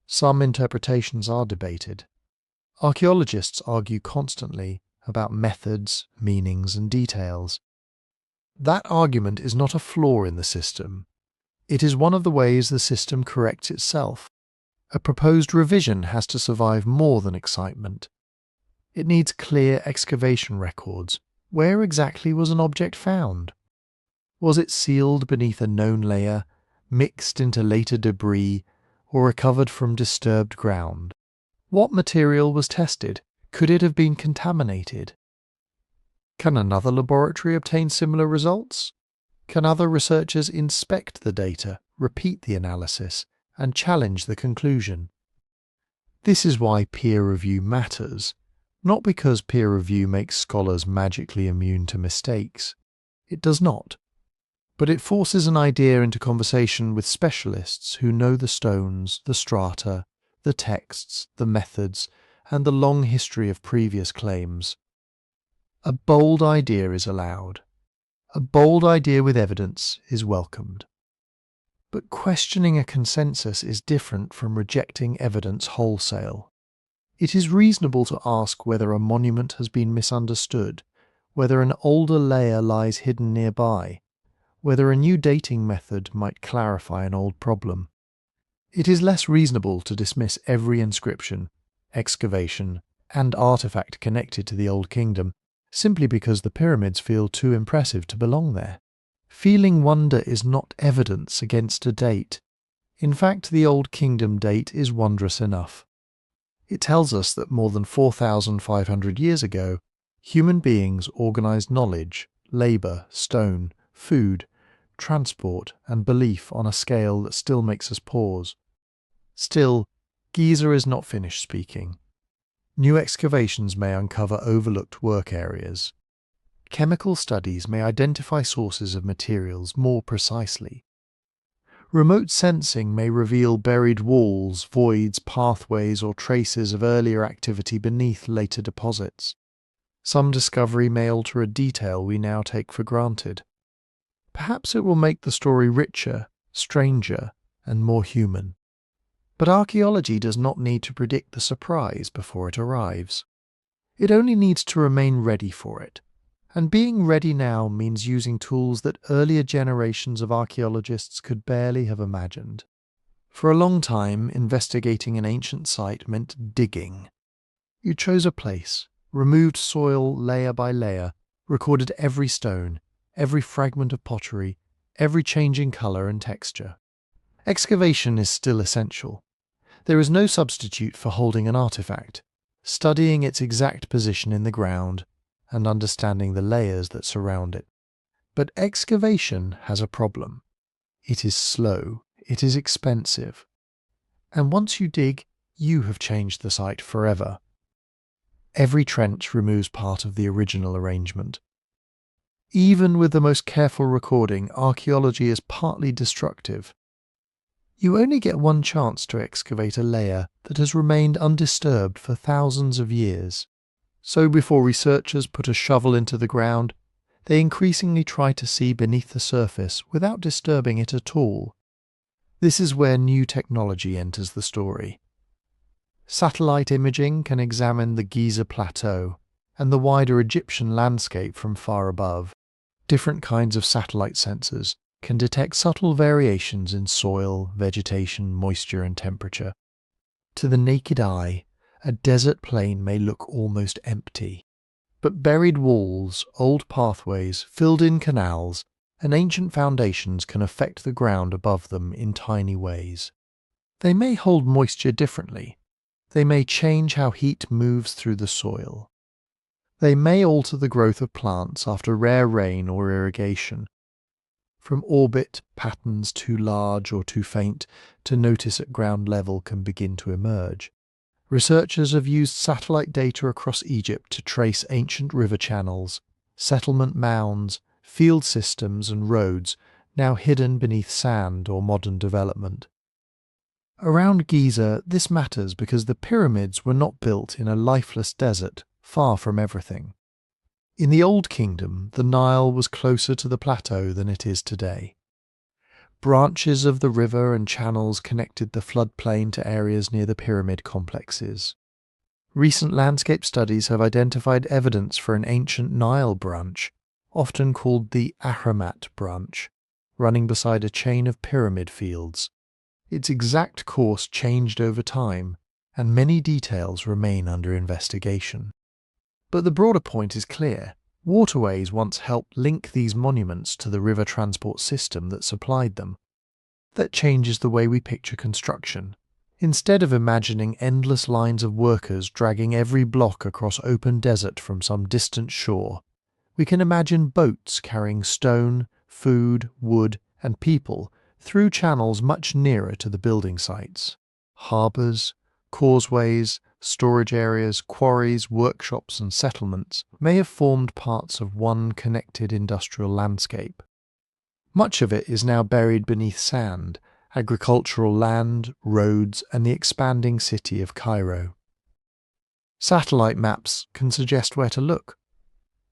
Some interpretations are debated. Archaeologists argue constantly about methods, meanings, and details. That argument is not a flaw in the system. It is one of the ways the system corrects itself. A proposed revision has to survive more than excitement. It needs clear excavation records. Where exactly was an object found? Was it sealed beneath a known layer, mixed into later debris, or recovered from disturbed ground? What material was tested? Could it have been contaminated? Can another laboratory obtain similar results? Can other researchers inspect the data, repeat the analysis, and challenge the conclusion? This is why peer review matters, not because peer review makes scholars magically immune to mistakes. It does not. But it forces an idea into conversation with specialists who know the stones, the strata, the texts, the methods, and the long history of previous claims. A bold idea is allowed. A bold idea with evidence is welcomed. But questioning a consensus is different from rejecting evidence wholesale. It is reasonable to ask whether a monument has been misunderstood, whether an older layer lies hidden nearby, whether a new dating method might clarify an old problem. It is less reasonable to dismiss every inscription, excavation, and artifact connected to the Old Kingdom simply because the pyramids feel too impressive to belong there. Feeling wonder is not evidence against a date. In fact, the Old Kingdom date is wondrous enough. It tells us that more than 4,500 years ago, human beings organized knowledge, labor, stone, food, transport, and belief on a scale that still makes us pause. Still, Giza is not finished speaking. New excavations may uncover overlooked work areas. Chemical studies may identify sources of materials more precisely. Remote sensing may reveal buried walls, voids, pathways, or traces of earlier activity beneath later deposits. Some discovery may alter a detail we now take for granted. Perhaps it will make the story richer, stranger, and more human. But archaeology does not need to predict the surprise before it arrives. It only needs to remain ready for it. And being ready now means using tools that earlier generations of archaeologists could barely have imagined. For a long time, investigating an ancient site meant digging. You chose a place, removed soil layer by layer, recorded every stone, every fragment of pottery, every changing colour and texture. Excavation is still essential. There is no substitute for holding an artifact, studying its exact position in the ground, and understanding the layers that surround it. But excavation has a problem. It is slow, it is expensive. And once you dig, you have changed the site forever. Every trench removes part of the original arrangement. Even with the most careful recording, archaeology is partly destructive. You only get one chance to excavate a layer that has remained undisturbed for thousands of years. So before researchers put a shovel into the ground, they increasingly try to see beneath the surface without disturbing it at all. This is where new technology enters the story. Satellite imaging can examine the Giza Plateau and the wider Egyptian landscape from far above. Different kinds of satellite sensors can detect subtle variations in soil, vegetation, moisture, and temperature. To the naked eye, a desert plain may look almost empty. But buried walls, old pathways, filled-in canals, and ancient foundations can affect the ground above them in tiny ways. They may hold moisture differently. They may change how heat moves through the soil. They may alter the growth of plants after rare rain or irrigation. From orbit, patterns too large or too faint to notice at ground level can begin to emerge. Researchers have used satellite data across Egypt to trace ancient river channels, settlement mounds, field systems and roads now hidden beneath sand or modern development. Around Giza, this matters because the pyramids were not built in a lifeless desert, far from everything. In the Old Kingdom, the Nile was closer to the plateau than it is today. Branches of the river and channels connected the floodplain to areas near the pyramid complexes. Recent landscape studies have identified evidence for an ancient Nile branch, often called the Ahramat branch, running beside a chain of pyramid fields. Its exact course changed over time, and many details remain under investigation. But the broader point is clear. Waterways once helped link these monuments to the river transport system that supplied them. That changes the way we picture construction. Instead of imagining endless lines of workers dragging every block across open desert from some distant shore, we can imagine boats carrying stone, food, wood, and people through channels much nearer to the building sites. Harbours, causeways, storage areas, quarries, workshops and settlements may have formed parts of one connected industrial landscape. Much of it is now buried beneath sand, agricultural land, roads and the expanding city of Cairo. Satellite maps can suggest where to look.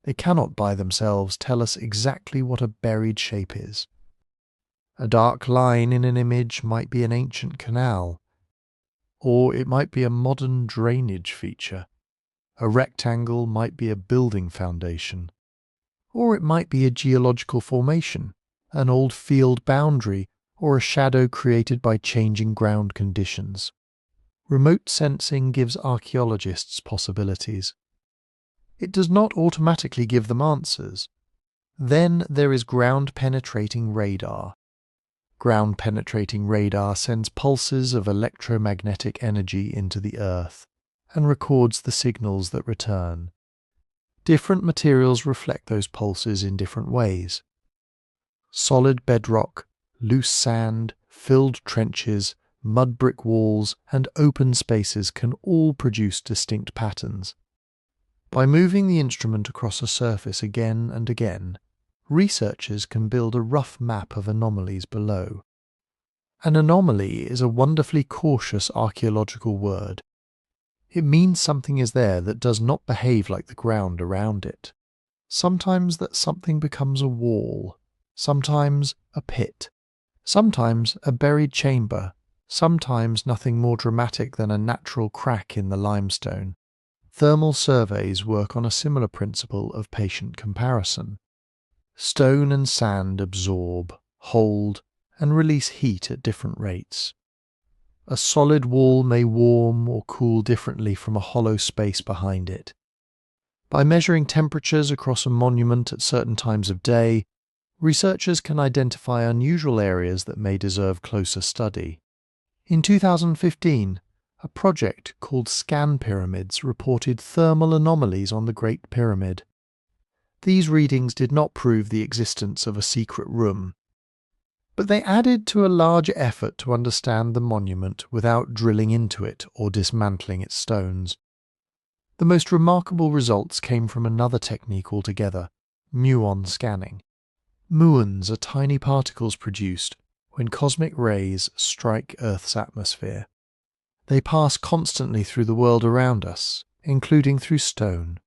They cannot by themselves tell us exactly what a buried shape is. A dark line in an image might be an ancient canal, or it might be a modern drainage feature. A rectangle might be a building foundation, or it might be a geological formation, an old field boundary, or a shadow created by changing ground conditions. Remote sensing gives archaeologists possibilities. It does not automatically give them answers. Then there is ground-penetrating radar. Ground-penetrating radar sends pulses of electromagnetic energy into the Earth and records the signals that return. Different materials reflect those pulses in different ways. Solid bedrock, loose sand, filled trenches, mud brick walls, and open spaces can all produce distinct patterns. By moving the instrument across a surface again and again, researchers can build a rough map of anomalies below. An anomaly is a wonderfully cautious archaeological word. It means something is there that does not behave like the ground around it. Sometimes that something becomes a wall, sometimes a pit, sometimes a buried chamber, sometimes nothing more dramatic than a natural crack in the limestone. Thermal surveys work on a similar principle of patient comparison. Stone and sand absorb, hold, and release heat at different rates. A solid wall may warm or cool differently from a hollow space behind it. By measuring temperatures across a monument at certain times of day, researchers can identify unusual areas that may deserve closer study. In 2015, a project called Scan Pyramids reported thermal anomalies on the Great Pyramid. These readings did not prove the existence of a secret room, but they added to a larger effort to understand the monument without drilling into it or dismantling its stones. The most remarkable results came from another technique altogether, muon scanning. Muons are tiny particles produced when cosmic rays strike Earth's atmosphere. They pass constantly through the world around us, including through stone.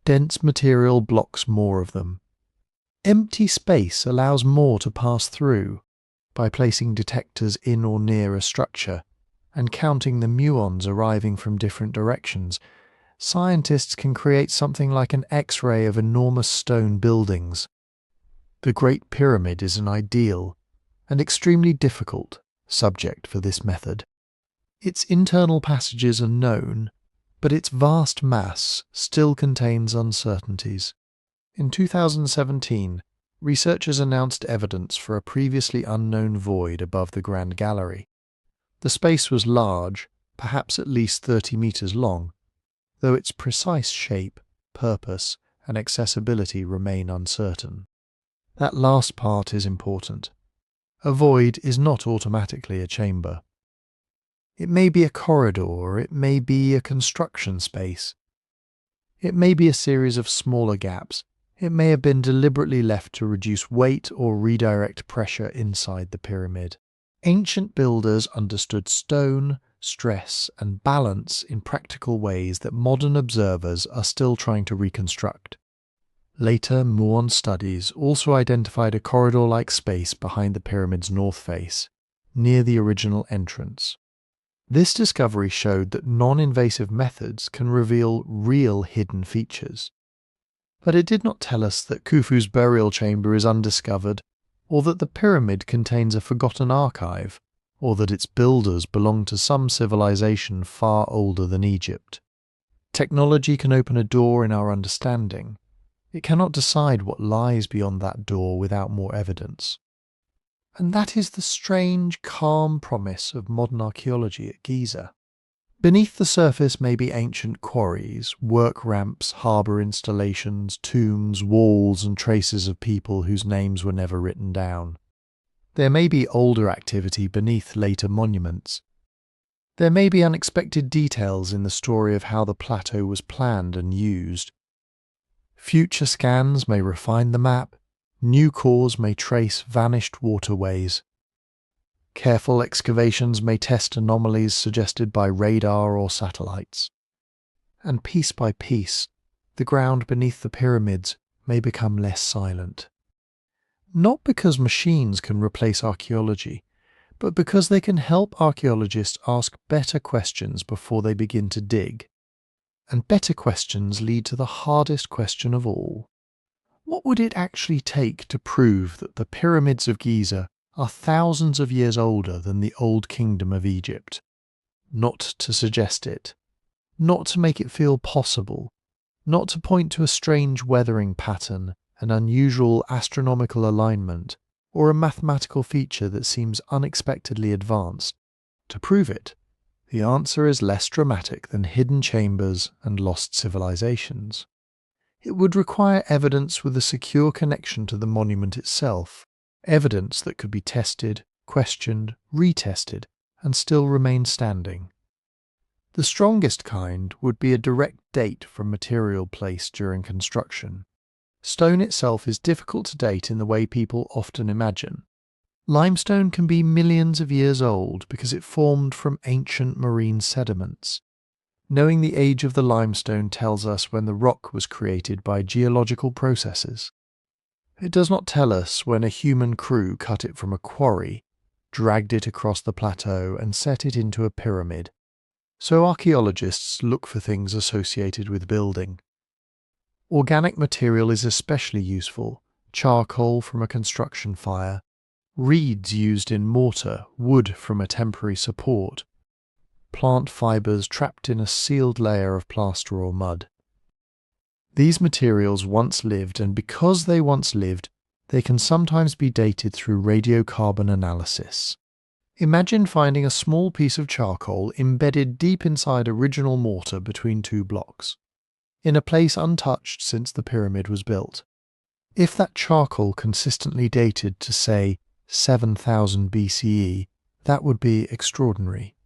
Dense material blocks more of them. Empty space allows more to pass through. By placing detectors in or near a structure, and counting the muons arriving from different directions, scientists can create something like an X-ray of enormous stone buildings. The Great Pyramid is an ideal, and extremely difficult, subject for this method. Its internal passages are known, but its vast mass still contains uncertainties. In 2017, researchers announced evidence for a previously unknown void above the Grand Gallery. The space was large, perhaps at least 30 meters long, though its precise shape, purpose, and accessibility remain uncertain. That last part is important. A void is not automatically a chamber. It may be a corridor, it may be a construction space. It may be a series of smaller gaps. It may have been deliberately left to reduce weight or redirect pressure inside the pyramid. Ancient builders understood stone, stress, and balance in practical ways that modern observers are still trying to reconstruct. Later muon studies also identified a corridor-like space behind the pyramid's north face, near the original entrance. This discovery showed that non-invasive methods can reveal real hidden features. But it did not tell us that Khufu's burial chamber is undiscovered, or that the pyramid contains a forgotten archive, or that its builders belong to some civilization far older than Egypt. Technology can open a door in our understanding. It cannot decide what lies beyond that door without more evidence. And that is the strange, calm promise of modern archaeology at Giza. Beneath the surface may be ancient quarries, work ramps, harbour installations, tombs, walls, and traces of people whose names were never written down. There may be older activity beneath later monuments. There may be unexpected details in the story of how the plateau was planned and used. Future scans may refine the map. New cores may trace vanished waterways. Careful excavations may test anomalies suggested by radar or satellites. And piece by piece, the ground beneath the pyramids may become less silent. Not because machines can replace archaeology, but because they can help archaeologists ask better questions before they begin to dig. And better questions lead to the hardest question of all. What would it actually take to prove that the pyramids of Giza are thousands of years older than the Old Kingdom of Egypt? Not to suggest it, not to make it feel possible, not to point to a strange weathering pattern, an unusual astronomical alignment, or a mathematical feature that seems unexpectedly advanced. To prove it, the answer is less dramatic than hidden chambers and lost civilizations. It would require evidence with a secure connection to the monument itself, evidence that could be tested, questioned, retested, and still remain standing. The strongest kind would be a direct date from material placed during construction. Stone itself is difficult to date in the way people often imagine. Limestone can be millions of years old because it formed from ancient marine sediments. Knowing the age of the limestone tells us when the rock was created by geological processes. It does not tell us when a human crew cut it from a quarry, dragged it across the plateau and set it into a pyramid. So archaeologists look for things associated with building. Organic material is especially useful: charcoal from a construction fire, reeds used in mortar, wood from a temporary support, plant fibres trapped in a sealed layer of plaster or mud. These materials once lived, and because they once lived, they can sometimes be dated through radiocarbon analysis. Imagine finding a small piece of charcoal embedded deep inside original mortar between two blocks, in a place untouched since the pyramid was built. If that charcoal consistently dated to, say, 7000 BCE, that would be extraordinary.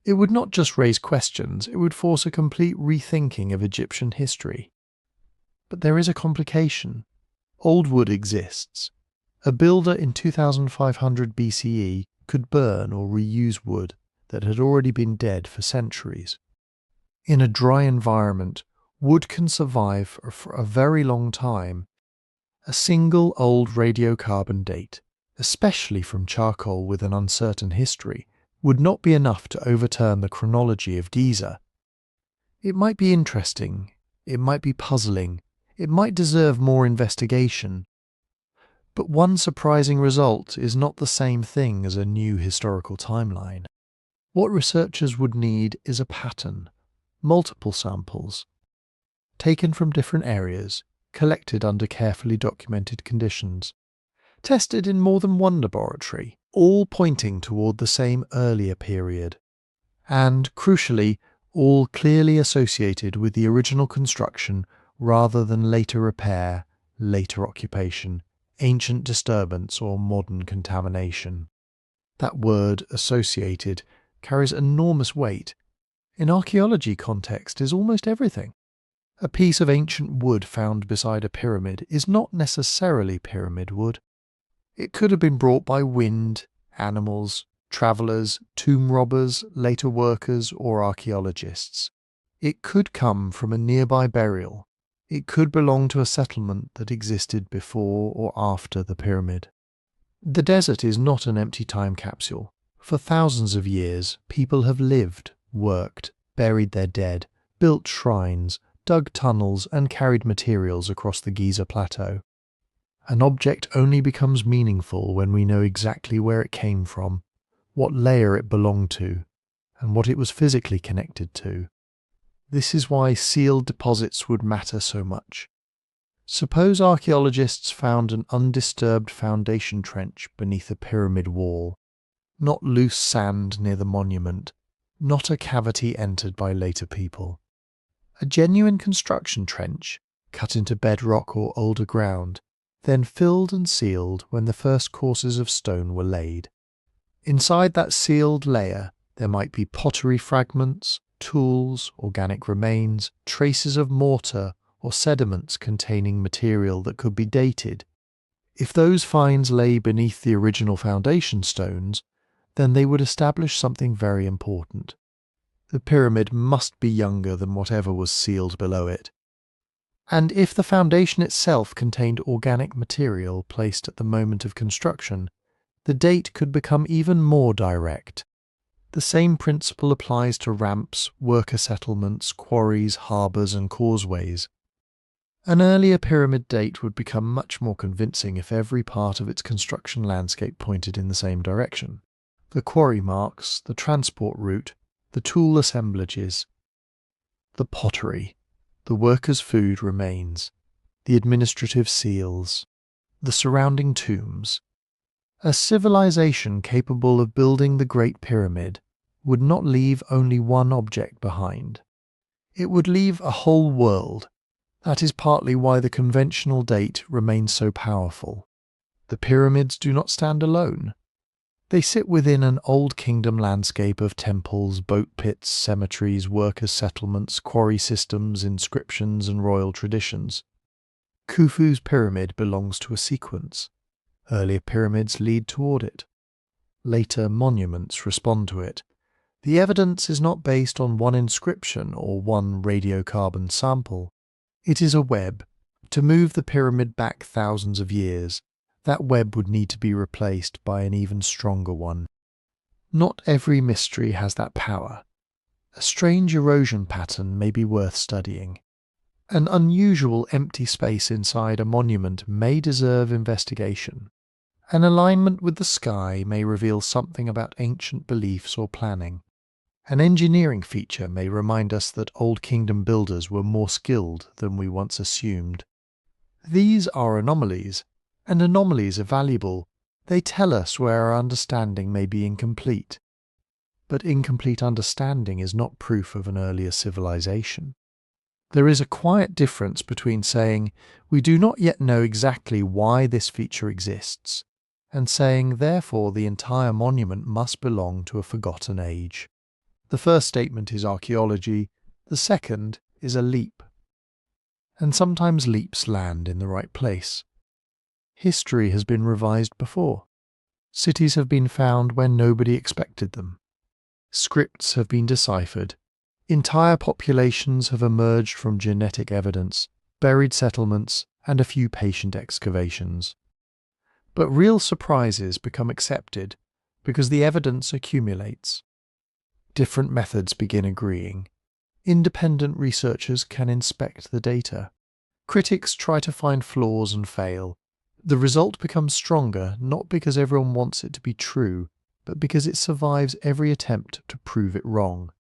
It would not just raise questions, it would force a complete rethinking of Egyptian history. But there is a complication. Old wood exists. A builder in 2500 BCE could burn or reuse wood that had already been dead for centuries. In a dry environment, wood can survive for a very long time. A single old radiocarbon date, especially from charcoal with an uncertain history, would not be enough to overturn the chronology of Giza. It might be interesting, it might be puzzling, it might deserve more investigation. But one surprising result is not the same thing as a new historical timeline. What researchers would need is a pattern, multiple samples, taken from different areas, collected under carefully documented conditions, tested in more than one laboratory, all pointing toward the same earlier period, and, crucially, all clearly associated with the original construction rather than later repair, later occupation, ancient disturbance or modern contamination. That word, associated, carries enormous weight. In archaeology context is almost everything. A piece of ancient wood found beside a pyramid is not necessarily pyramid wood. It could have been brought by wind, animals, travellers, tomb robbers, later workers or archaeologists. It could come from a nearby burial. It could belong to a settlement that existed before or after the pyramid. The desert is not an empty time capsule. For thousands of years, people have lived, worked, buried their dead, built shrines, dug tunnels and carried materials across the Giza Plateau. An object only becomes meaningful when we know exactly where it came from, what layer it belonged to, and what it was physically connected to. This is why sealed deposits would matter so much. Suppose archaeologists found an undisturbed foundation trench beneath a pyramid wall, not loose sand near the monument, not a cavity entered by later people. A genuine construction trench, cut into bedrock or older ground, then filled and sealed when the first courses of stone were laid. Inside that sealed layer there might be pottery fragments, tools, organic remains, traces of mortar or sediments containing material that could be dated. If those finds lay beneath the original foundation stones, then they would establish something very important. The pyramid must be younger than whatever was sealed below it. And if the foundation itself contained organic material placed at the moment of construction, the date could become even more direct. The same principle applies to ramps, worker settlements, quarries, harbours and causeways. An earlier pyramid date would become much more convincing if every part of its construction landscape pointed in the same direction. The quarry marks, the transport route, the tool assemblages, the pottery, the workers' food remains, the administrative seals, the surrounding tombs. A civilization capable of building the Great Pyramid would not leave only one object behind. It would leave a whole world. That is partly why the conventional date remains so powerful. The pyramids do not stand alone. They sit within an Old Kingdom landscape of temples, boat pits, cemeteries, workers' settlements, quarry systems, inscriptions and royal traditions. Khufu's pyramid belongs to a sequence. Earlier pyramids lead toward it. Later monuments respond to it. The evidence is not based on one inscription or one radiocarbon sample. It is a web. To move the pyramid back thousands of years, that web would need to be replaced by an even stronger one. Not every mystery has that power. A strange erosion pattern may be worth studying. An unusual empty space inside a monument may deserve investigation. An alignment with the sky may reveal something about ancient beliefs or planning. An engineering feature may remind us that Old Kingdom builders were more skilled than we once assumed. These are anomalies, and anomalies are valuable. They tell us where our understanding may be incomplete. But incomplete understanding is not proof of an earlier civilization. There is a quiet difference between saying, we do not yet know exactly why this feature exists, and saying, therefore, the entire monument must belong to a forgotten age. The first statement is archaeology, the second is a leap. And sometimes leaps land in the right place. History has been revised before. Cities have been found when nobody expected them. Scripts have been deciphered. Entire populations have emerged from genetic evidence, buried settlements, and a few patient excavations. But real surprises become accepted because the evidence accumulates. Different methods begin agreeing. Independent researchers can inspect the data. Critics try to find flaws and fail. The result becomes stronger not because everyone wants it to be true, but because it survives every attempt to prove it wrong.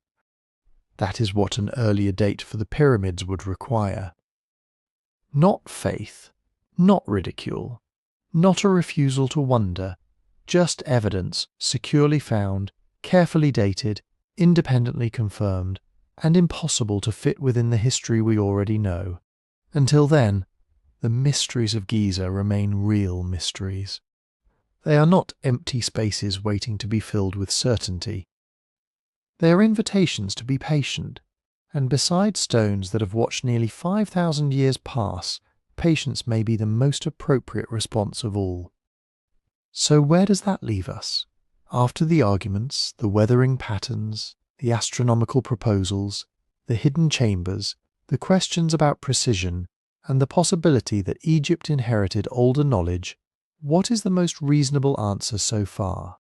That is what an earlier date for the pyramids would require. Not faith, not ridicule, not a refusal to wonder, just evidence securely found, carefully dated, independently confirmed, and impossible to fit within the history we already know. Until then, the mysteries of Giza remain real mysteries. They are not empty spaces waiting to be filled with certainty. They are invitations to be patient, and beside stones that have watched nearly 5,000 years pass, patience may be the most appropriate response of all. So where does that leave us? After the arguments, the weathering patterns, the astronomical proposals, the hidden chambers, the questions about precision, and the possibility that Egypt inherited older knowledge, what is the most reasonable answer so far?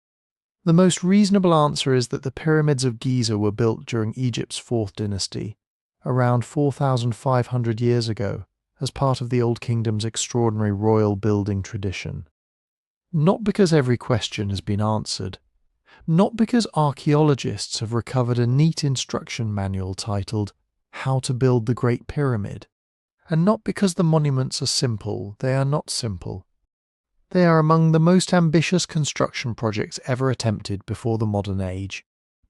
The most reasonable answer is that the pyramids of Giza were built during Egypt's Fourth Dynasty, around 4,500 years ago, as part of the Old Kingdom's extraordinary royal building tradition. Not because every question has been answered, not because archaeologists have recovered a neat instruction manual titled How to Build the Great Pyramid, and not because the monuments are simple. They are not simple. They are among the most ambitious construction projects ever attempted before the modern age,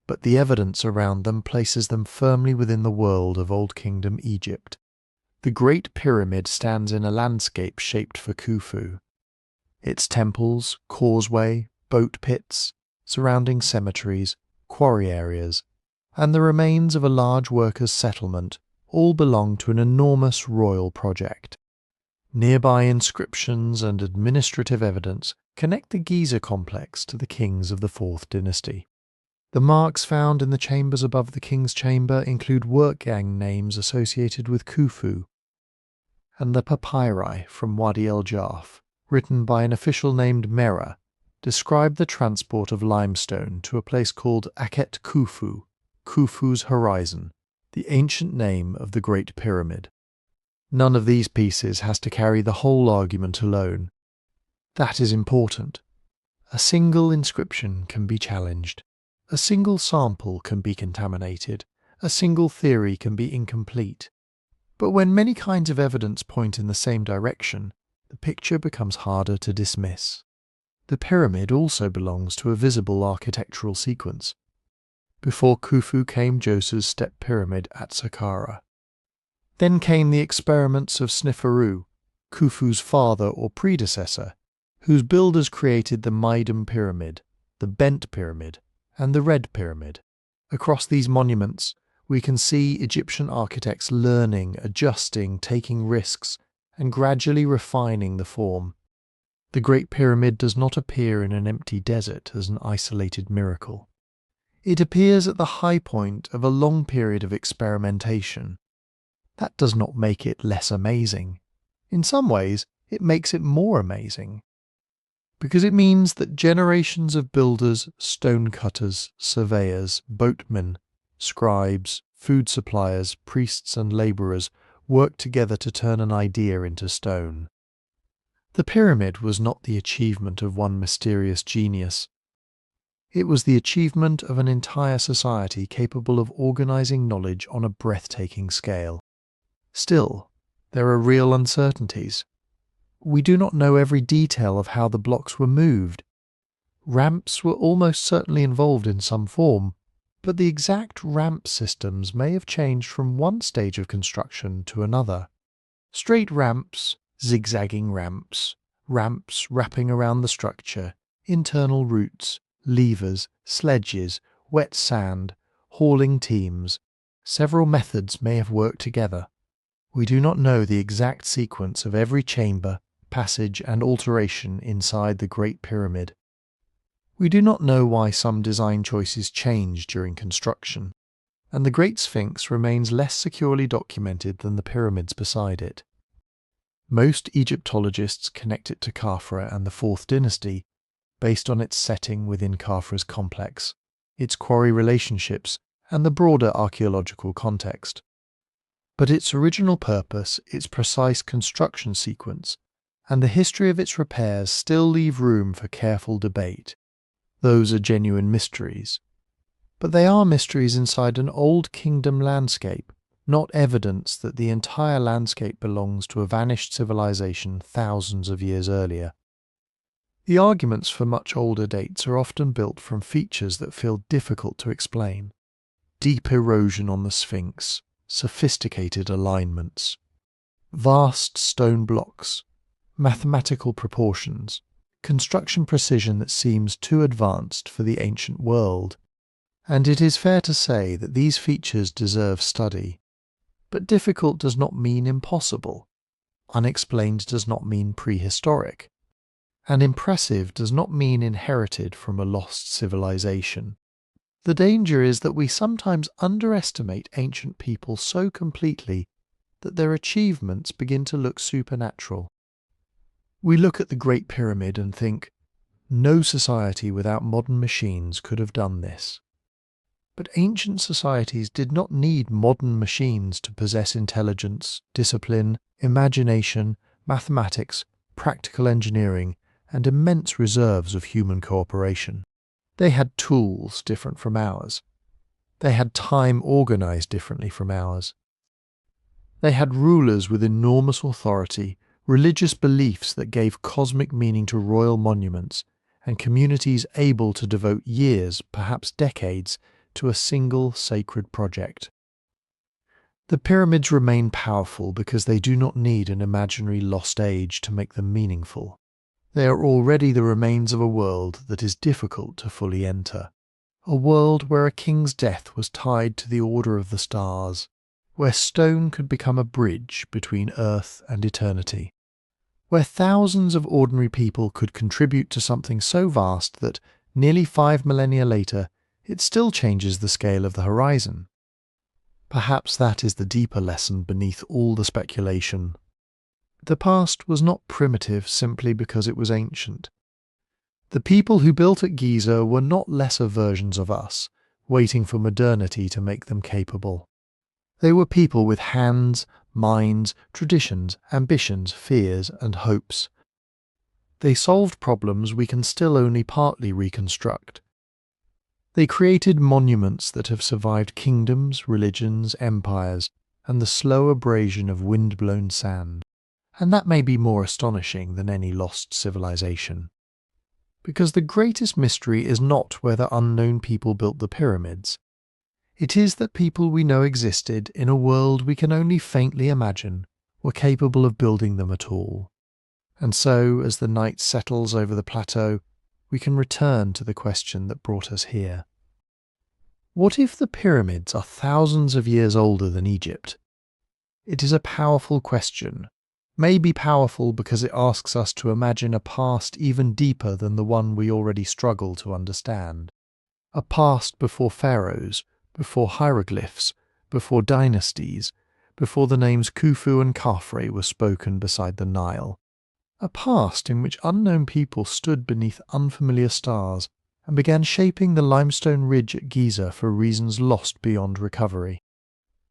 but the evidence around them places them firmly within the world of Old Kingdom Egypt. The Great Pyramid stands in a landscape shaped for Khufu. Its temples, causeway, boat pits, surrounding cemeteries, quarry areas, and the remains of a large workers' settlement all belong to an enormous royal project. Nearby inscriptions and administrative evidence connect the Giza complex to the kings of the Fourth Dynasty. The marks found in the chambers above the king's chamber include work gang names associated with Khufu, and the papyri from Wadi el-Jarf, written by an official named Mera, describe the transport of limestone to a place called Akhet Khufu, Khufu's horizon, the ancient name of the Great Pyramid. None of these pieces has to carry the whole argument alone. That is important. A single inscription can be challenged. A single sample can be contaminated. A single theory can be incomplete. But when many kinds of evidence point in the same direction, the picture becomes harder to dismiss. The pyramid also belongs to a visible architectural sequence. Before Khufu came Djoser's step pyramid at Saqqara. Then came the experiments of Sneferu, Khufu's father or predecessor, whose builders created the Maidum Pyramid, the Bent Pyramid, and the Red Pyramid. Across these monuments, we can see Egyptian architects learning, adjusting, taking risks, and gradually refining the form. The Great Pyramid does not appear in an empty desert as an isolated miracle. It appears at the high point of a long period of experimentation. That does not make it less amazing. In some ways, it makes it more amazing. Because it means that generations of builders, stonecutters, surveyors, boatmen, scribes, food suppliers, priests and labourers worked together to turn an idea into stone. The pyramid was not the achievement of one mysterious genius. It was the achievement of an entire society capable of organising knowledge on a breathtaking scale. Still, there are real uncertainties. We do not know every detail of how the blocks were moved. Ramps were almost certainly involved in some form, but the exact ramp systems may have changed from one stage of construction to another. Straight ramps, zigzagging ramps, ramps wrapping around the structure, internal routes, levers, sledges, wet sand, hauling teams. Several methods may have worked together. We do not know the exact sequence of every chamber, passage and alteration inside the Great Pyramid. We do not know why some design choices changed during construction, and the Great Sphinx remains less securely documented than the pyramids beside it. Most Egyptologists connect it to Khafra and the Fourth Dynasty, based on its setting within Khafra's complex, its quarry relationships, and the broader archaeological context. But its original purpose, its precise construction sequence, and the history of its repairs still leave room for careful debate. Those are genuine mysteries. But they are mysteries inside an old kingdom landscape, not evidence that the entire landscape belongs to a vanished civilization thousands of years earlier. The arguments for much older dates are often built from features that feel difficult to explain. Deep erosion on the Sphinx, sophisticated alignments, vast stone blocks, mathematical proportions, construction precision that seems too advanced for the ancient world. And it is fair to say that these features deserve study. But difficult does not mean impossible. Unexplained does not mean prehistoric. And impressive does not mean inherited from a lost civilization. The danger is that we sometimes underestimate ancient people so completely that their achievements begin to look supernatural. We look at the Great Pyramid and think, no society without modern machines could have done this. But ancient societies did not need modern machines to possess intelligence, discipline, imagination, mathematics, practical engineering, and immense reserves of human cooperation. They had tools different from ours. They had time organized differently from ours. They had rulers with enormous authority, religious beliefs that gave cosmic meaning to royal monuments, and communities able to devote years, perhaps decades, to a single sacred project. The pyramids remain powerful because they do not need an imaginary lost age to make them meaningful. They are already the remains of a world that is difficult to fully enter. A world where a king's death was tied to the order of the stars, where stone could become a bridge between earth and eternity, where thousands of ordinary people could contribute to something so vast that, nearly 5 millennia later, it still changes the scale of the horizon. Perhaps that is the deeper lesson beneath all the speculation. The past was not primitive simply because it was ancient. The people who built at Giza were not lesser versions of us, waiting for modernity to make them capable. They were people with hands, minds, traditions, ambitions, fears, and hopes. They solved problems we can still only partly reconstruct. They created monuments that have survived kingdoms, religions, empires, and the slow abrasion of wind-blown sand. And that may be more astonishing than any lost civilization. Because the greatest mystery is not whether unknown people built the pyramids. It is that people we know existed in a world we can only faintly imagine were capable of building them at all. And so, as the night settles over the plateau, we can return to the question that brought us here. What if the pyramids are thousands of years older than Egypt? It is a powerful question, maybe powerful because it asks us to imagine a past even deeper than the one we already struggle to understand. A past before pharaohs, before hieroglyphs, before dynasties, before the names Khufu and Khafre were spoken beside the Nile. A past in which unknown people stood beneath unfamiliar stars and began shaping the limestone ridge at Giza for reasons lost beyond recovery.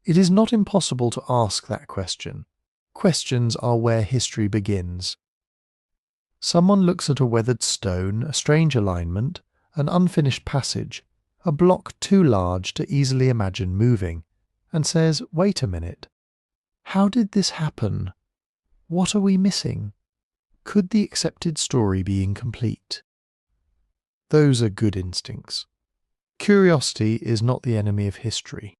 It is not impossible to ask that question. Questions are where history begins. Someone looks at a weathered stone, a strange alignment, an unfinished passage, a block too large to easily imagine moving, and says, "Wait a minute. How did this happen? What are we missing? Could the accepted story be incomplete?" Those are good instincts. Curiosity is not the enemy of history.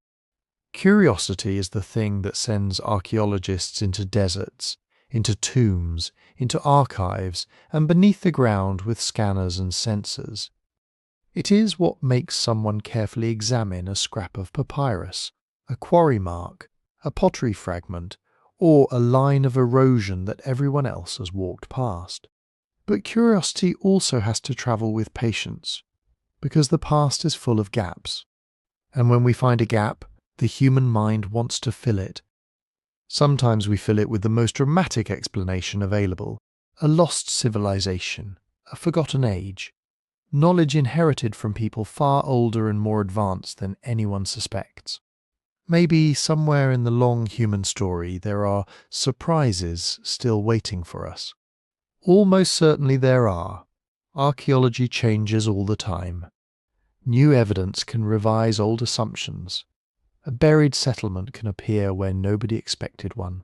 Curiosity is the thing that sends archaeologists into deserts, into tombs, into archives, and beneath the ground with scanners and sensors. It is what makes someone carefully examine a scrap of papyrus, a quarry mark, a pottery fragment, or a line of erosion that everyone else has walked past. But curiosity also has to travel with patience, because the past is full of gaps. And when we find a gap, the human mind wants to fill it. Sometimes we fill it with the most dramatic explanation available, a lost civilization, a forgotten age, knowledge inherited from people far older and more advanced than anyone suspects. Maybe somewhere in the long human story there are surprises still waiting for us. Almost certainly there are. Archaeology changes all the time. New evidence can revise old assumptions. A buried settlement can appear where nobody expected one.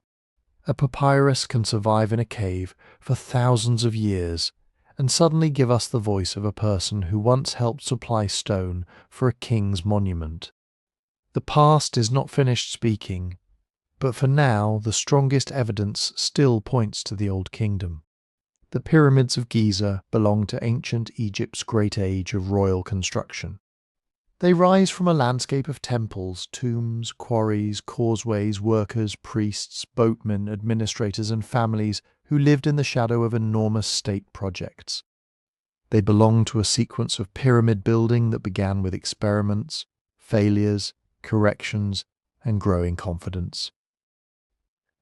A papyrus can survive in a cave for thousands of years and suddenly give us the voice of a person who once helped supply stone for a king's monument. The past is not finished speaking, but for now the strongest evidence still points to the Old Kingdom. The pyramids of Giza belong to ancient Egypt's great age of royal construction. They rise from a landscape of temples, tombs, quarries, causeways, workers, priests, boatmen, administrators and families who lived in the shadow of enormous state projects. They belong to a sequence of pyramid building that began with experiments, failures, corrections, and growing confidence.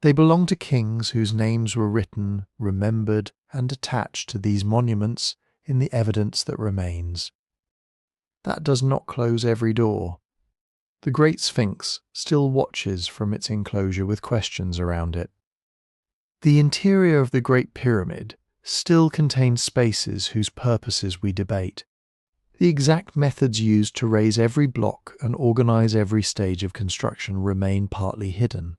They belong to kings whose names were written, remembered, and attached to these monuments in the evidence that remains. That does not close every door. The Great Sphinx still watches from its enclosure with questions around it. The interior of the Great Pyramid still contains spaces whose purposes we debate. The exact methods used to raise every block and organize every stage of construction remain partly hidden.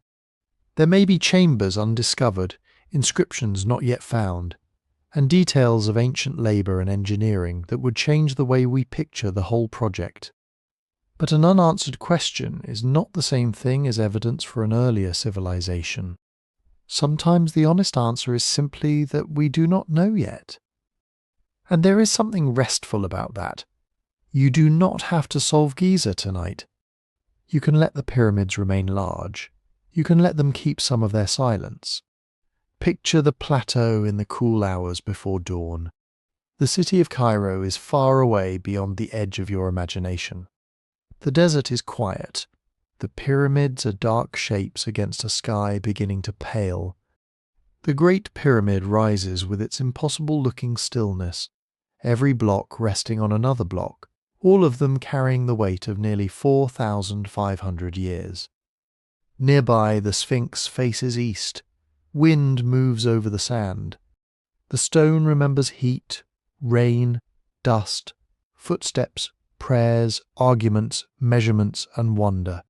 There may be chambers undiscovered, inscriptions not yet found, and details of ancient labor and engineering that would change the way we picture the whole project. But an unanswered question is not the same thing as evidence for an earlier civilization. Sometimes the honest answer is simply that we do not know yet. And there is something restful about that. You do not have to solve Giza tonight. You can let the pyramids remain large. You can let them keep some of their silence. Picture the plateau in the cool hours before dawn. The city of Cairo is far away beyond the edge of your imagination. The desert is quiet. The pyramids are dark shapes against a sky beginning to pale. The Great Pyramid rises with its impossible-looking stillness, every block resting on another block, all of them carrying the weight of nearly 4,500 years. Nearby, the Sphinx faces east. Wind moves over the sand. The stone remembers heat, rain, dust, footsteps, prayers, arguments, measurements, and wonder.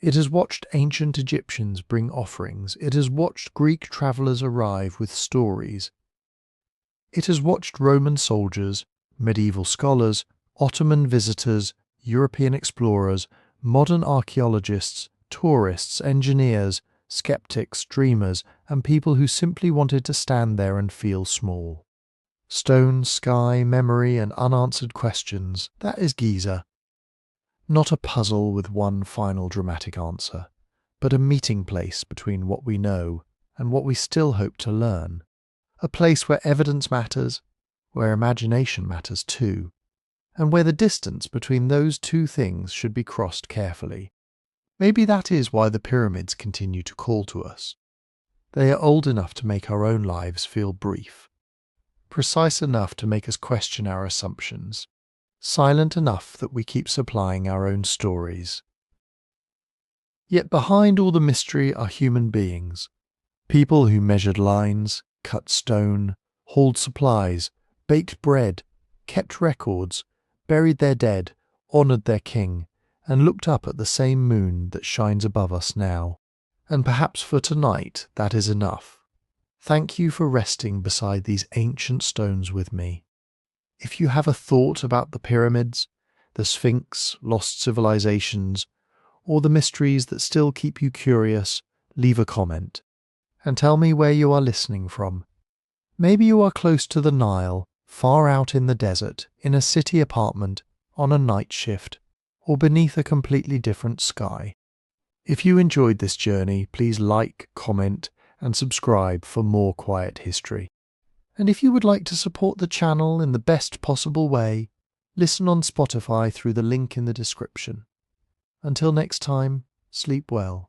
It has watched ancient Egyptians bring offerings. It has watched Greek travellers arrive with stories. It has watched Roman soldiers, medieval scholars, Ottoman visitors, European explorers, modern archaeologists, tourists, engineers, skeptics, dreamers, and people who simply wanted to stand there and feel small. Stone, sky, memory, and unanswered questions, that is Giza. Not a puzzle with one final dramatic answer, but a meeting place between what we know and what we still hope to learn. A place where evidence matters, where imagination matters too, and where the distance between those two things should be crossed carefully. Maybe that is why the pyramids continue to call to us. They are old enough to make our own lives feel brief, precise enough to make us question our assumptions, silent enough that we keep supplying our own stories. Yet behind all the mystery are human beings, people who measured lines, cut stone, hauled supplies, baked bread, kept records, buried their dead, honoured their king, and looked up at the same moon that shines above us now. And perhaps for tonight that is enough. Thank you for resting beside these ancient stones with me. If you have a thought about the pyramids, the Sphinx, lost civilizations, or the mysteries that still keep you curious, leave a comment. And tell me where you are listening from. Maybe you are close to the Nile, far out in the desert, in a city apartment, on a night shift, or beneath a completely different sky. If you enjoyed this journey, please like, comment, and subscribe for more quiet history. And if you would like to support the channel in the best possible way, listen on Spotify through the link in the description. Until next time, sleep well.